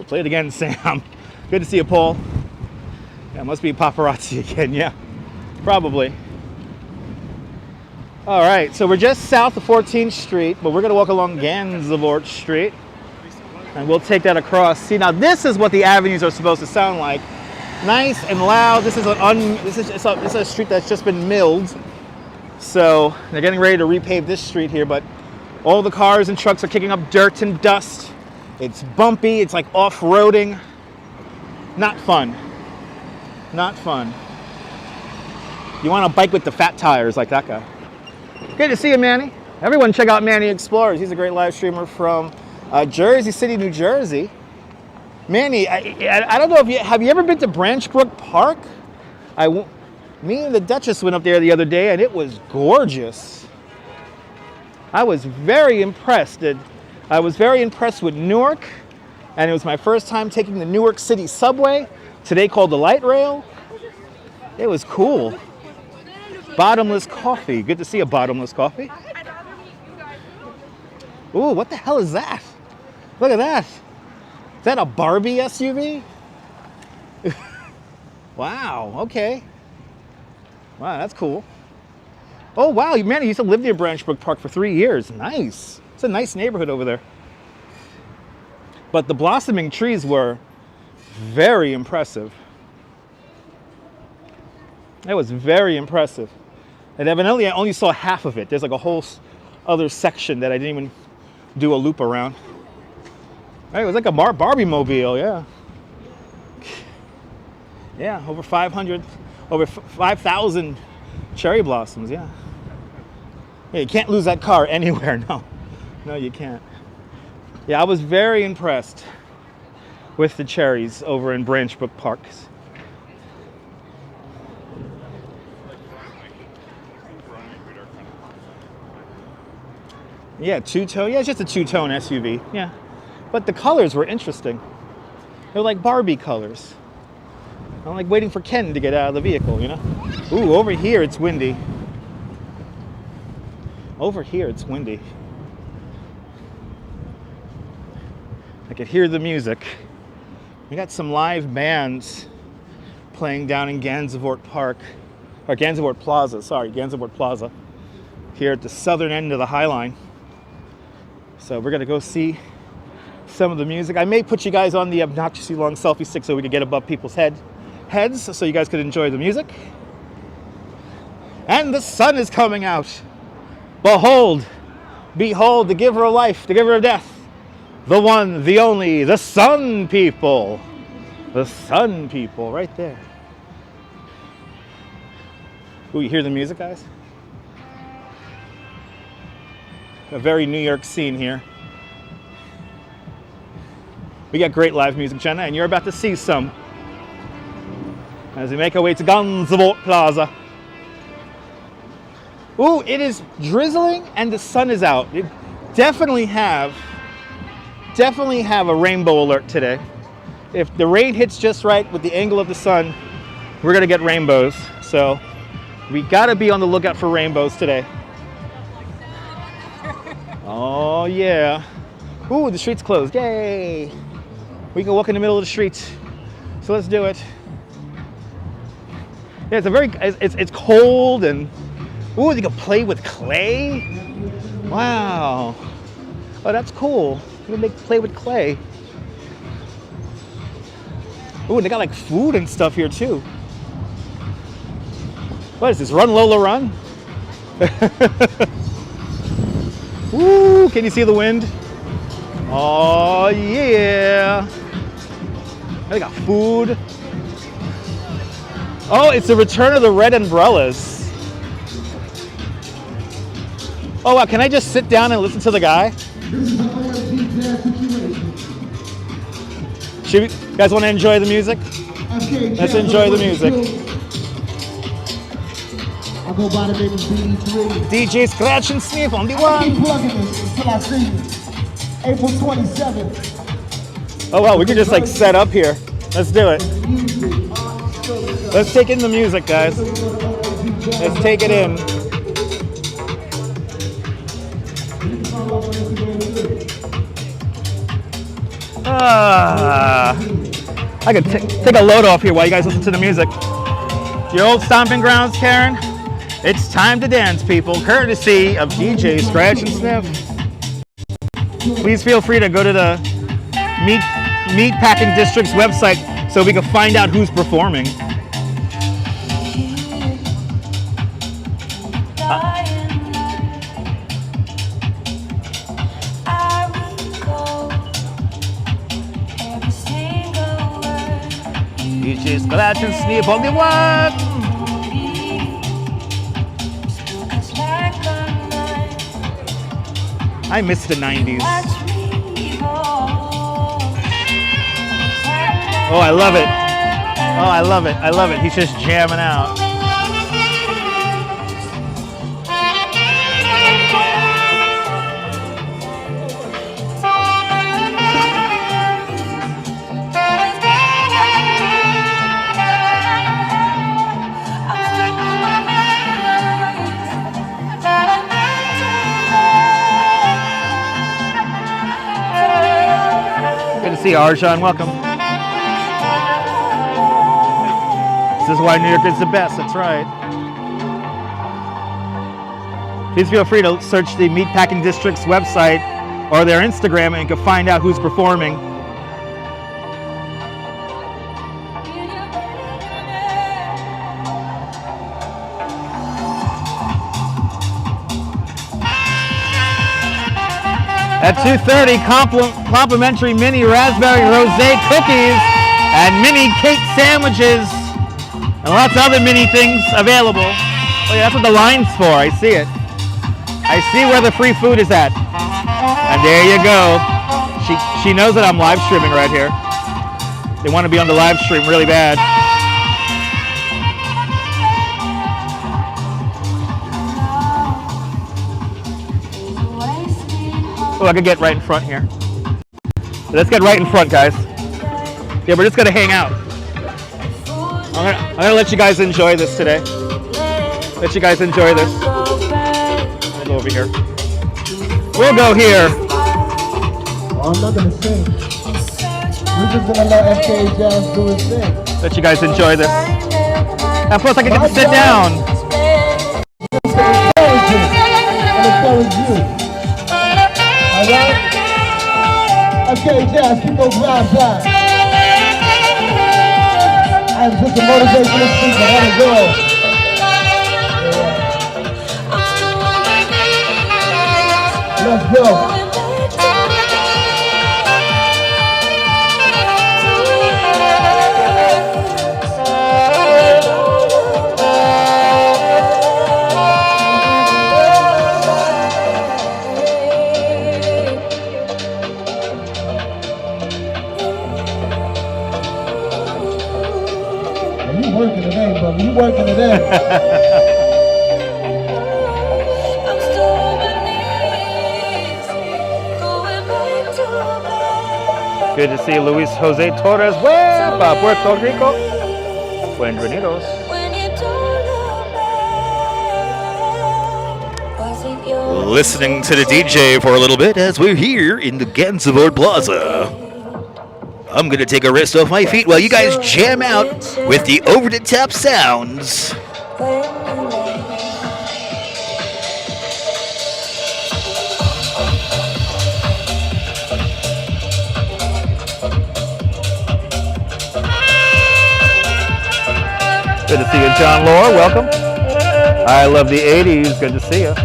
Play it again, Sam. Good to see you, Paul. Yeah, must be paparazzi again, yeah. Probably. All right, so we're just south of 14th Street, but we're gonna walk along Gansevoort Street, and we'll take that across. See, now this is what the avenues are supposed to sound like. Nice and loud. This is a street that's just been milled. So they're getting ready to repave this street here, but all the cars and trucks are kicking up dirt and dust. It's bumpy, it's like off-roading. Not fun. Not fun. You want to bike with the fat tires like that guy. Good to see you, Manny. Everyone check out Manny Explores. He's a great live streamer from Jersey City, New Jersey. Manny, I don't know if have you ever been to Branch Brook Park? Me and the Duchess went up there the other day and it was gorgeous. I was very impressed. I was very impressed with Newark, and it was my first time taking the Newark City subway, today called the Light Rail. It was cool. Bottomless coffee. Good to see a bottomless coffee. Ooh, what the hell is that? Look at that. Is that a Barbie SUV? Wow, okay. Wow, that's cool. Oh, wow, man, you used to live near Branch Brook Park for 3 years. Nice. It's a nice neighborhood over there. But the blossoming trees were very impressive. It was very impressive. And evidently I only saw half of it. There's like a whole other section that I didn't even do a loop around. Right, it was like a Barbie mobile, yeah. Yeah, over 5,000 cherry blossoms, yeah. Yeah, you can't lose that car anywhere, no. No, you can't. Yeah, I was very impressed with the cherries over in Branch Brook Park. Yeah, two-tone. Yeah, it's just a two-tone SUV. Yeah, but the colors were interesting. They were like Barbie colors. I'm like waiting for Ken to get out of the vehicle, you know? Ooh, over here it's windy. Over here it's windy. I could hear the music. We got some live bands playing down in Gansevoort Park, or Gansevoort Plaza, sorry, Gansevoort Plaza, here at the southern end of the High Line. So we're gonna go see some of the music. I may put you guys on the obnoxiously long selfie stick so we can get above people's heads so you guys could enjoy the music. And the sun is coming out. Behold, behold, the giver of life, the giver of death. The one, the only, the sun people. The sun people, right there. Ooh, you hear the music, guys? A very New York scene here. We got great live music, Jenna, and you're about to see some as we make our way to Gansevoort Plaza. Ooh, it is drizzling and the sun is out. It definitely have a rainbow alert today. If the rain hits just right with the angle of the sun, we're gonna get rainbows. So we gotta be on the lookout for rainbows today. Oh yeah. Ooh, the street's closed, yay. We can walk in the middle of the street. So let's do it. Yeah, it's cold and ooh, you can play with clay. Wow. Oh, that's cool. They play with clay. Ooh, and they got like food and stuff here too. What is this? Run Lola Run? Woo! Can you see the wind? Oh yeah! They got food. Oh, it's the return of the red umbrellas. Oh wow! Can I just sit down and listen to the guy? You guys want to enjoy the music? Let's enjoy the music. I'll go by the name of BD3. DJ Scratch and Sniff on the Keep one. plugging this until I see you. April 27th. Oh wow, we can just like set up here. Let's do it. Let's take in the music, guys. Let's take it in. I could take a load off here while you guys listen to the music. Your old stomping grounds, Karen. It's time to dance, people. Courtesy of DJ Scratch and Sniff. Please feel free to go to the Meatpacking District's website so we can find out who's performing. DJ Scratch and Sniff on the one. I miss the 90s. Oh, I love it. Oh, I love it. I love it. He's just jamming out. Good to see you, Arjan. Welcome. This is why New York is the best. That's right. Please feel free to search the Meatpacking District's website or their Instagram and you can find out who's performing. At 2:30, complimentary mini raspberry rosé cookies and mini cake sandwiches and lots of other mini things available. Oh yeah, that's what the line's for. I see it. I see where the free food is at. And there you go. She knows that I'm live streaming right here. They want to be on the live stream really bad. Oh, I could get right in front here. Let's get right in front, guys. Yeah, we're just gonna hang out. I'm gonna let you guys enjoy this today. Let you guys enjoy this. I'll go over here. We'll go here. Oh, I'm not gonna sing. We're just gonna let FK Jazz do his thing. Let you guys enjoy this. And plus, I can get to sit down. And encourage you. Alright? Okay, Jazz, keep those vibes high. I'm just a motivational speaker. Let it go. Let's go. You working today, brother. You working today. Good to see Luis Jose Torres. Huepa, Puerto Rico. Bienvenidos. Listening to the DJ for a little bit as we're here in the Gansevoort Plaza. I'm gonna take a rest off my feet while you guys jam out with the over-the-top sounds. Good to see you, John Laura. Welcome. I love the 80s. Good to see you.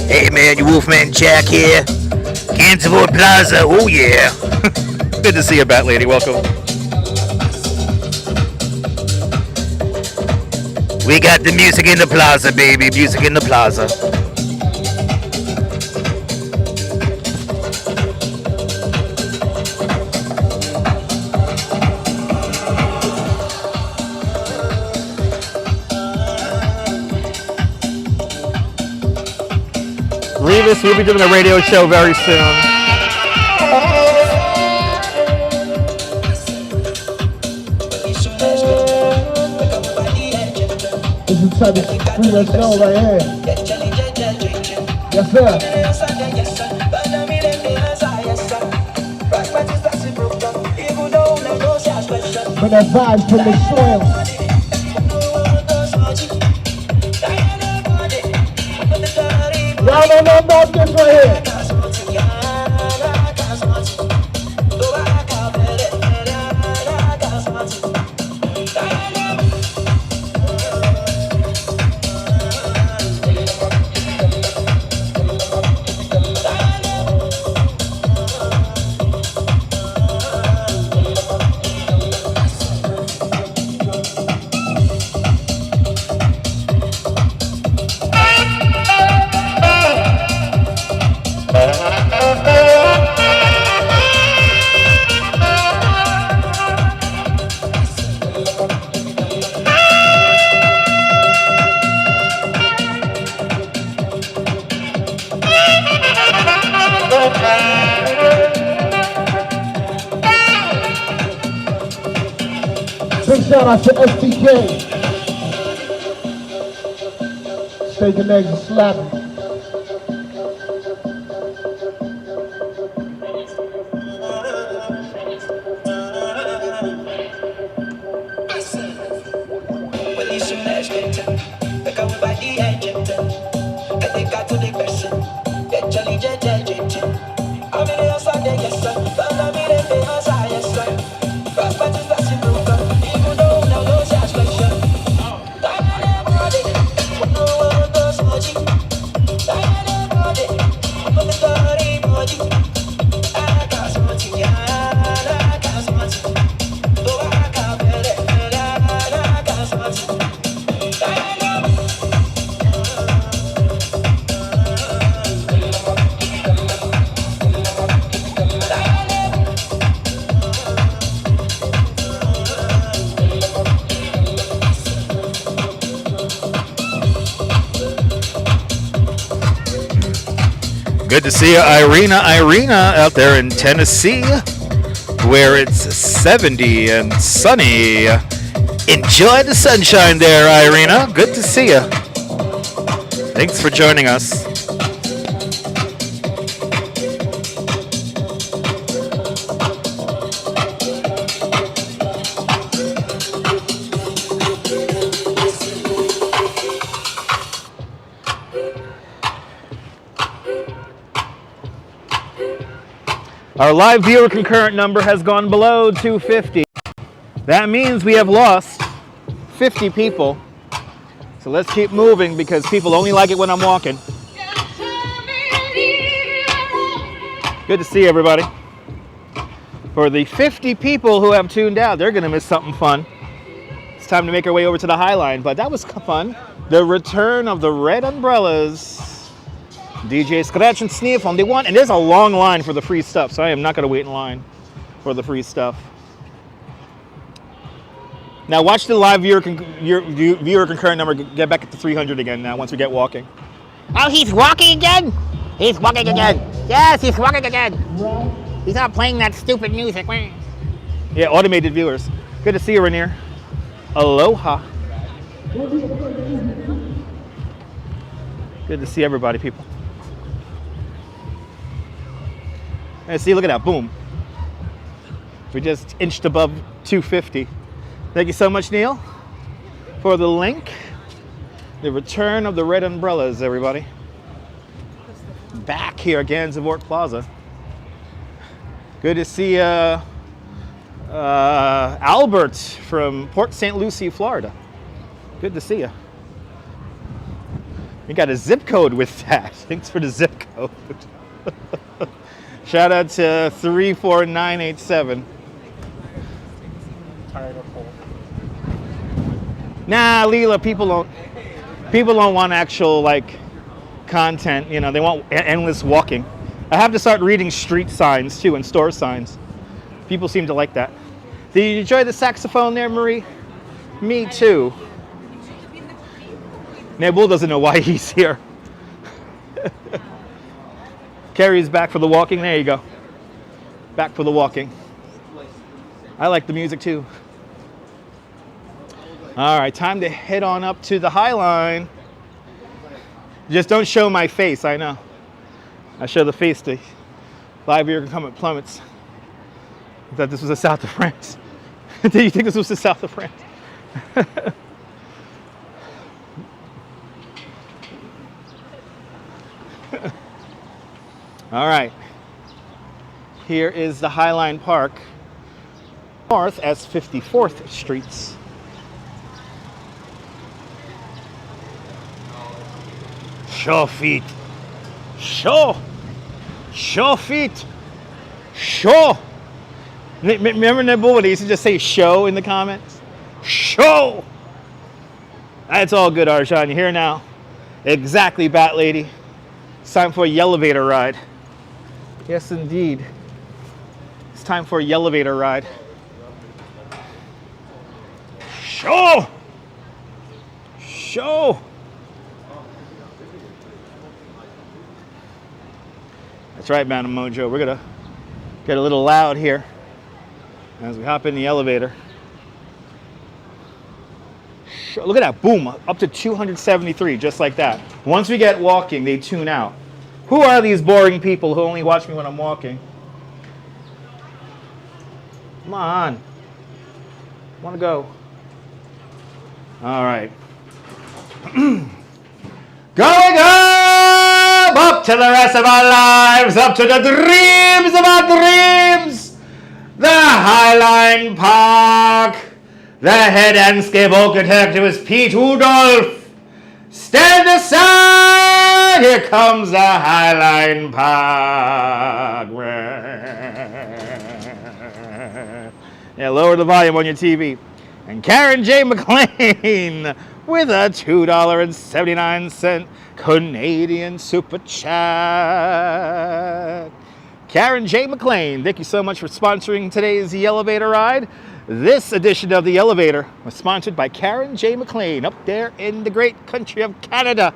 Hey man, you Wolfman Jack here. Gansevoort Plaza, oh yeah. Good to see you, Bat Lady. Welcome. We got the music in the plaza, baby. Music in the plaza. Revis, we'll be doing a radio show very soon. This is the type of freelance show right here. Yes, sir. But that vibe from the soil. Y'all don't know about this right here. Big shout out to STK. Steak and eggs and slapping. Good to see you, Irina out there in Tennessee, where it's 70 and sunny. Enjoy the sunshine there, Irina. Good to see you. Thanks for joining us. Our live viewer concurrent number has gone below 250. That means we have lost 50 people. So let's keep moving because people only like it when I'm walking. Good to see everybody. For the 50 people who have tuned out, they're going to miss something fun. It's time to make our way over to the High Line, but that was fun. The return of the Red Umbrellas. DJ Scratch and Sniff on the one, and there's a long line for the free stuff, so I am not going to wait in line for the free stuff. Now watch the live viewer concurrent number get back to 300 again now once we get walking. Oh, he's walking again? He's walking again. Yes, he's walking again. He's not playing that stupid music. Yeah, automated viewers. Good to see you, Rainier. Aloha. Good to see everybody, people. And see, look at that, boom. We just inched above 250. Thank you so much, Neil, for the link. The return of the red umbrellas, everybody. Back here at Gansevoort Plaza. Good to see Albert from Port St. Lucie, Florida. Good to see you. You got a zip code with that. Thanks for the zip code. Shout out to 34987. Nah, Leela, people don't want actual like content. You know, they want endless walking. I have to start reading street signs too and store signs. People seem to like that. Did you enjoy the saxophone there, Marie? Me too. Nabul doesn't know why he's here. Carrie's back for the walking. There you go. Back for the walking. I like the music too. All right, time to head on up to the High Line. Just don't show my face, I know. I show the face to live ear comment plummets. I thought this was the south of France. Did you think this was the south of France? All right. Here is the High Line Park, north as 54th Streets. Show feet. Show. Show feet. Show. Remember Nabul when they used to just say show in the comments? Show. That's all good, Arjan. You're here now. Exactly, Bat Lady. It's time for a elevator ride. Yes, indeed. It's time for a elevator ride. Show. Show. That's right, Madam Mojo. We're gonna get a little loud here as we hop in the elevator. Look at that, boom, up to 273, just like that. Once we get walking, they tune out. Who are these boring people who only watch me when I'm walking? Come on. Want to go? All right. Going up to the rest of our lives, up to the dreams of our dreams. The High Line Park. The head landscape architect is Pete Rudolph. Stand aside, here comes the High Line Park. Yeah, lower the volume on your TV. And Karen J. McLean with a $2.79 Canadian Super Chat. Karen J. McLean, thank you so much for sponsoring today's The Elevator Ride. This edition of The Elevator was sponsored by Karen J. McLean up there in the great country of Canada,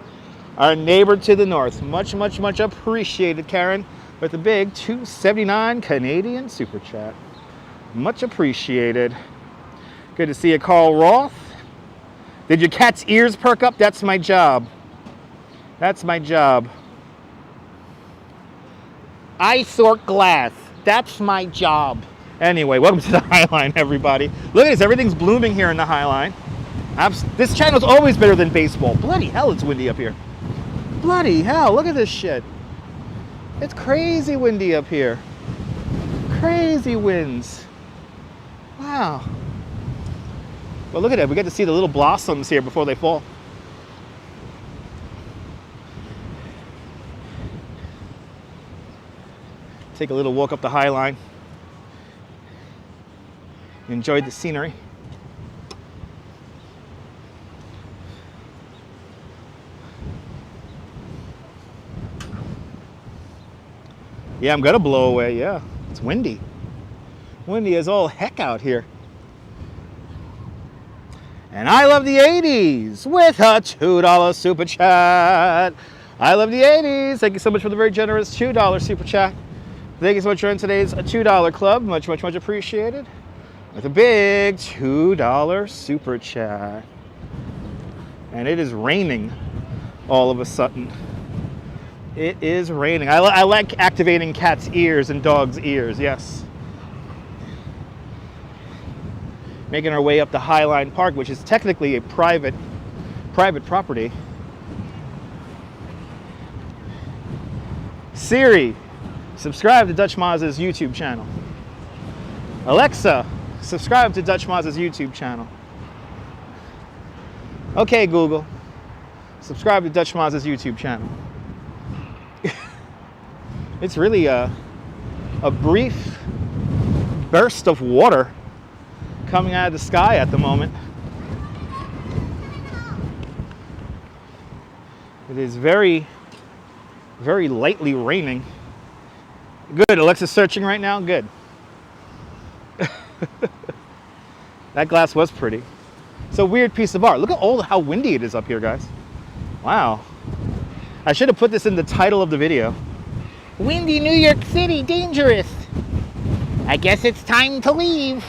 our neighbor to the north. Much, much, much appreciated, Karen, with a big $2.79 Canadian Super Chat. Much appreciated. Good to see you, Carl Roth. Did your cat's ears perk up? That's my job. That's my job. I sort glass. That's my job. Anyway, welcome to the High Line, everybody. Look at this. Everything's blooming here in the High Line. This channel's always better than baseball. Bloody hell, it's windy up here. Bloody hell, look at this shit. It's crazy windy up here. Crazy winds. Wow. Well, look at it. We get to see the little blossoms here before they fall. Take a little walk up the High Line. Enjoyed the scenery. Yeah, I'm gonna blow away, yeah. It's windy. Windy as all heck out here. And I love the 80s with a $2 super chat. I love the 80s. Thank you so much for the very generous $2 super chat. Thank you so much for joining today's $2 club. Much, much, much appreciated. With a big $2 super chat. And it is raining all of a sudden. It is raining. I like activating cats' ears and dogs' ears, yes. Making our way up to Highline Park, which is technically a private property. Siri, subscribe to Dutch Maz's YouTube channel. Alexa, subscribe to Dutch Maz's YouTube channel. Okay, Google, subscribe to Dutch Maz's YouTube channel. It's really a brief burst of water coming out of the sky at the moment. It is very, very lightly raining. Good, Alexa's searching right now, good. That glass was pretty. It's a weird piece of art. Look at how windy it is up here, guys. Wow. I should have put this in the title of the video. Windy New York City, dangerous. I guess it's time to leave.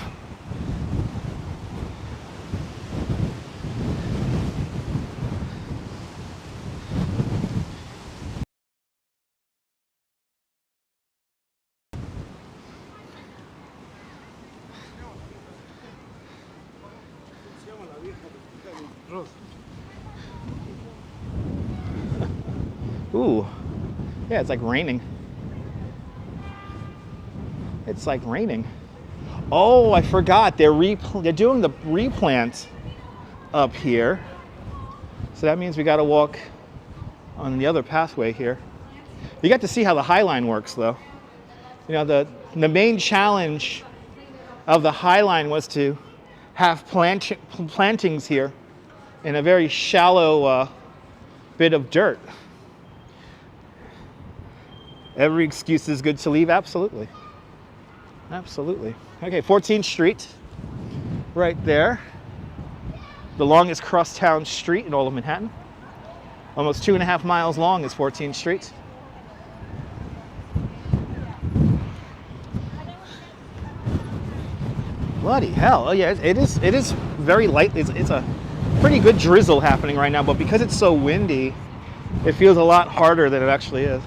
Ooh, yeah, it's like raining. It's like raining. Oh, I forgot. They're doing the replant up here. So that means we got to walk on the other pathway here. You got to see how the High Line works, though. You know, the main challenge of the High Line was to have plantings here in a very shallow bit of dirt. Every excuse is good to leave, absolutely. Absolutely. Okay, 14th Street, right there. The longest crosstown street in all of Manhattan. Almost 2.5 miles long is 14th Street. Bloody hell! Oh yeah, it is very light. It's a pretty good drizzle happening right now, but because it's so windy, it feels a lot harder than it actually is.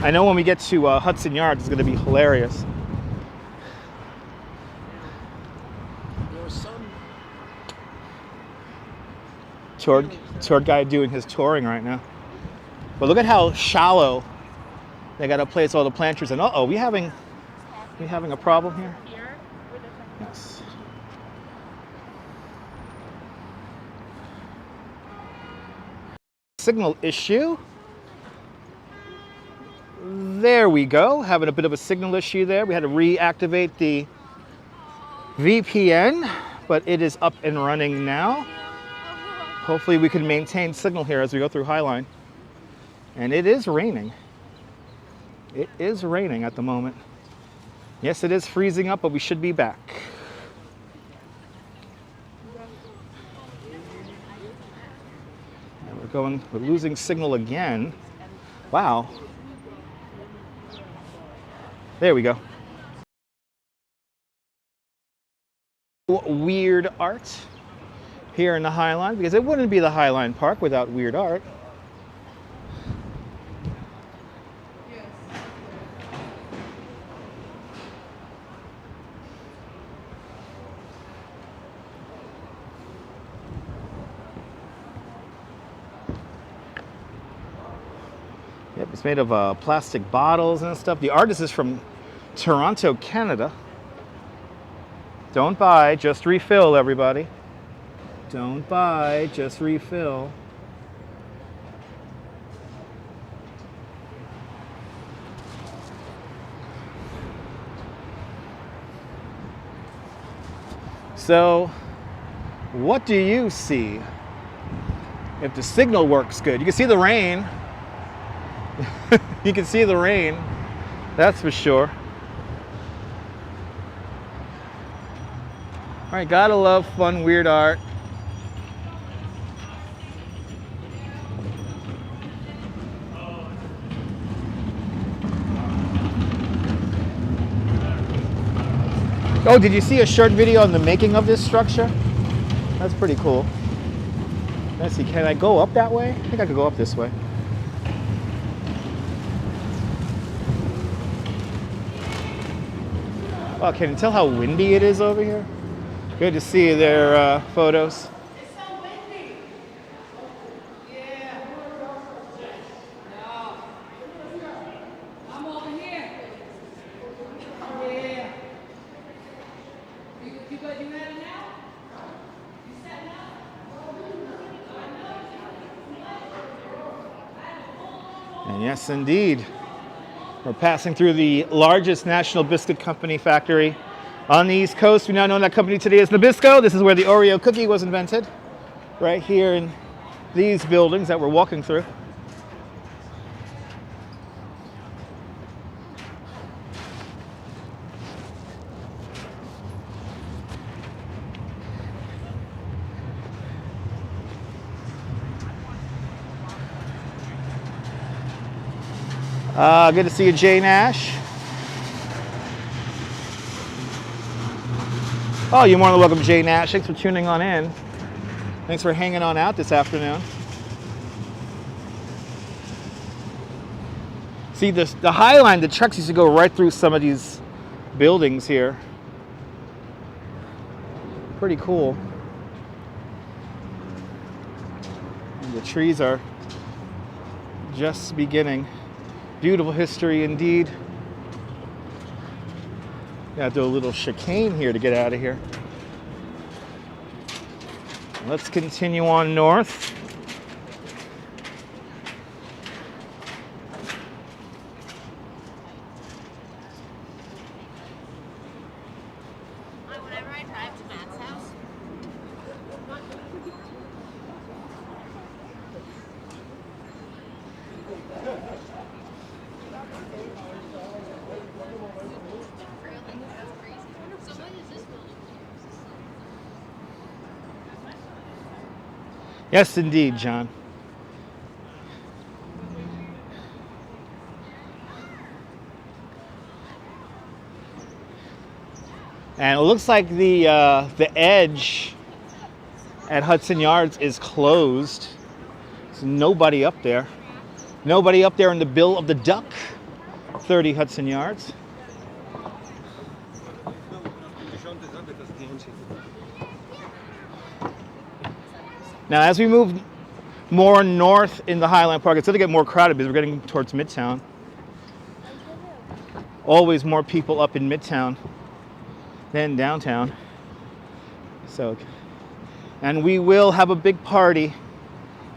I know when we get to Hudson Yards, it's going to be hilarious. Tour guide doing his touring right now. But look at how shallow they got to place all the planters. And uh-oh, we having a problem here? Yes. Signal issue. There we go, having a bit of a signal issue there. We had to reactivate the VPN, but it is up and running now. Hopefully we can maintain signal here as we go through Highline. And it is raining. It is raining at the moment. Yes, it is freezing up, but we should be back. And we're losing signal again. Wow. There we go. Weird art here in the High Line, because it wouldn't be the High Line Park without weird art. Yep, it's made of plastic bottles and stuff. The artist is from Toronto, Canada. Don't buy, just refill, everybody. Don't buy, just refill. So, what do you see if the signal works good? You can see the rain. You can see the rain, that's for sure. All right, gotta love fun, weird art. Oh, did you see a short video on the making of this structure? That's pretty cool. Let's see, can I go up that way? I think I could go up this way. Oh, can you tell how windy it is over here? Good to see their photos. It's so windy. Yeah. No. I'm over here. Yeah. You ready now? You set now? And yes, indeed. We're passing through the largest national biscuit company factory on the East Coast. We now know that company today is Nabisco. This is where the Oreo cookie was invented, right here in these buildings that we're walking through. Good to see you, Jay Nash. Oh, you're more than welcome, Jay Nash. Thanks for tuning on in. Thanks for hanging on out this afternoon. See, the High Line, the trucks used to go right through some of these buildings here. Pretty cool. And the trees are just beginning. Beautiful history indeed. Got to do a little chicane here to get out of here. Let's continue on north. Whenever I drive to Matt's house, so what is this building? Yes, indeed, John. And it looks like the edge at Hudson Yards is closed. There's nobody up there. Nobody up there in the Bill of the Duck, 30 Hudson Yards. Now, as we move more north in the Highland Park, it's going to get more crowded because we're getting towards Midtown. Always more people up in Midtown than downtown. So, and we will have a big party.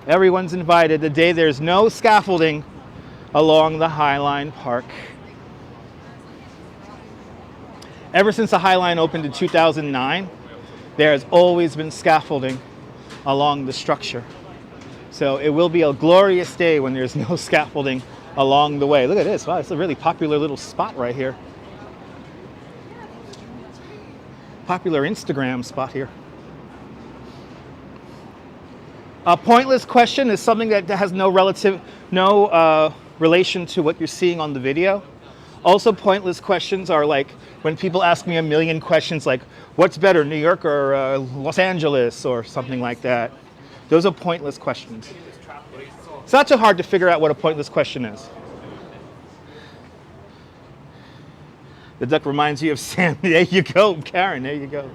Everyone's invited the day there's no scaffolding along the High Line Park. Ever since the High Line opened in 2009, there has always been scaffolding along the structure. So it will be a glorious day when there's no scaffolding along the way. Look at this. Wow, it's a really popular little spot right here. Popular Instagram spot here. A pointless question is something that has no relation to what you're seeing on the video. Also, pointless questions are like when people ask me a million questions like, what's better, New York or Los Angeles or something like that. Those are pointless questions. It's not too hard to figure out what a pointless question is. The duck reminds you of Sam. There you go, Karen, there you go.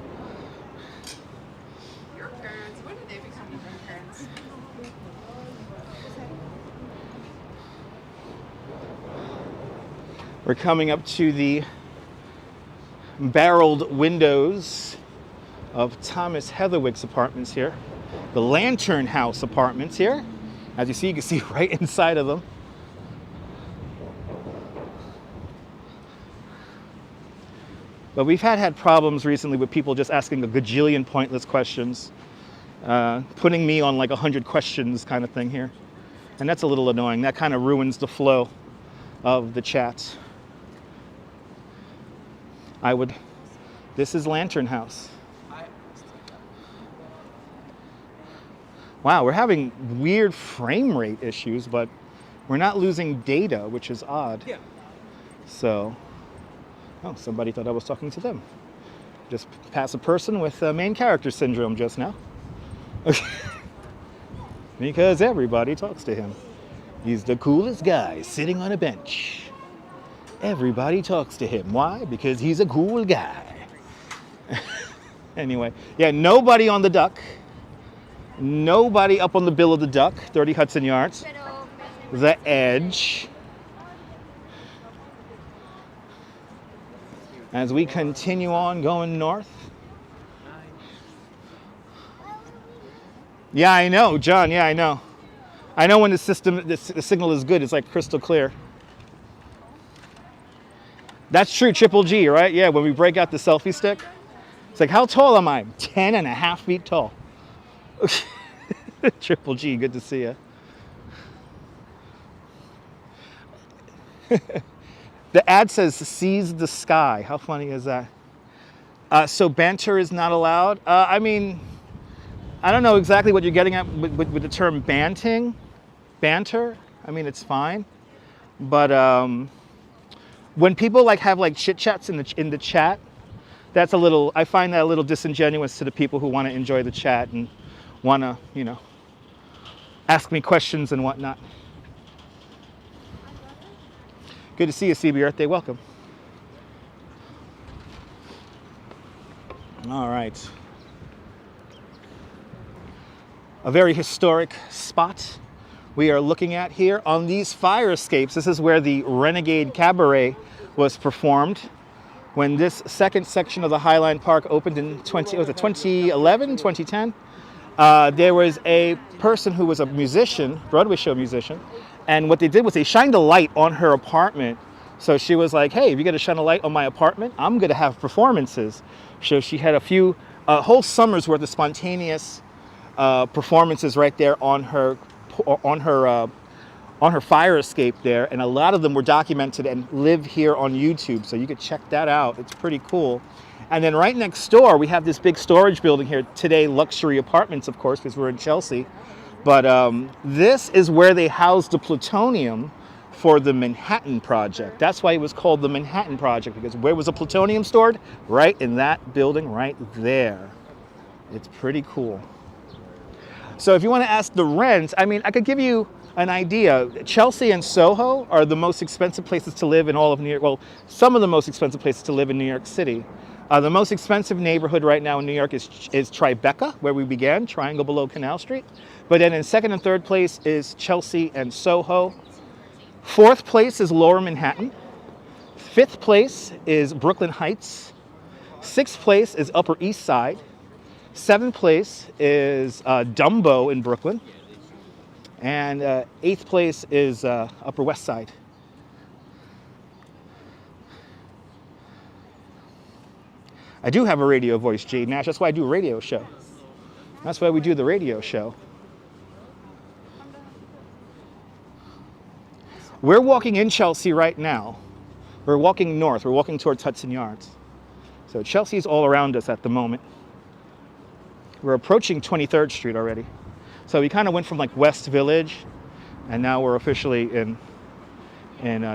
Your parents, when did they become your grandparents? We're coming up to the barreled windows of Thomas Heatherwick's apartments here. The Lantern House apartments here. As you see, you can see right inside of them. But we've had problems recently with people just asking a gajillion pointless questions, putting me on like 100 questions kind of thing here. And that's a little annoying. That kind of ruins the flow of the chats. This is Lantern House. Wow, we're having weird frame rate issues, but we're not losing data, which is odd. Yeah. So, oh, somebody thought I was talking to them. Just pass a person with main character syndrome just now. Because everybody talks to him. He's the coolest guy sitting on a bench. Everybody talks to him. Why? Because he's a cool guy. Anyway, yeah, nobody on the duck. Nobody up on the bill of the duck, 30 Hudson Yards. The Edge. As we continue on going north. Yeah, I know, John, yeah, I know. I know when the signal is good, it's like crystal clear. That's true, Triple G, right? Yeah, when we break out the selfie stick. It's like, how tall am I? 10.5 feet tall. Triple G, good to see you. The ad says, seize the sky. How funny is that? So banter is not allowed? I mean, I don't know exactly what you're getting at with the term banter. I mean, it's fine. But when people have chit chats in the chat, that's a little, I find that a little disingenuous to the people who want to enjoy the chat and want to, you know, ask me questions and whatnot. Good to see you, CB Earth Day. Welcome. All right. A very historic spot we are looking at here on these fire escapes. This is where the Renegade Cabaret was performed when this second section of the Highline Park opened in 2011, 2010. There was a person who was a musician, Broadway show musician, and what they did was they shined a light on her apartment. So she was like, hey, if you're going to shine a light on my apartment, I'm going to have performances. So she had a few, whole summer's worth of spontaneous performances right there on her fire escape there, and a lot of them were documented and live here on YouTube, so you could check that out. It's pretty cool. And then right next door, we have this big storage building here, today luxury apartments, of course, because we're in Chelsea. But this is where they housed the plutonium for the Manhattan Project. That's why it was called the Manhattan Project, because where was the plutonium stored? Right in that building right there. It's pretty cool. So if you want to ask the rents, I mean, I could give you an idea. Chelsea and Soho are the most expensive places to live in all of New York. Well, some of the most expensive places to live in New York City. The most expensive neighborhood right now in New York is Tribeca, where we began, Triangle below Canal Street. But then in second and third place is Chelsea and Soho. Fourth place is Lower Manhattan. Fifth place is Brooklyn Heights. Sixth place is Upper East Side. Seventh place is Dumbo in Brooklyn. And eighth place is Upper West Side. I do have a radio voice, Jade Nash. That's why I do a radio show. That's why we do the radio show. We're walking in Chelsea right now. We're walking north. We're walking towards Hudson Yards. So Chelsea's all around us at the moment. We're approaching 23rd Street already. So we kind of went from like West Village, and now we're officially in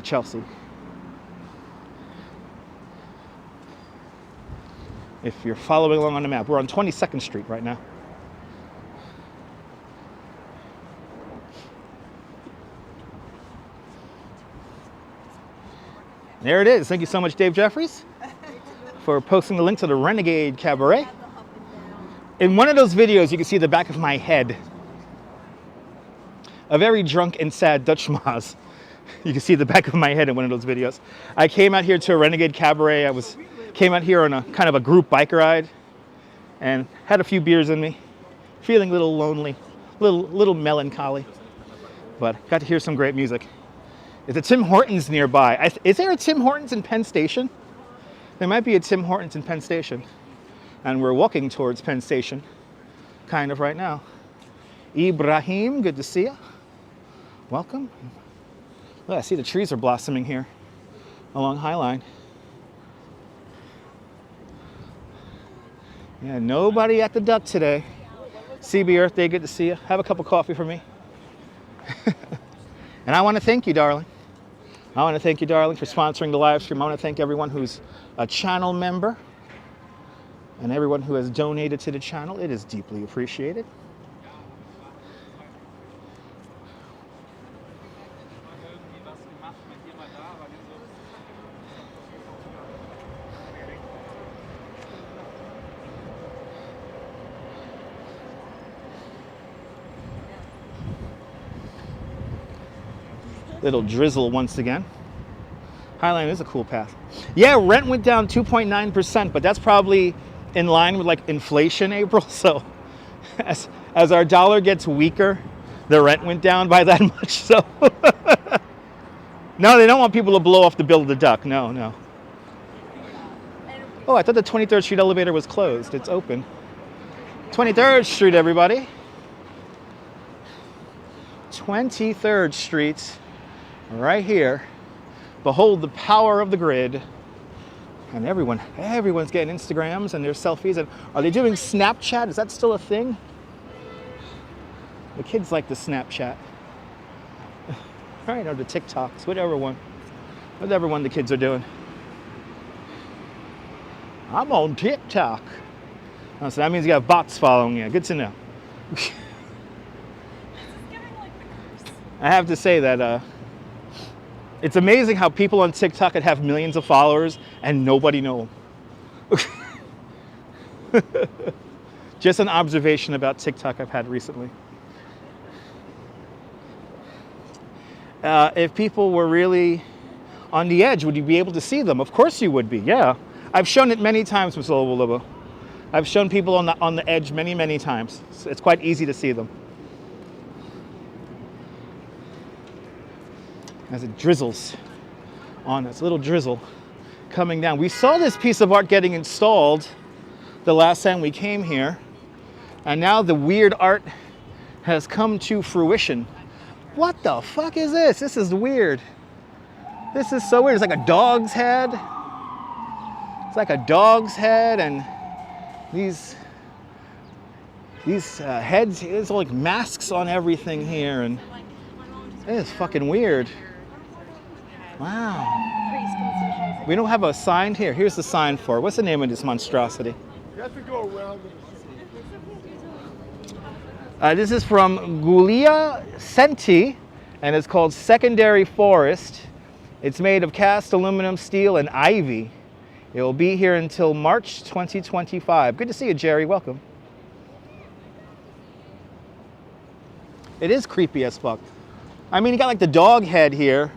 Chelsea. If you're following along on the map, we're on 22nd Street right now. There it is. Thank you so much, Dave Jeffries, for posting the link to the Renegade Cabaret. In one of those videos, you can see the back of my head. A very drunk and sad Dutch Maas. You can see the back of my head in one of those videos. I came out here to a Renegade Cabaret. Came out here on a kind of a group bike ride and had a few beers in me, feeling a little lonely, little melancholy, but got to hear some great music. Is a Tim Hortons nearby? Is there a Tim Hortons in Penn Station? There might be a Tim Hortons in Penn Station, and we're walking towards Penn Station, kind of right now. Ibrahim, good to see you. Welcome. Well, I see the trees are blossoming here along Highline. Yeah, nobody at the duck today. CB Earth Day, good to see you. Have a cup of coffee for me. And I want to thank you, darling. I want to thank you, darling, for sponsoring the live stream. I want to thank everyone who's a channel member and everyone who has donated to the channel. It is deeply appreciated. Little drizzle once again. Highline is a cool path. Yeah, rent went down 2.9%, but that's probably in line with like inflation, April. So as our dollar gets weaker, the rent went down by that much. So no, they don't want people to blow off the bill of the duck. No, no. Oh, I thought the 23rd Street elevator was closed. It's open. 23rd Street, everybody. 23rd Street, right here. Behold the power of the grid. And everyone's getting Instagrams and their selfies. And are they doing Snapchat? Is that still a thing? The kids like the Snapchat. Right, or the TikToks, whatever one the kids are doing. I'm on TikTok. Oh, so that means you have bots following you. Good to know. I have to say that it's amazing how people on TikTok could have millions of followers and nobody know them. Just an observation about TikTok I've had recently. If people were really on the edge, would you be able to see them? Of course you would be, yeah. I've shown it many times, Ms. Lobo. I've shown people on the edge many, many times. It's quite easy to see them. As it drizzles on us, little drizzle coming down. We saw this piece of art getting installed the last time we came here, and now the weird art has come to fruition. What the fuck is this? This is weird. This is so weird. It's like a dog's head. It's like a dog's head, and these heads, there's like masks on everything here, and it is fucking weird. Wow. We don't have a sign here. Here's the sign for it. What's the name of this monstrosity? You have to go around it. This is from Gulia Senti, and it's called Secondary Forest. It's made of cast aluminum, steel, and ivy. It will be here until March 2025. Good to see you, Jerry. Welcome. It is creepy as fuck. I mean, you got like the dog head here.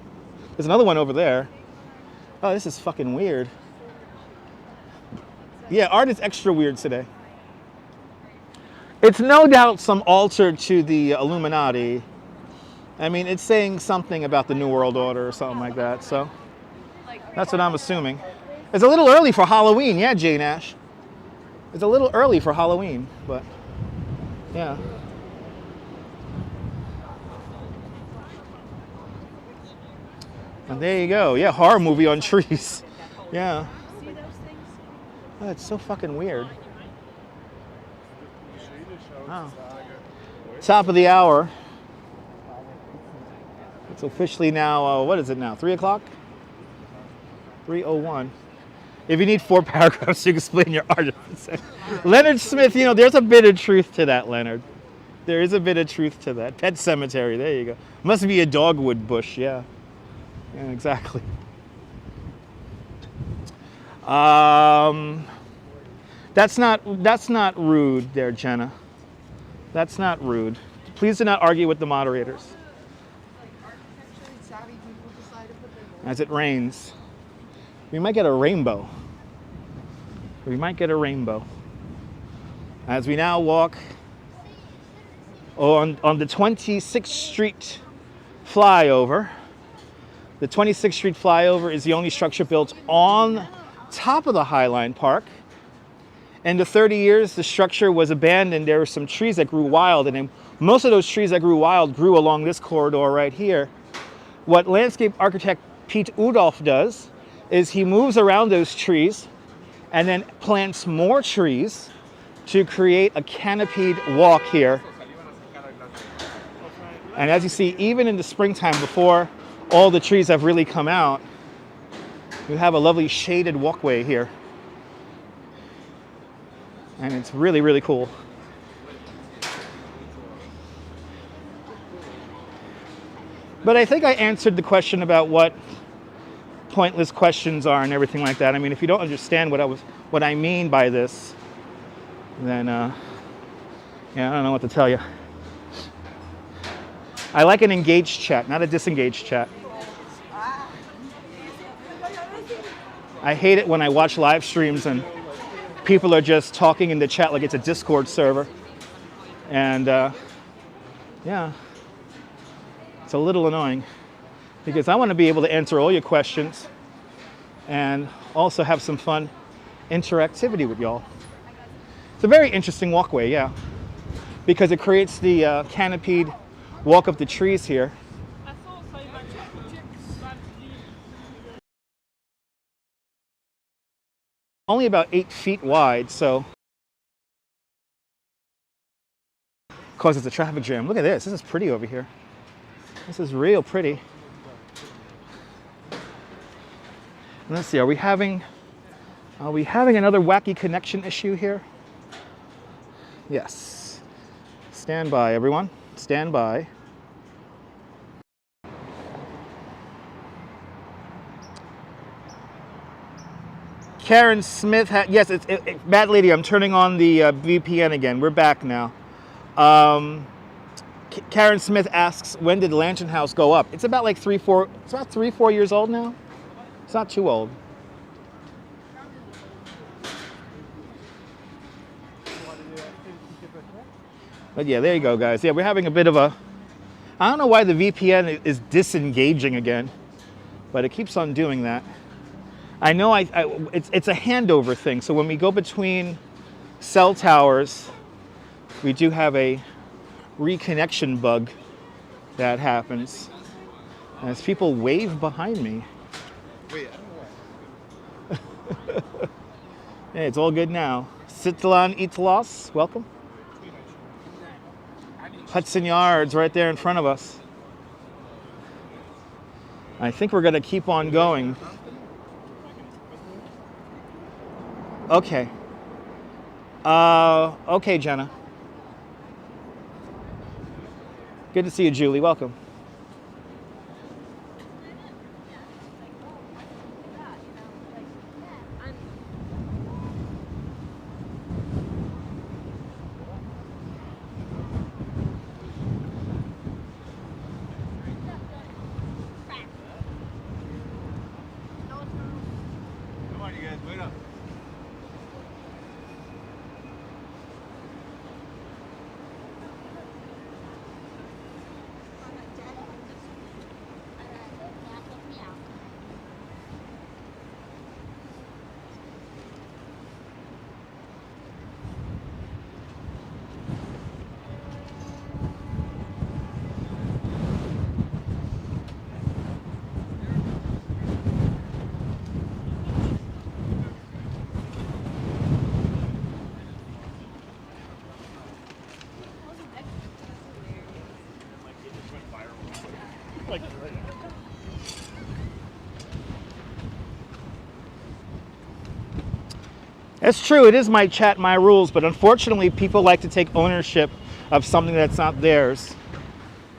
There's another one over there. Oh, this is fucking weird. Yeah, art is extra weird today. It's no doubt some altar to the Illuminati. I mean, it's saying something about the New World Order or something like that, so that's what I'm assuming. It's a little early for Halloween, yeah, Jane Ash. It's a little early for Halloween, but yeah. And there you go. Yeah, horror movie on trees. Yeah. Oh, it's so fucking weird. Wow. Top of the hour. It's officially now, what is it now? 3 o'clock? 3:01. If you need 4 paragraphs to explain your art, Leonard Smith, you know, there's a bit of truth to that, Leonard. There is a bit of truth to that. Pet Cemetery, there you go. Must be a dogwood bush, yeah. Yeah, exactly. That's not rude there, Jenna. That's not rude. Please do not argue with the moderators. As it rains. We might get a rainbow. We might get a rainbow. As we now walk on the 26th Street flyover. The 26th Street flyover is the only structure built on top of the Highline Park. In the 30 years the structure was abandoned, there were some trees that grew wild, and most of those trees that grew wild grew along this corridor right here. What landscape architect Pete Udolph does is he moves around those trees and then plants more trees to create a canopied walk here. And as you see, even in the springtime, before all the trees have really come out, you have a lovely shaded walkway here. And it's really, really cool. But I think I answered the question about what pointless questions are and everything like that. I mean, if you don't understand what I mean by this, then yeah, I don't know what to tell you. I like an engaged chat, not a disengaged chat. I hate it when I watch live streams and people are just talking in the chat like it's a Discord server. And yeah, it's a little annoying because I want to be able to answer all your questions and also have some fun interactivity with y'all. It's a very interesting walkway, yeah, because it creates the canopied walk up the trees here. Only about 8 feet wide, so causes a traffic jam. Look at this. This is pretty over here. This is real pretty. Let's see. Are we having another wacky connection issue here? Yes. Stand by, everyone. Stand by. Karen Smith, yes, Mad Lady, I'm turning on the VPN again. We're back now. Karen Smith asks, when did Lantern House go up? It's about like 3-4 years old now. It's not too old. But yeah, there you go, guys. Yeah, we're having a bit of a, I don't know why the VPN is disengaging again, but it keeps on doing that. I know it's a handover thing. So when we go between cell towers, we do have a reconnection bug that happens as people wave behind me. Wait, I don't know. Hey, it's all good now. Sitlan Itlos, welcome. Hudson Yards right there in front of us. I think we're going to keep on going. Okay. Okay, Jenna. Good to see you, Julie. Welcome. Come on, you guys, wait up. It's true, it is my chat, my rules, but unfortunately people like to take ownership of something that's not theirs.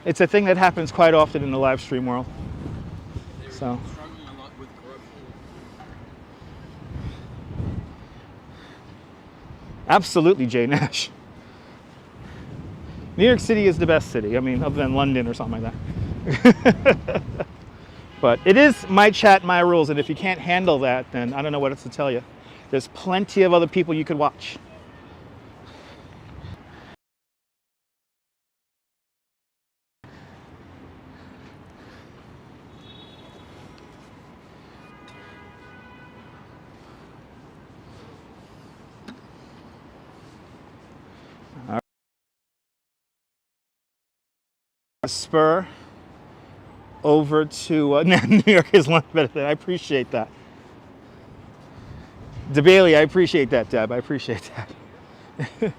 It's a thing that happens quite often in the live stream world. So. Absolutely, Jay Nash. New York City is the best city. I mean, other than London or something like that. But it is my chat, my rules, and if you can't handle that, then I don't know what else to tell you. There's plenty of other people you could watch. Spur over to New York is one better than I appreciate that. DeBailey, I appreciate that, Deb. I appreciate that.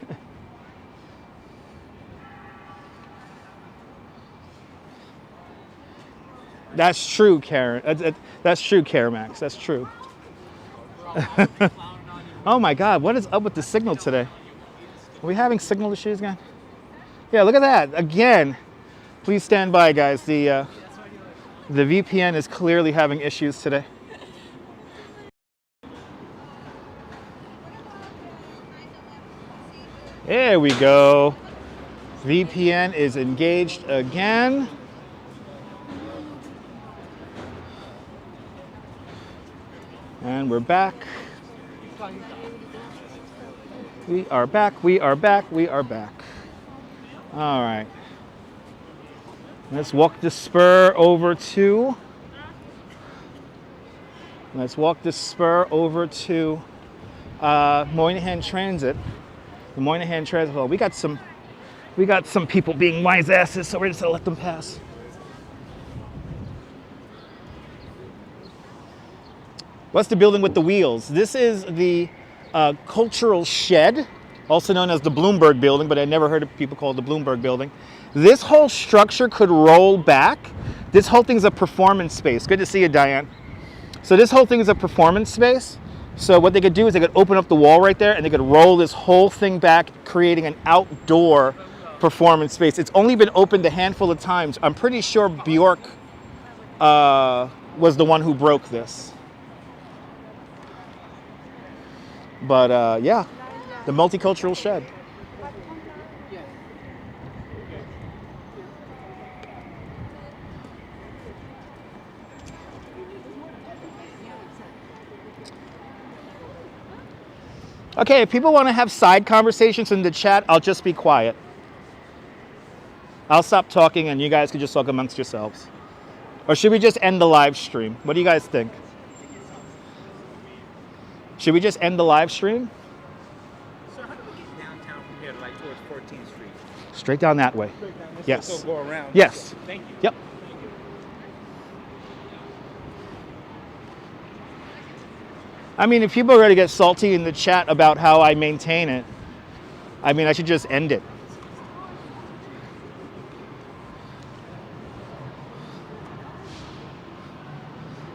That's true, Karen. That's true, Caramax. That's true. Oh my God, what is up with the signal today? Are we having signal issues again? Yeah, look at that. Again, please stand by, guys. The VPN is clearly having issues today. There we go. VPN is engaged again. And we're back. We are back, we are back, we are back. All right. Let's walk the Spur over to. Let's walk the Spur over to Moynihan Transit. The Moynihan Transit Hall. We got some people being wise asses, so we're just gonna let them pass. What's the building with the wheels? This is the Cultural Shed, also known as the Bloomberg Building, but I never heard of people call it the Bloomberg Building. This whole structure could roll back. This whole thing is a performance space. Good to see you, Diane. So this whole thing is a performance space. So what they could do is they could open up the wall right there and they could roll this whole thing back, creating an outdoor performance space. It's only been opened a handful of times. I'm pretty sure Bjork was the one who broke this. But yeah, the Multicultural Shed. Okay, if people want to have side conversations in the chat, I'll just be quiet. I'll stop talking and you guys can just talk amongst yourselves. Or should we just end the live stream? What do you guys think? Should we just end the live stream? So how do we get downtown from here, like towards 14th Street? Straight down that way. Let's Yes. just go around. Yes. Thank you. Yep. I mean, if people are going to get salty in the chat about how I maintain it, I mean, I should just end it.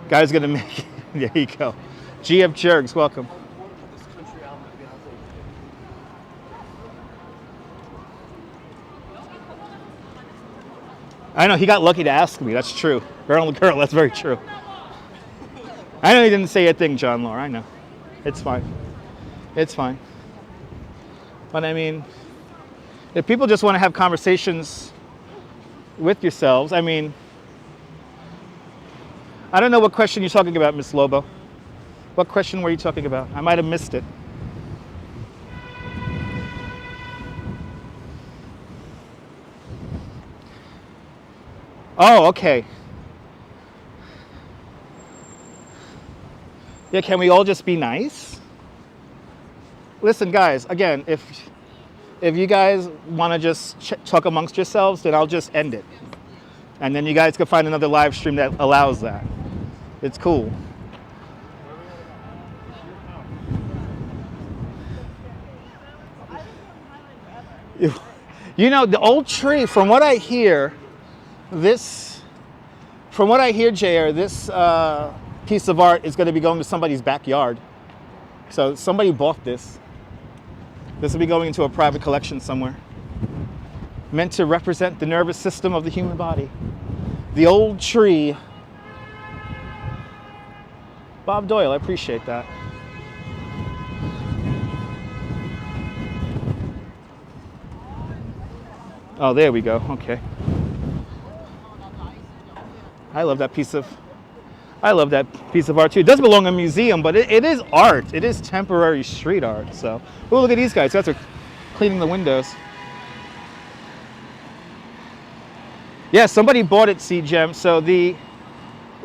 Guy's going to make it. There you go. GF Jergs, welcome. I know, he got lucky to ask me. That's true. Girl, that's very true. I know he didn't say a thing, John Law. I know. It's fine. It's fine. But I mean, if people just want to have conversations with yourselves, I mean, I don't know what question you're talking about, Miss Lobo. What question were you talking about? I might have missed it. Oh, okay. Yeah, can we all just be nice? Listen, guys, again, if you guys want to just talk amongst yourselves, then I'll just end it. And then you guys can find another live stream that allows that. It's cool. You know, the old tree, from what I hear, JR, this piece of art is going to be going to somebody's backyard. So somebody bought this. This will be going into a private collection somewhere. Meant to represent the nervous system of the human body. The old tree. Bob Doyle, I appreciate that. Oh, there we go. Okay. I love that piece of art too. It does belong in a museum, but it is art. It is temporary street art. So, oh, look at these guys. Guys are cleaning the windows. Yeah, somebody bought it, C-Gem. So the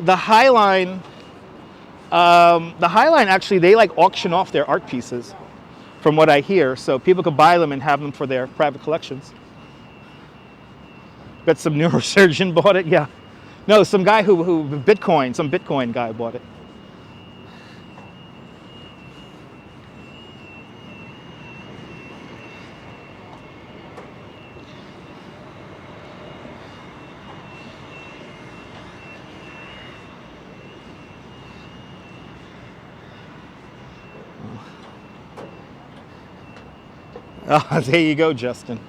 Highline actually, they like auction off their art pieces, from what I hear. So people could buy them and have them for their private collections. Bet some neurosurgeon bought it. Yeah. No, some guy some Bitcoin guy bought it. Oh, there you go, Justin.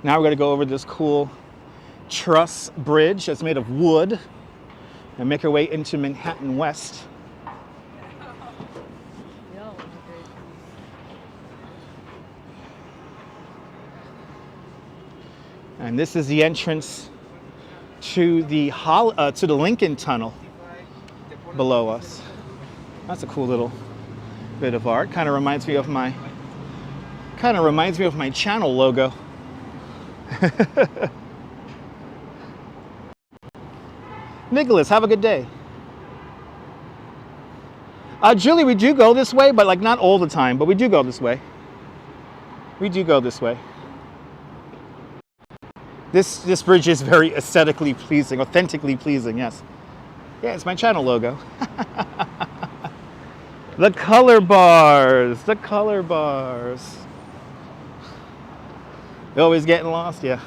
Now we're going to go over this cool truss bridge that's made of wood and make our way into Manhattan West. And this is the entrance to the Lincoln Tunnel below us. That's a cool little bit of art. Kind of reminds me of my channel logo. Nicholas, have a good day. Julie, we do go this way, but like not all the time, but we do go this way. We do go this way. This bridge is very aesthetically pleasing, authentically pleasing, yes. Yeah, it's my channel logo. The color bars, the color bars. You're always getting lost, yeah.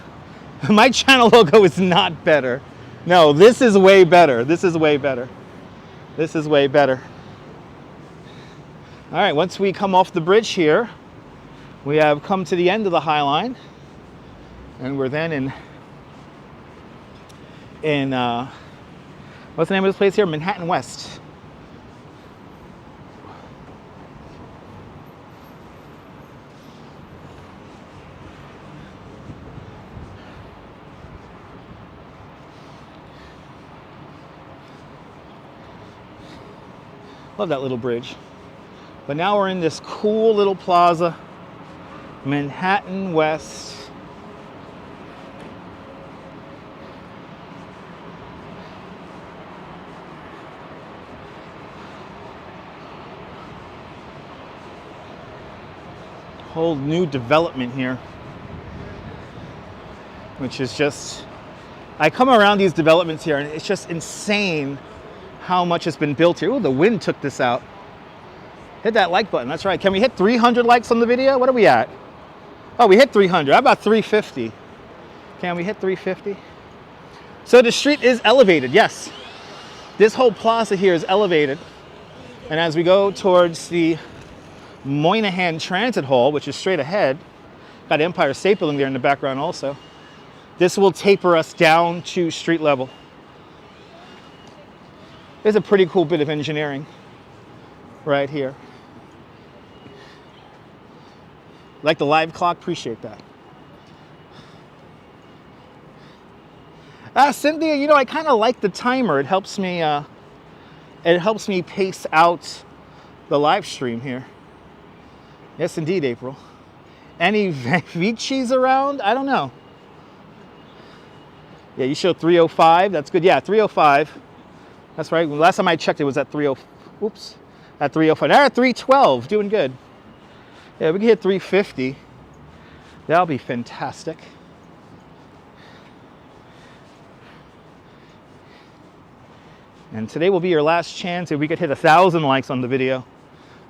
My channel logo is not better. No, this is way better. This is way better. This is way better. All right, once we come off the bridge here, we have come to the end of the High Line. And we're then in what's the name of this place here? Manhattan West. Love that little bridge. But now we're in this cool little plaza, Manhattan West. Whole new development here, which is just, I come around these developments here and it's just insane how much has been built here. Oh, the wind took this out. Hit that like button. That's right. Can we hit 300 likes on the video? What are we at? Oh, we hit 300. How about 350? Can we hit 350? So the street is elevated, yes. This whole plaza here is elevated. And as we go towards the Moynihan Transit Hall, which is straight ahead, got Empire State Building there in the background also, this will taper us down to street level. There's a pretty cool bit of engineering right here. Like the live clock, appreciate that. Cynthia, you know, I kind of like the timer. It helps me pace out the live stream here. Yes, indeed, April. Any Vicis around? I don't know. Yeah, you showed 305. That's good. Yeah, 305. That's right. Last time I checked, it was at 30. Oops, at 305. Now at 312. Doing good. Yeah, we can hit 350. That'll be fantastic. And today will be your last chance. If we could hit 1,000 likes on the video,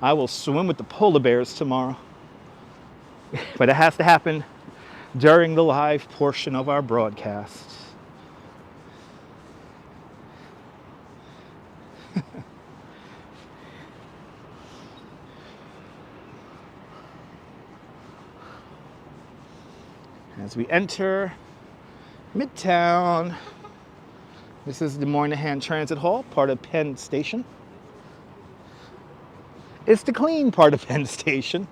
I will swim with the polar bears tomorrow. But it has to happen during the live portion of our broadcast. As we enter Midtown, this is the Moynihan Transit Hall, part of Penn Station. It's the clean part of Penn Station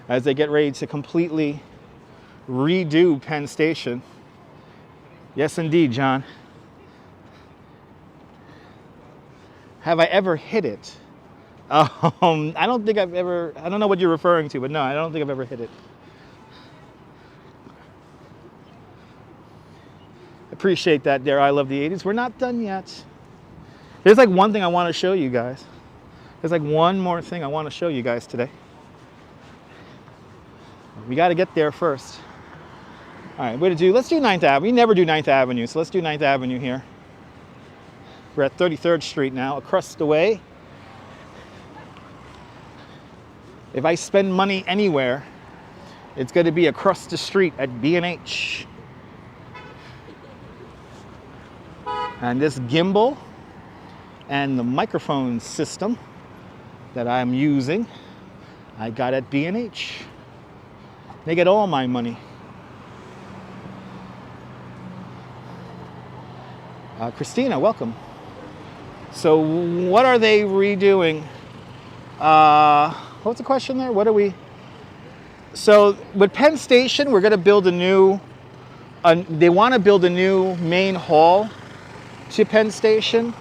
as they get ready to completely redo Penn Station. Yes, indeed, John. Have I ever hit it? I don't think I've ever, I don't know what you're referring to, but no, I don't think I've ever hit it. Appreciate that there, I love the 80s. We're not done yet. There's like one thing I want to show you guys. There's like one more thing I want to show you guys today. We got to get there first. All right, let's do 9th Avenue. We never do 9th Avenue, so let's do 9th Avenue here. We're at 33rd Street now, across the way. If I spend money anywhere, it's going to be across the street at B&H. And this gimbal and the microphone system that I'm using, I got at B&H. They get all my money. Christina, welcome. So what are they redoing? What's the question there? What are we? So with Penn Station, we're going to build a new, they want to build a new main hall to Penn Station.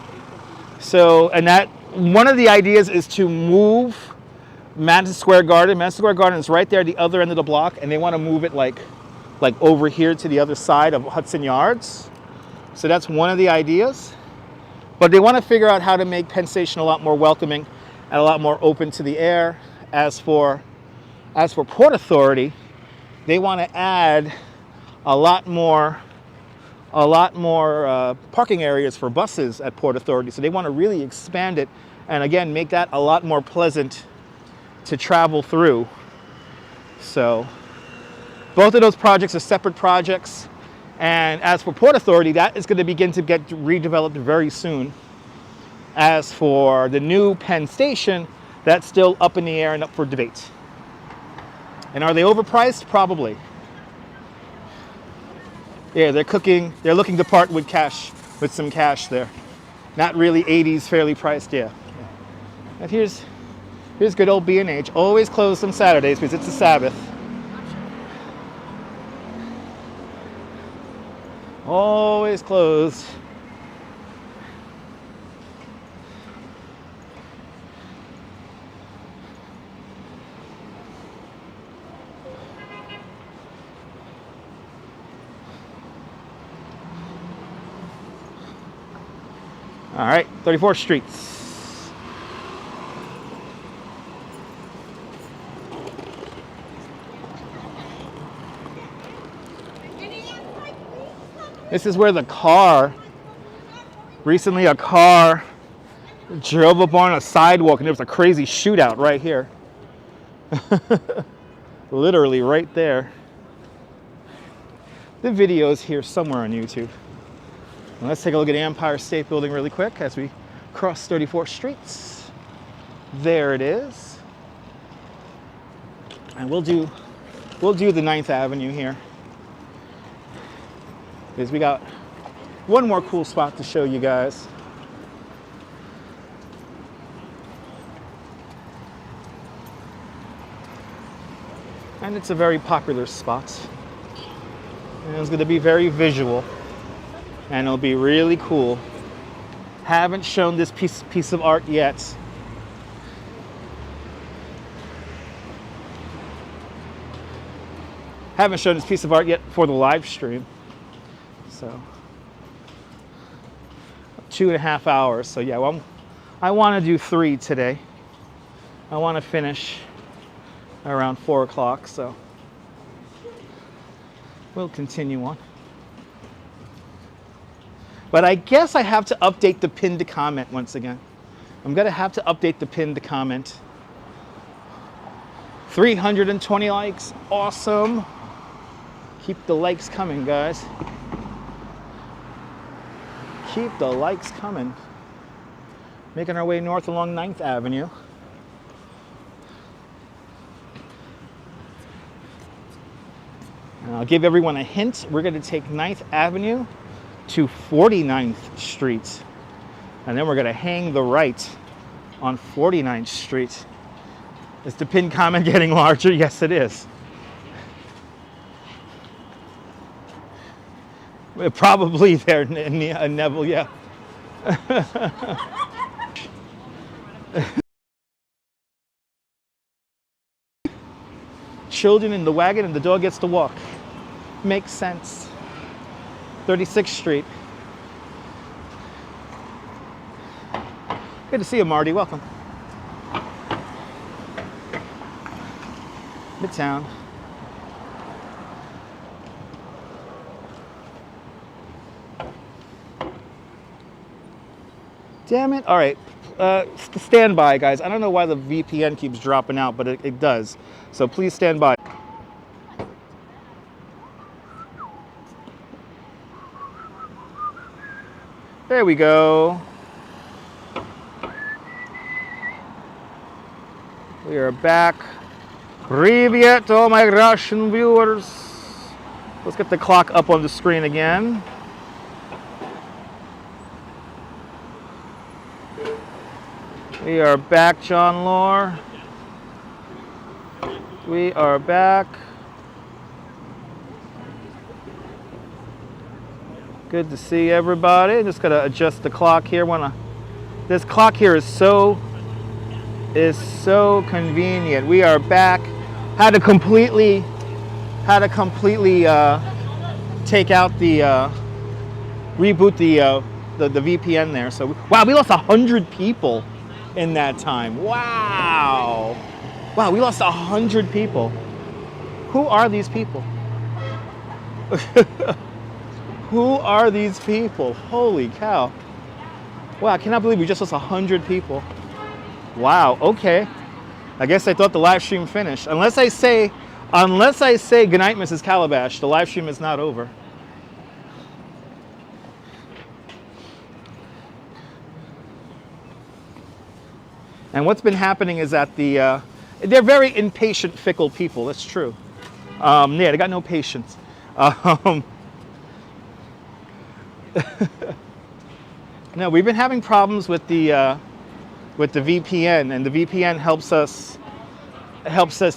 So, and that, one of the ideas is to move Madison Square Garden. Madison Square Garden is right there at the other end of the block, and they want to move it like over here to the other side of Hudson Yards. So that's one of the ideas. But they want to figure out how to make Penn Station a lot more welcoming and a lot more open to the air. As for Port Authority, they want to add a lot more parking areas for buses at Port Authority. So they want to really expand it and again make that a lot more pleasant to travel through. So both of those projects are separate projects. And as for Port Authority, that is going to begin to get redeveloped very soon. As for the new Penn Station, that's still up in the air and up for debate. And are they overpriced? Probably. Yeah, they're looking to part with cash, with some cash there. Not really 80s fairly priced, yeah. And here's good old B&H, always closed on Saturdays because it's a Sabbath. Always closed. All right, 34th Street. This is where recently a car drove up on a sidewalk and there was a crazy shootout right here. Literally right there. The video is here somewhere on YouTube. Well, let's take a look at the Empire State Building really quick as we cross 34th Street. There it is. And we'll do the 9th Avenue here. Because we got one more cool spot to show you guys. And it's a very popular spot. And it's going to be very visual. And it'll be really cool. Haven't shown this piece of art yet. Haven't shown this piece of art yet for the live stream. So 2.5 hours. So yeah, well, I want to do 3 today. I want to finish around 4 o'clock. So we'll continue on. But I guess I have to update the pinned comment once again. I'm going to have to update the pinned comment. 320 likes. Awesome. Keep the likes coming, guys. Keep the likes coming. Making our way north along 9th Avenue. And I'll give everyone a hint. We're going to take 9th Avenue to 49th Street. And then we're going to hang the right on 49th Street. Is the pinned comment getting larger? Yes, it is. Probably there, Neville, yeah. Children in the wagon and the dog gets to walk. Makes sense. 36th Street. Good to see you, Marty. Welcome. Midtown. Damn it. All right. Stand by, guys. I don't know why the VPN keeps dropping out, but it does. So please stand by. There we go. We are back. Привет, all my Russian viewers. Let's get the clock up on the screen again. We are back, John Lore. We are back. Good to see everybody. Just gotta adjust the clock here. This clock here is so convenient. We are back. Had to completely take out the reboot the VPN there. So wow, we lost 100 people in that time. Wow, we lost 100 people. Who are these people? Who are these people? Holy cow! Wow, I cannot believe we just lost 100 people. Wow. Okay. I guess I thought the live stream finished. Unless I say good night, Mrs. Calabash, the live stream is not over. And what's been happening is that they're very impatient, fickle people. That's true. Yeah, they got no patience. No, we've been having problems with the VPN, and the VPN helps us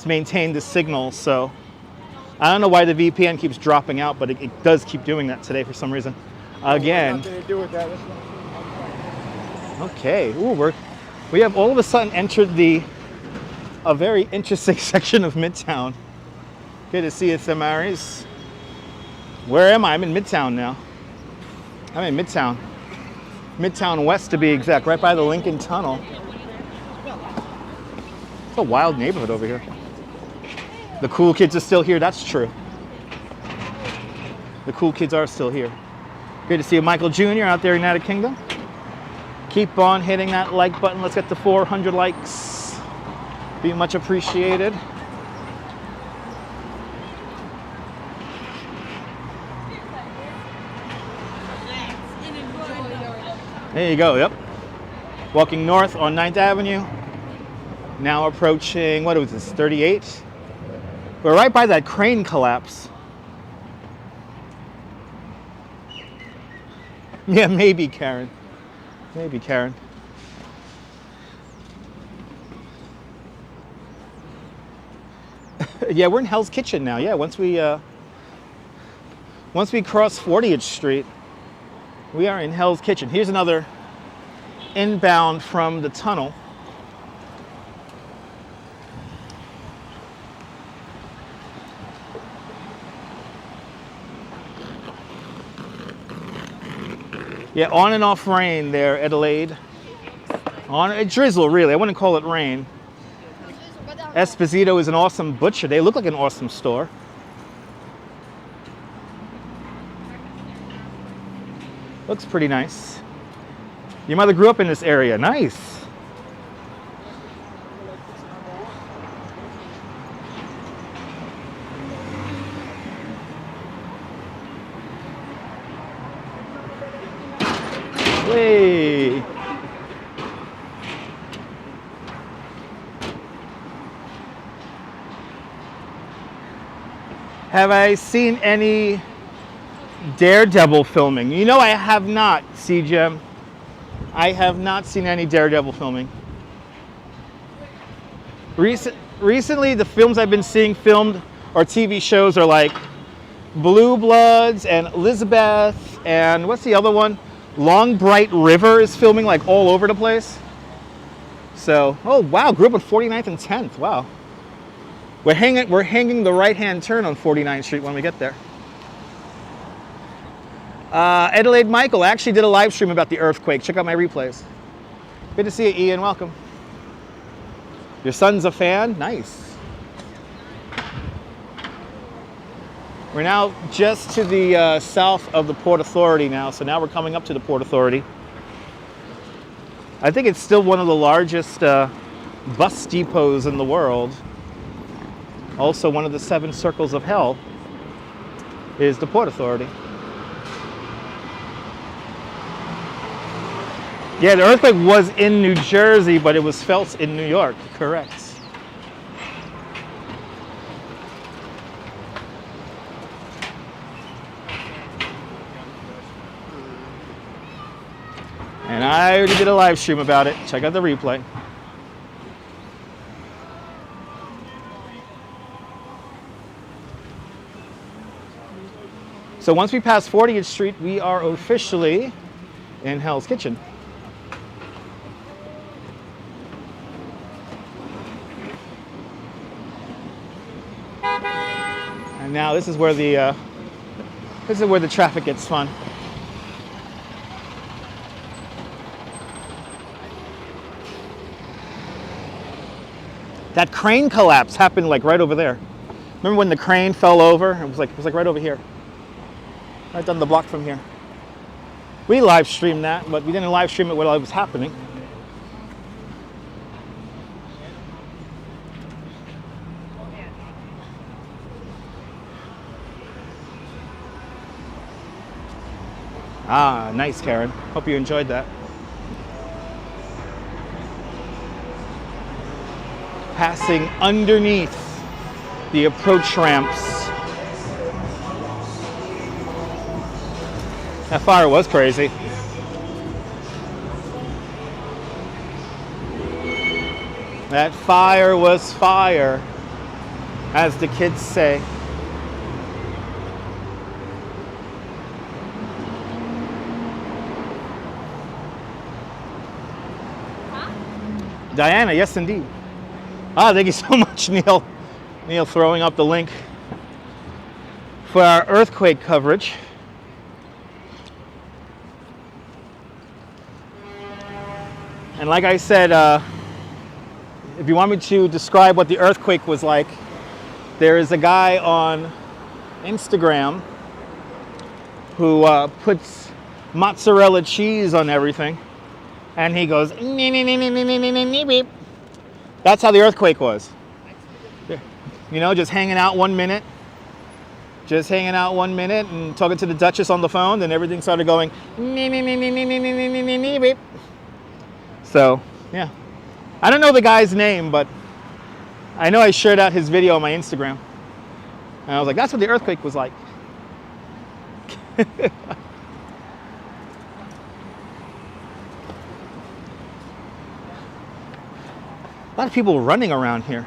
maintain the signal. So I don't know why the VPN keeps dropping out, but it does keep doing that today for some reason. Again. Okay. Ooh, we have all of a sudden entered a very interesting section of Midtown. Good to see you, Thamaris. Where am I? I'm in Midtown now. I'm in Midtown. Midtown West to be exact, right by the Lincoln Tunnel. It's a wild neighborhood over here. The cool kids are still here, that's true. The cool kids are still here. Good to see you, Michael Jr. out there in United Kingdom. Keep on hitting that like button. Let's get to 400 likes. Be much appreciated. There you go, yep. Walking north on 9th Avenue. Now approaching, what was this, 38? We're right by that crane collapse. Yeah, maybe, Karen. Maybe, Karen. Yeah, we're in Hell's Kitchen now. Yeah, once we cross 40th Street, we are in Hell's Kitchen. Here's another inbound from the tunnel. Yeah, on and off rain there, Adelaide. On a drizzle, really. I wouldn't call it rain. Esposito is an awesome butcher. They look like an awesome store. Looks pretty nice. Your mother grew up in this area. Nice. Hey. Have I seen any Daredevil filming? You know I have not, CGem. I have not seen any Daredevil filming. Recently, the films I've been seeing filmed or TV shows are like Blue Bloods and Elizabeth and what's the other one? Long Bright River is filming like all over the place. So, oh wow, grew up on 49th and 10th. Wow. We're hanging the right-hand turn on 49th Street when we get there. Adelaide Michael, I actually did a live stream about the earthquake. Check out my replays. Good to see you, Ian. Welcome. Your son's a fan? Nice. We're now just to the south of the Port Authority now, so now we're coming up to the Port Authority. I think it's still one of the largest bus depots in the world. Also, one of the 7 circles of hell is the Port Authority. Yeah, the earthquake was in New Jersey, but it was felt in New York, correct. And I already did a live stream about it. Check out the replay. So once we pass 40th Street, we are officially in Hell's Kitchen. And now this is where the traffic gets fun. That crane collapse happened like right over there. Remember when the crane fell over? It was like right over here. Right down the block from here. We live streamed that, but we didn't live stream it while it was happening. Ah, nice, Karen. Hope you enjoyed that. Passing underneath the approach ramps. That fire was crazy. That fire was fire, as the kids say. Diana, yes indeed. Ah, thank you so much, Neil. Neil throwing up the link for our earthquake coverage. And like I said, if you want me to describe what the earthquake was like, there is a guy on Instagram who puts mozzarella cheese on everything. And he goes, nee, nee, nee, nee, nee, nee, nee, nee, beep. That's how the earthquake was. You know, just hanging out 1 minute. Just hanging out 1 minute and talking to the Duchess on the phone, then everything started going, nee, nee, nee, nee, nee, nee, nee, nee, nee, nee, beep. So, yeah. I don't know the guy's name, but I know I shared out his video on my Instagram. And I was like, that's what the earthquake was like. A lot of people running around here.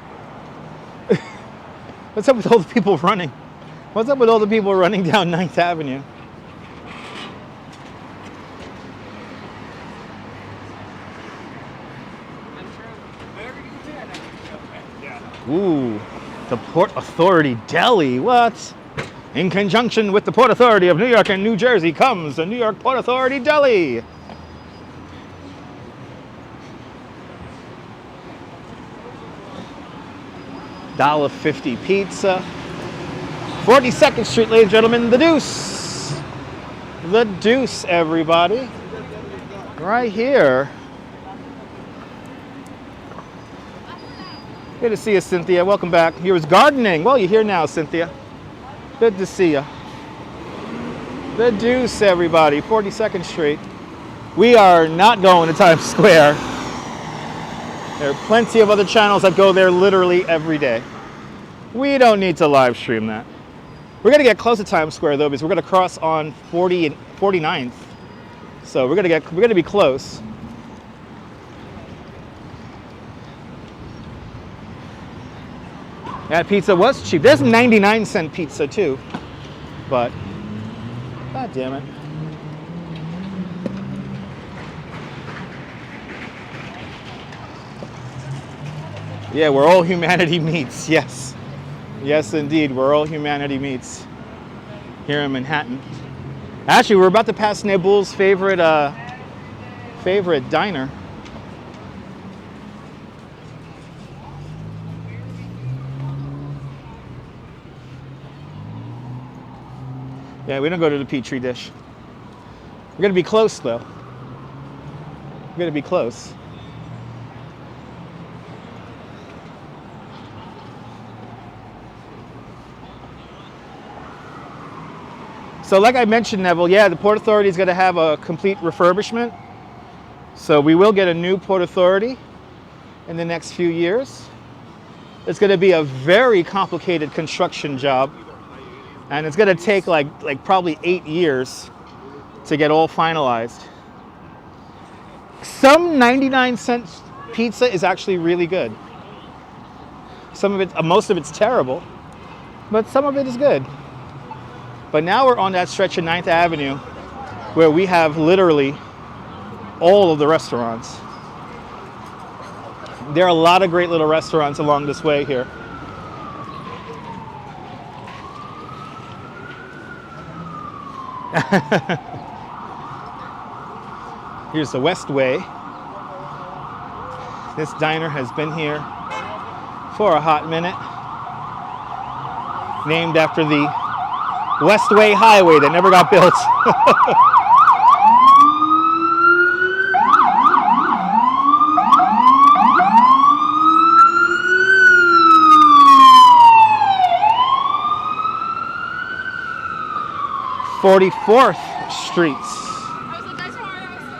What's up with all the people running? What's up with all the people running down 9th Avenue? Ooh, the Port Authority Deli. What? In conjunction with the Port Authority of New York and New Jersey comes the New York Port Authority Deli. $1.50 pizza. 42nd Street, ladies and gentlemen, the Deuce. The Deuce, everybody. Right here. Good to see you, Cynthia. Welcome back. Here was gardening. Well, you're here now, Cynthia. Good to see you. The Deuce, everybody. 42nd Street. We are not going to Times Square. There are plenty of other channels that go there literally every day. We don't need to live stream that. We're going to get close to Times Square though, because we're going to cross on 40 and 49th. So we're going to be close. That pizza was cheap. There's 99-cent pizza too. But god damn it. Yeah, where all humanity meets. Yes. Yes, indeed. Where all humanity meets. Here in Manhattan. Actually, we're about to pass Nabul's favorite diner. Yeah, we don't go to the Petri dish. We're going to be close, though. We're going to be close. So like I mentioned, Neville, yeah, the Port Authority is going to have a complete refurbishment. So we will get a new Port Authority in the next few years. It's going to be a very complicated construction job. And it's going to take like probably 8 years to get all finalized. Some 99-cent pizza is actually really good. Some of it, most of it's terrible, but some of it is good. But now we're on that stretch of 9th Avenue where we have literally all of the restaurants. There are a lot of great little restaurants along this way here. Here's the West Way. This diner has been here for a hot minute. Named after the Westway Highway that never got built. (44th Streets). I was like, that's why I was so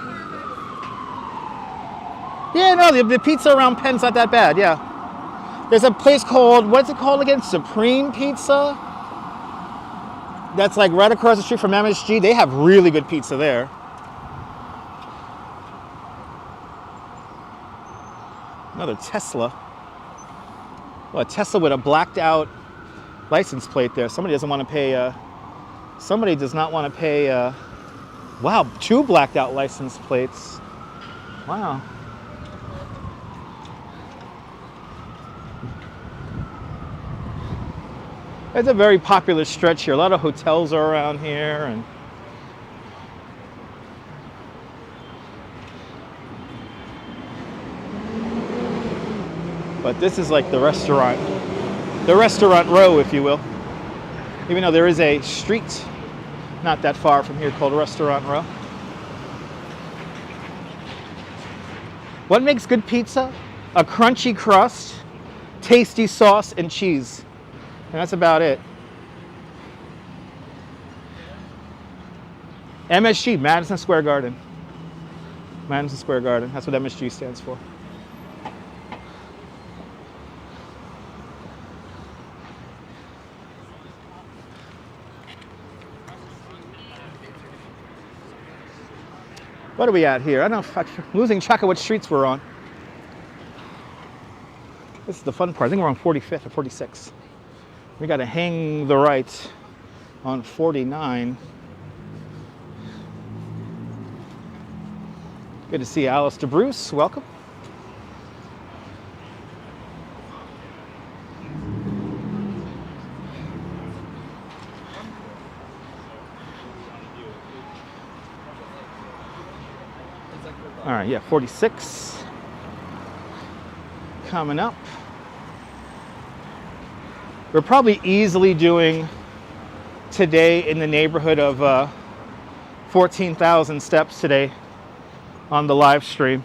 nervous. Yeah, no, the pizza around Penn's not that bad, yeah. There's a place called, what's it called again? Supreme Pizza? That's like right across the street from MSG. They have really good pizza there. Another Tesla. Well, a Tesla with a blacked out license plate there. Somebody doesn't want to pay, somebody does not want to pay, wow, 2 blacked out license plates. Wow. It's a very popular stretch here. A lot of hotels are around here, and but this is like the restaurant row, if you will. Even though there is a street not that far from here called Restaurant Row. What makes good pizza? A crunchy crust, tasty sauce, and cheese. And that's about it. MSG, Madison Square Garden. Madison Square Garden. That's what MSG stands for. What are we at here? I don't know. I'm losing track of what streets we're on. This is the fun part. I think we're on 45th or 46th. We got to hang the right on 49. Good to see Alistair Bruce. Welcome. All right, yeah, 46 coming up. We're probably easily doing today in the neighborhood of 14,000 steps today on the live stream.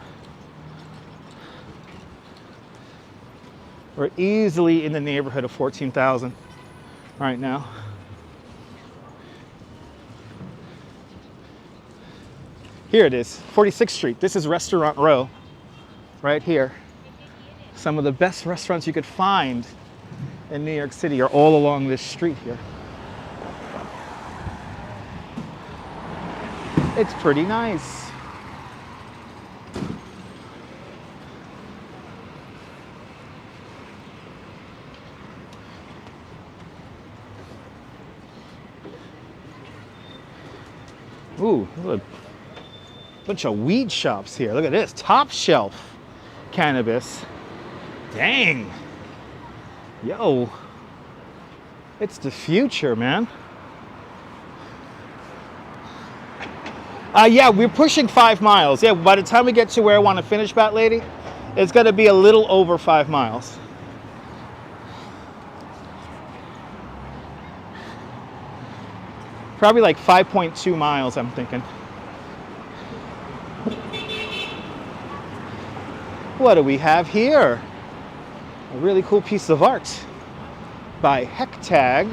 We're easily in the neighborhood of 14,000 right now. Here it is, 46th Street. This is Restaurant Row right here. Some of the best restaurants you could find in New York City are all along this street here. It's pretty nice. Ooh, look, a bunch of weed shops here. Look at this, top shelf cannabis. Dang. Yo, it's the future, man. Yeah, we're pushing 5 miles. Yeah, by the time we get to where I want to finish, Bat Lady, it's going to be a little over 5 miles. Probably like 5.2 miles, I'm thinking. What do we have here? A really cool piece of art by Hectag.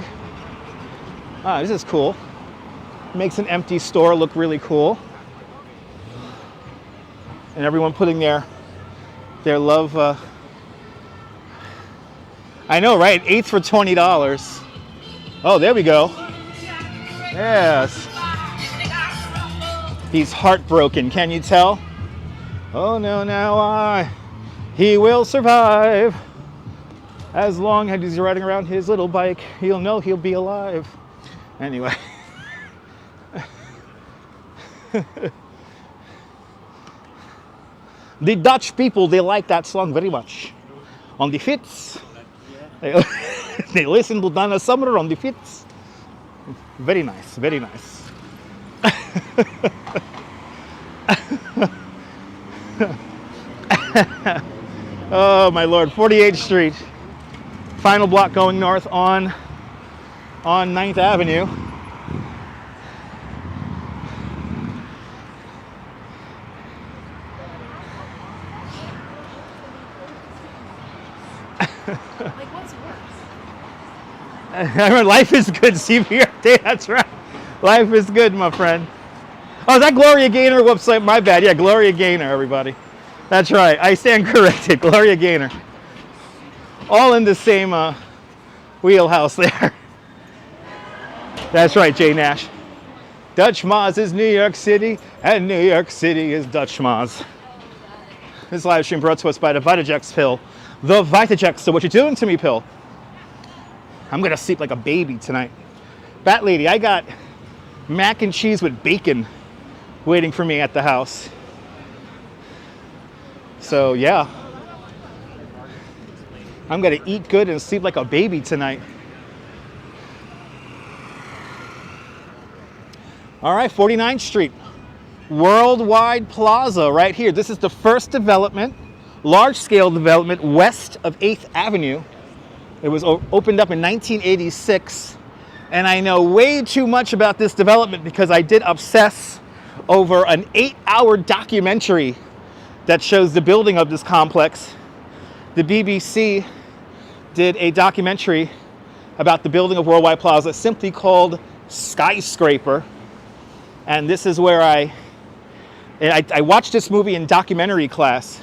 Ah, this is cool. Makes an empty store look really cool. And everyone putting their love. I know, right? 8 for $20. Oh, there we go. Yes. He's heartbroken, can you tell? Oh no, now he will survive. As long as he's riding around his little bike, he'll know he'll be alive. Anyway. The Dutch people, they like that song very much. On the fiets. They listen to Donna Summer on the fiets. Very nice, very nice. Oh my Lord, 48th Street. Final block going north on 9th Avenue. Like, what's worse? Life is good, CVRT, that's right. Life is good, my friend. Oh, is that Gloria Gaynor? Whoops, my bad. Yeah, Gloria Gaynor, everybody. That's right, I stand corrected, Gloria Gaynor. All in the same wheelhouse there. That's right, Jay Nash. Dutch Moz is New York City, and New York City is Dutch Moz. This live stream brought to us by the Vitajex pill. The Vitajex. So what you doing to me, pill? I'm gonna sleep like a baby tonight. Bat lady, I got mac and cheese with bacon waiting for me at the house. So yeah, I'm gonna eat good and sleep like a baby tonight. All right, 49th Street, Worldwide Plaza right here. This is the first development, large-scale development west of 8th Avenue. It was opened up in 1986, and I know way too much about this development because I did obsess over an 8-hour documentary that shows the building of this complex. The BBC did a documentary about the building of Worldwide Plaza simply called Skyscraper. And this is where I watched this movie in documentary class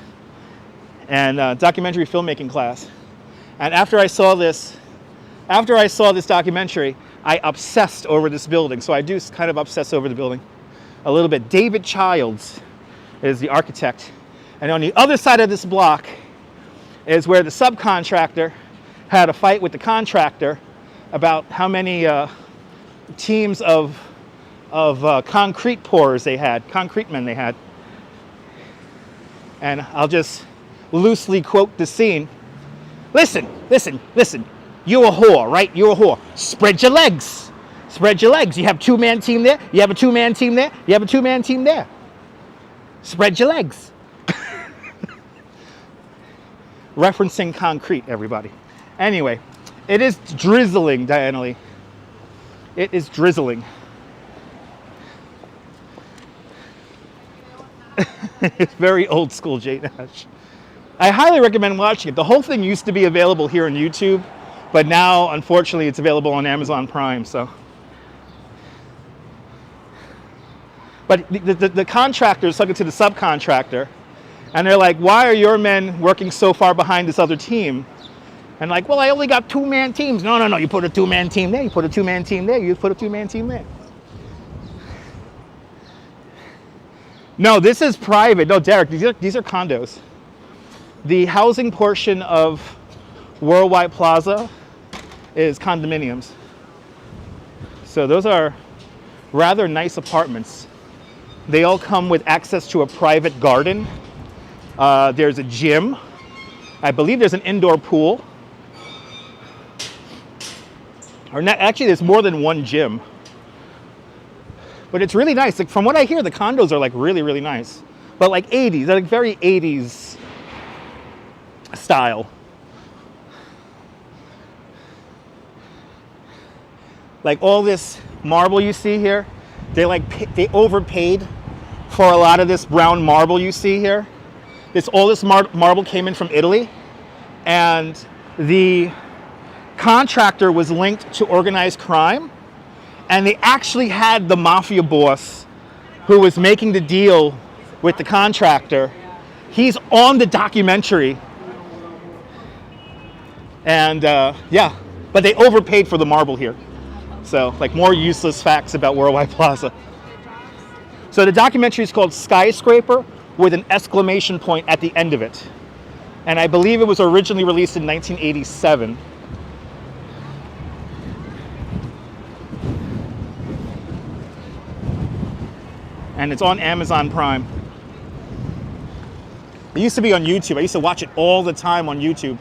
and documentary filmmaking class. And after I saw this documentary, I obsessed over this building. So I do kind of obsess over the building a little bit. David Childs is the architect. And on the other side of this block is where the subcontractor had a fight with the contractor about how many teams of concrete pourers they had, concrete men they had. And I'll just loosely quote the scene. Listen, listen, listen. You're a whore, right? You're a whore. Spread your legs. Spread your legs. You have a two-man team there. You have a two-man team there. You have a two-man team there. Spread your legs. Referencing concrete, everybody. Anyway, it is drizzling, Diana Lee. It is drizzling. It's very old school, Jay Nash. I highly recommend watching it. The whole thing used to be available here on YouTube, but now, unfortunately, it's available on Amazon Prime. So, but the contractor is talking to the subcontractor, and they're like, "Why are your men working so far behind this other team?" And like, "Well, I only got two-man teams." No, no, no. You put a two-man team there. You put a two-man team there. You put a two-man team there. No, this is private. No, Derek, these are condos. The housing portion of Worldwide Plaza is condominiums. So those are rather nice apartments. They all come with access to a private garden. There's a gym. I believe there's an indoor pool. Or not, actually, there's more than one gym. But it's really nice. Like, from what I hear, the condos are like really, really nice. But like 80s, they're like very 80s style. Like all this marble you see here, they overpaid for a lot of this brown marble you see here. All this marble came in from Italy, and the contractor was linked to organized crime. And they actually had the mafia boss who was making the deal with the contractor. He's on the documentary. And yeah, but they overpaid for the marble here. So like more useless facts about Worldwide Plaza. So the documentary is called Skyscraper with an exclamation point at the end of it. And I believe it was originally released in 1987. and it's on Amazon Prime. It used to be on YouTube. I used to watch it all the time on YouTube.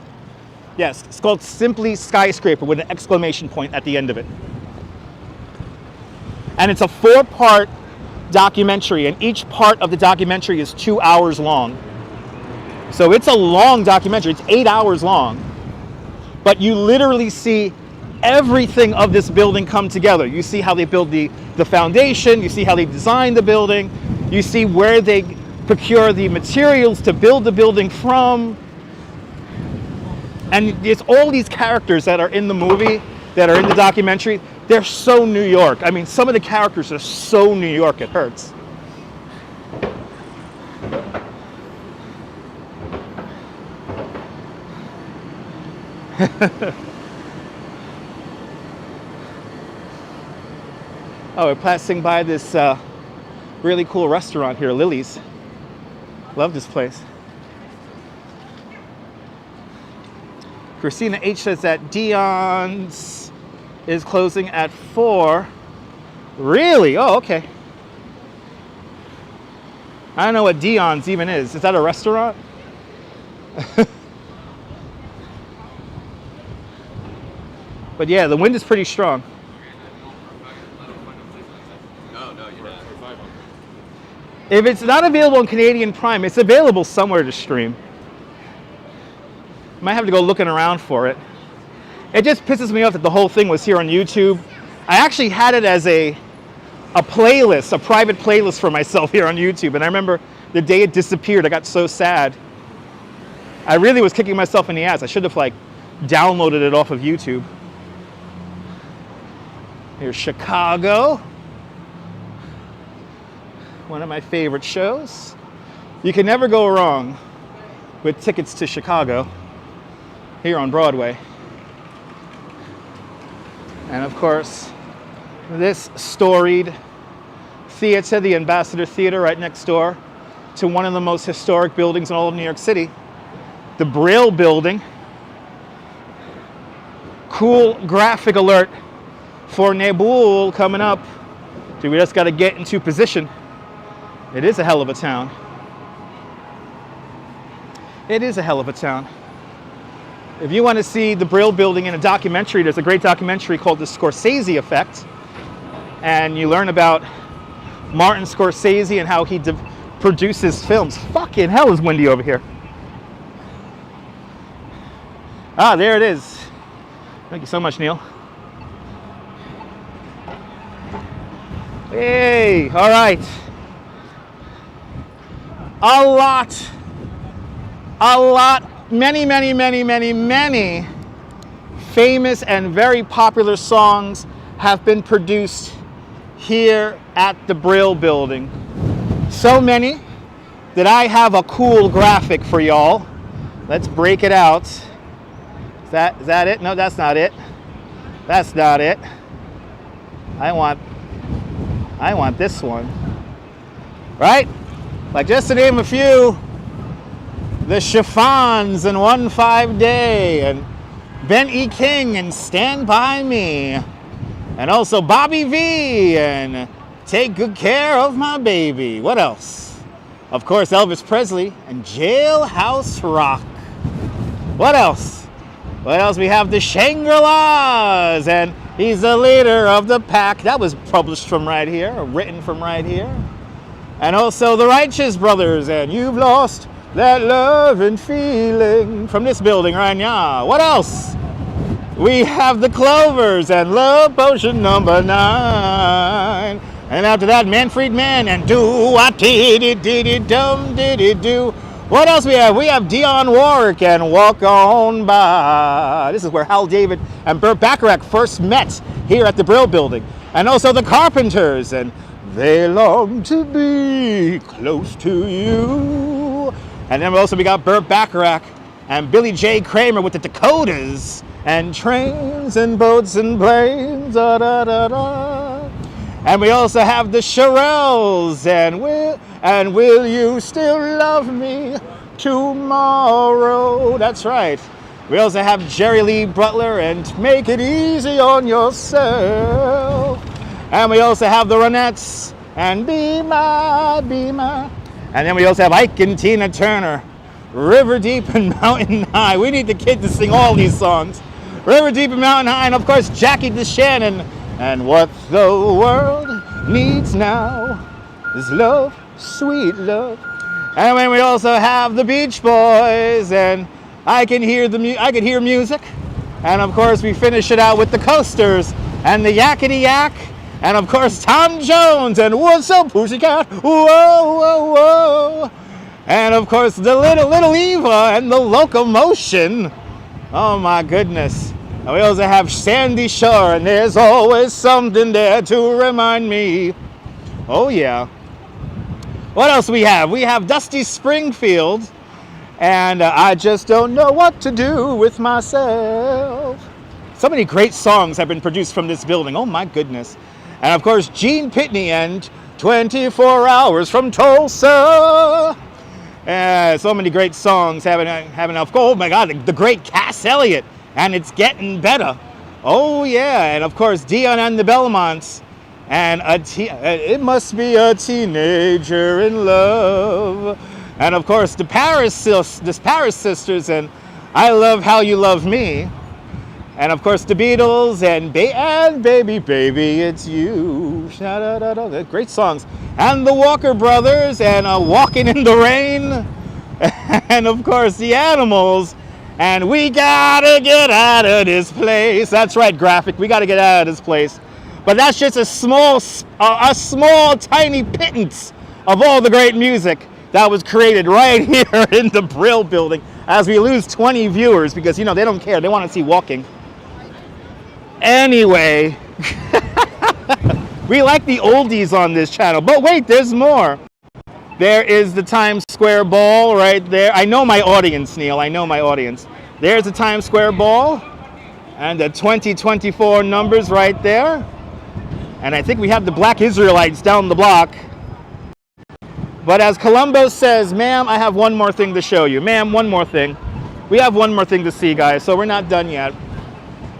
Yes, it's called Simply Skyscraper with an exclamation point at the end of it. And it's a 4-part documentary, and each part of the documentary is 2 hours long. So it's a long documentary. It's 8 hours long. But you literally see everything of this building come together. You see how they build the foundation. You see how they design the building. You see where they procure the materials to build the building from. And it's all these characters that are in the movie, that are in the documentary. They're so New York. I mean, some of the characters are so New York, it hurts. Oh, we're passing by this really cool restaurant here, Lily's. Love this place. Christina H says that Dion's is closing at 4. Really? Oh, okay. I don't know what Dion's even is. Is that a restaurant? But yeah, the wind is pretty strong. If it's not available on Canadian Prime, it's available somewhere to stream. Might have to go looking around for it. It just pisses me off that the whole thing was here on YouTube. I actually had it as a playlist, a private playlist for myself here on YouTube. And I remember the day it disappeared, I got so sad. I really was kicking myself in the ass. I should have downloaded it off of YouTube. Here's Chicago. One of my favorite shows. You can never go wrong with tickets to Chicago here on Broadway. And of course, this storied theater, the Ambassador Theater, right next door to one of the most historic buildings in all of New York City, the Brill Building. Cool graphic alert for Nabool coming up. Dude, we just got to get into position. It is a hell of a town. It is a hell of a town. If you want to see the Brill Building in a documentary, there's a great documentary called The Scorsese Effect. And you learn about Martin Scorsese and how he produces films. Fucking hell, is windy over here. Ah, there it is. Thank you so much, Neil. Hey, all right. A lot, many famous and very popular songs have been produced here at the Brill Building. So many that I have a cool graphic for y'all. Let's break it out. Is that it? No, that's not it. That's not it. I want this one. Right? Like, just to name a few, the Chiffons and 1-5 Day, and Ben E. King and Stand By Me, and also Bobby V and Take Good Care of My Baby. What else? Of course, Elvis Presley and Jailhouse Rock. What else? What else? We have the Shangri-Las and He's the Leader of the Pack. That was published from right here, or written from right here. And also the Righteous Brothers and You've Lost That Love and Feeling from this building right now. What else? We have the Clovers and Love Potion number 9. And after that, Manfred Mann and Do-Wah-Dee-Dee-Dee-Dum-Dee-Dee-Do. What else we have? We have Dionne Warwick and Walk On By. This is where Hal David and Burt Bacharach first met here at the Brill Building. And also the Carpenters and They Long to Be Close to You. And then we got Burt Bacharach and Billy J. Kramer with the Dakotas and Trains and Boats and Planes. Da, da, da, da. And we also have the Shirelles and Will You Still Love Me Tomorrow? That's right. We also have Jerry Lee Butler and Make It Easy on Yourself. And we also have the Ronettes and be my. And then we also have Ike and Tina Turner, River Deep and Mountain High. We need the kid to sing all these songs. River Deep and Mountain High, and of course Jackie DeShannon. And what the world needs now is love, sweet love. And then we also have the Beach Boys, and I can hear music. And of course we finish it out with the Coasters and the Yakety Yak. And of course, Tom Jones and What's Up, Pussycat? Whoa, whoa, whoa. And of course, the little Eva and the Locomotion. Oh my goodness. And we also have Sandy Shore, and there's always something there to remind me. Oh yeah. What else we have? We have Dusty Springfield, and I just don't know what to do with myself. So many great songs have been produced from this building. Oh my goodness. And of course, Gene Pitney and 24 Hours from Tulsa. So many great songs having oh my God, the great Cass Elliot, and It's Getting Better. Oh yeah, and of course, Dion and the Belmonts, and It Must Be a Teenager in Love. And of course, the Paris Sisters, and I Love How You Love Me. And of course, the Beatles and Baby, Baby, It's You. Great songs. And the Walker Brothers and Walking in the Rain. And of course, the Animals. And We Gotta Get Out of This Place. That's right, Graphic. We gotta get out of this place. But that's just a small, tiny pittance of all the great music that was created right here in the Brill Building. As we lose 20 viewers because, they don't care. They want to see walking. Anyway, we like the oldies on this channel, but wait, there's more. There is the Times Square Ball right there. I know my audience, Neil, I know my audience. There's the Times Square Ball and the 2024 numbers right there. And I think we have the Black Israelites down the block. But as Columbo says, ma'am, I have one more thing to show you. Ma'am, one more thing. We have one more thing to see, guys, so we're not done yet.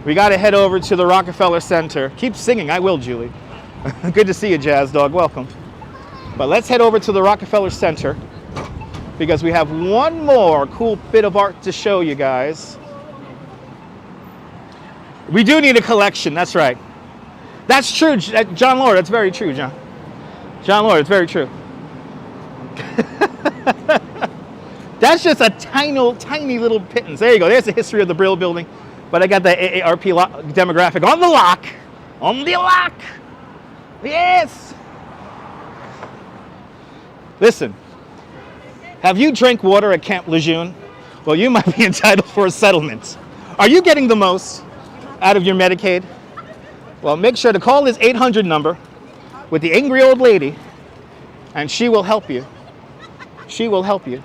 We got to head over to the Rockefeller Center. Keep singing. I will, Julie. Good to see you, Jazz Dog. Welcome. But let's head over to the Rockefeller Center because we have one more cool bit of art to show you guys. We do need a collection. That's right. That's true, John Lord. That's very true, John. John Lord, it's very true. That's just a tiny little pittance. There you go. There's the history of the Brill Building. But I got the AARP demographic on the lock. On the lock. Yes. Listen, have you drank water at Camp Lejeune? Well, you might be entitled for a settlement. Are you getting the most out of your Medicaid? Well, make sure to call this 800 number with the angry old lady, and she will help you. She will help you.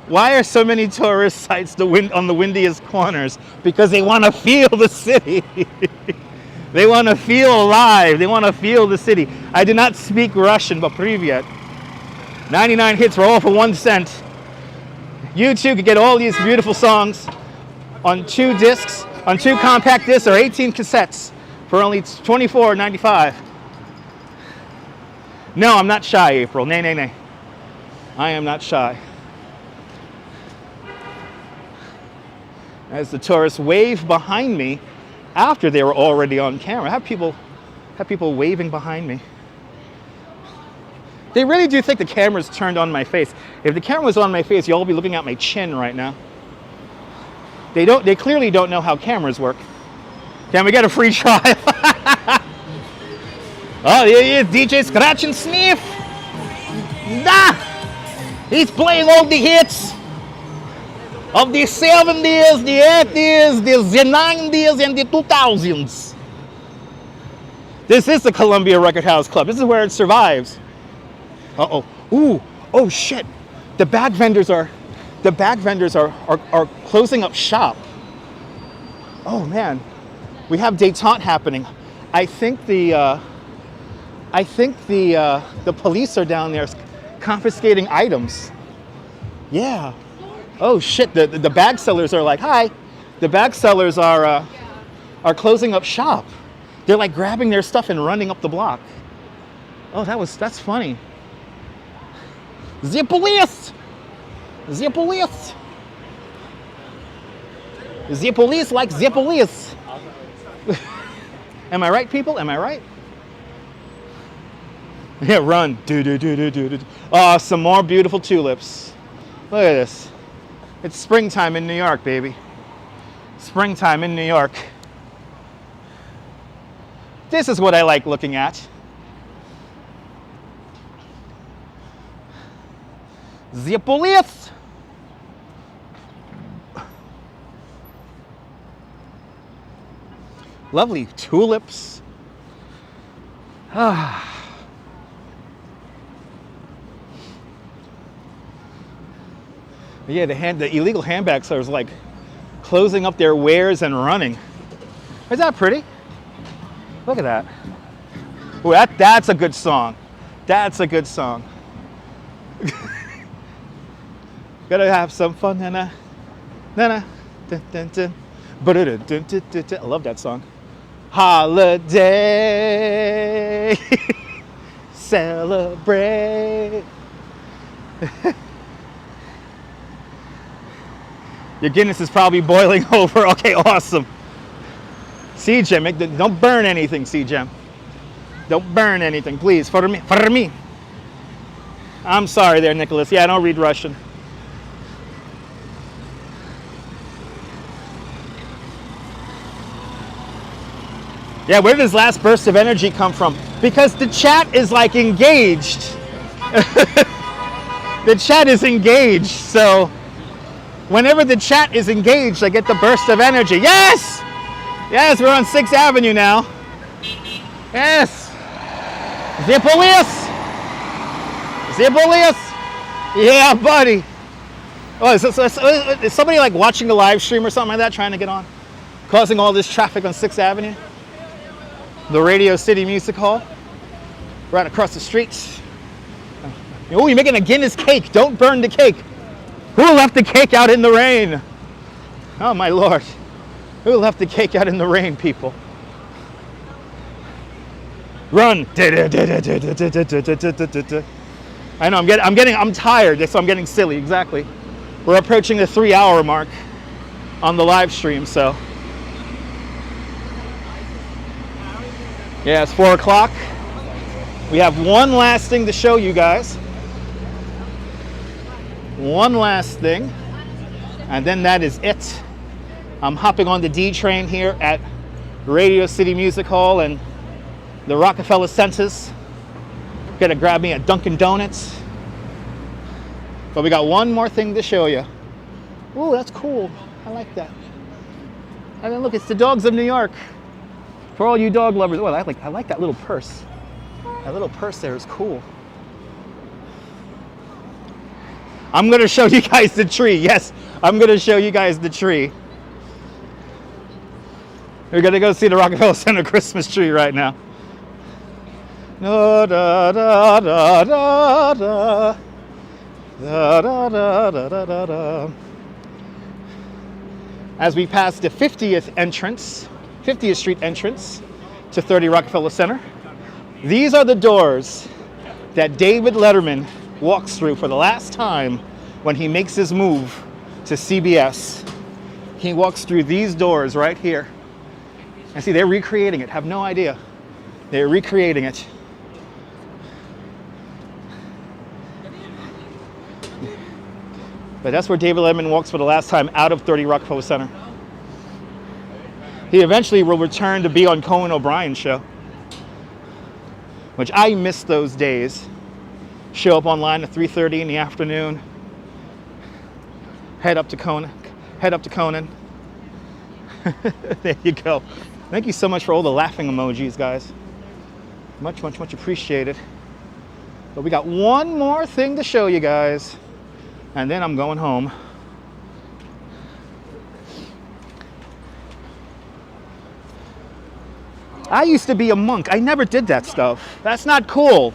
Why are so many tourist sites on the windiest corners? Because they want to feel the city. They want to feel alive. They want to feel the city. I do not speak Russian, but privyet. 99 hits were all for 1 cent. You too could get all these beautiful songs on 2 discs, on 2 compact discs or 18 cassettes for only $24.95. No, I'm not shy, April. Nay. I am not shy. As the tourists wave behind me after they were already on camera. I have people waving behind me. They really do think the camera's turned on my face. If the camera was on my face, you'll all be looking at my chin right now. They clearly don't know how cameras work. Can we get a free trial? Oh, here is DJ Scratch and Sniff. Nah! He's playing all the hits of the 70s, the 80s, the 90s, and the 2000s. This is the Columbia Record House Club. This is where it survives. Uh-oh. Ooh. Oh, shit. The bag vendors are closing up shop. Oh, man. We have détente happening. I think the police are down there confiscating items. Yeah. Oh shit, the bag sellers are like, hi. The bag sellers are closing up shop. They're like grabbing their stuff and running up the block. Oh, that's funny. The police! The police! The police like the police. Am I right, people? Am I right? Yeah, run. Oh, some more beautiful tulips. Look at this. It's springtime in New York, baby. Springtime in New York. This is what I like looking at. The police. Lovely tulips. Ah. Yeah, the illegal handbag sellers like closing up their wares and running. Is that pretty? Look at that. Ooh, that's a good song. That's a good song. Gotta have some fun, na na, dun, dun, dun. Dun, dun, dun, dun, dun. I love that song. Holiday, celebrate. Your Guinness is probably boiling over. Okay, awesome. C-Gem, don't burn anything, C-Gem. Don't burn anything, please. For me. For me. I'm sorry there, Nicholas. Yeah, I don't read Russian. Yeah, where did this last burst of energy come from? Because the chat is like engaged. The chat is engaged, so whenever the chat is engaged, I get the burst of energy. Yes! Yes, we're on 6th Avenue now. Yes! The police! The police! Yeah, buddy. Oh, is somebody like watching the live stream or something like that, trying to get on? Causing all this traffic on 6th Avenue? The Radio City Music Hall, right across the street. Oh, you're making a Guinness cake. Don't burn the cake. Who left the cake out in the rain? Oh, my Lord. Who left the cake out in the rain, people? Run. I know, I'm tired, so I'm getting silly, exactly. We're approaching the 3-hour mark on the live stream, so. Yeah, it's 4 o'clock. We have one last thing to show you guys. One last thing. And then that is it. I'm hopping on the D train here at Radio City Music Hall and the Rockefeller Centers. Gonna grab me a Dunkin' Donuts. But we got one more thing to show you. Ooh, that's cool. I like that. And then look, it's the dogs of New York. For all you dog lovers, oh, I like that little purse. That little purse there is cool. I'm gonna show you guys the tree. Yes, I'm gonna show you guys the tree. We're gonna go see the Rockefeller Center Christmas tree right now. Da da da da da da da da da da da da. As we pass the 50th Street entrance to 30 Rockefeller Center. These are the doors that David Letterman walks through for the last time when he makes his move to CBS. He walks through these doors right here. And see, they're recreating it. Have no idea. They're recreating it. But that's where David Letterman walks for the last time out of 30 Rockefeller Center. He eventually will return to be on Conan O'Brien's show, which I miss those days. Show up online at 3:30 in the afternoon. Head up to Conan. There you go. Thank you so much for all the laughing emojis, guys. Much, much, much appreciated. But we got one more thing to show you guys, and then I'm going home. I used to be a monk. I never did that stuff. That's not cool.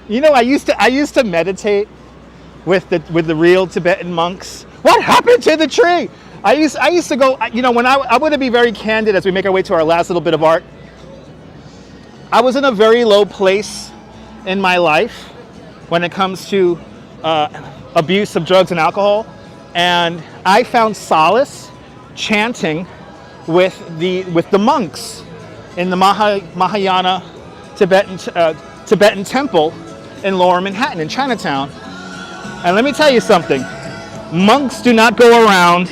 You know, I used to meditate with the real Tibetan monks. What happened to the tree? I used to go, you know, when I'm going to be very candid as we make our way to our last little bit of art. I was in a very low place in my life when it comes to abuse of drugs and alcohol, and I found solace chanting with the monks in the Mahayana Tibetan temple in Lower Manhattan in Chinatown. And let me tell you something, monks do not go around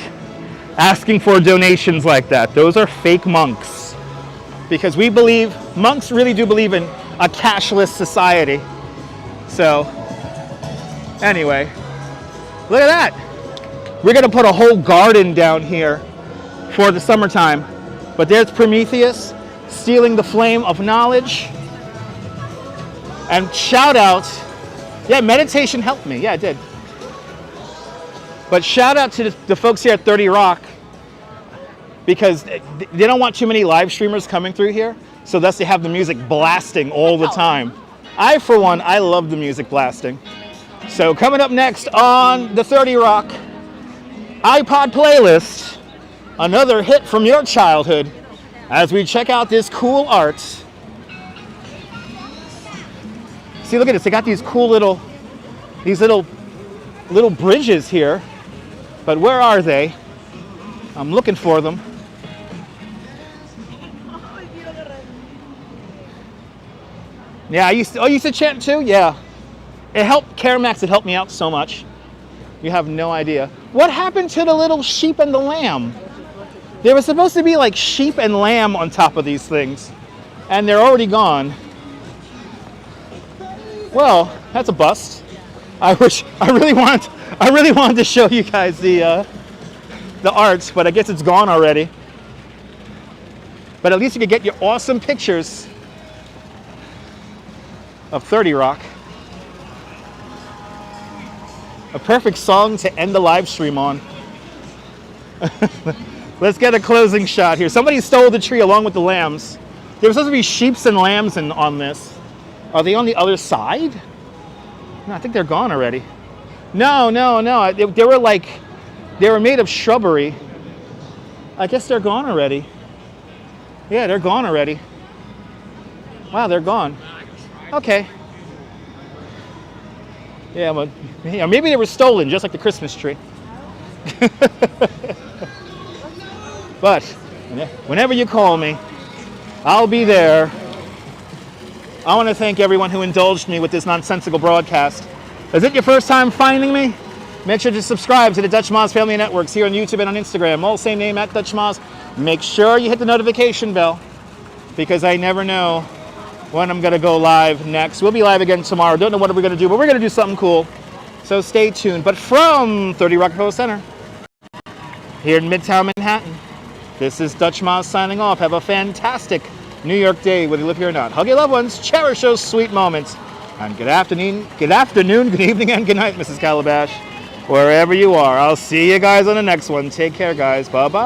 asking for donations like that. Those are fake monks, because monks really do believe in a cashless society. So anyway, look at that. We're gonna put a whole garden down here for the summertime. But there's Prometheus stealing the flame of knowledge. And shout out, yeah, meditation helped me. Yeah, it did. But shout out to the folks here at 30 Rock, because they don't want too many live streamers coming through here, so thus they have the music blasting all the time. I, for one, I love the music blasting. So coming up next on the 30 Rock iPod playlist, another hit from your childhood as we check out this cool art. See, look at this. They got these cool little bridges here. But where are they? I'm looking for them. Yeah, I used to chant too? Yeah. It helped, Caramax, it helped me out so much. You have no idea. What happened to the little sheep and the lamb? There was supposed to be like sheep and lamb on top of these things, and they're already gone. Well, that's a bust. I really wanted to show you guys the arts, but I guess it's gone already. But at least you could get your awesome pictures of 30 Rock. A perfect song to end the live stream on. Let's get a closing shot here. Somebody stole the tree along with the lambs. There was supposed to be sheeps and lambs on this. Are they on the other side? No, I think they're gone already. No. They were made of shrubbery. I guess they're gone already. Yeah, they're gone already. Wow, they're gone. Okay. Yeah, but yeah, maybe they were stolen, just like the Christmas tree. But whenever you call me, I'll be there. I want to thank everyone who indulged me with this nonsensical broadcast. Is it your first time finding me? Make sure to subscribe to the Dutch Moz Family Networks here on YouTube and on Instagram. All same name, at Dutch Moz. Make sure you hit the notification bell, because I never know when I'm going to go live next. We'll be live again tomorrow. Don't know what we're going to do, but we're going to do something cool. So stay tuned. But from 30 Rockefeller Center, here in Midtown Manhattan, this is Dutch Moz signing off. Have a fantastic New York day, whether you live here or not. Hug your loved ones, cherish those sweet moments. And good afternoon, good evening, and good night, Mrs. Calabash. Wherever you are. I'll see you guys on the next one. Take care, guys. Bye-bye.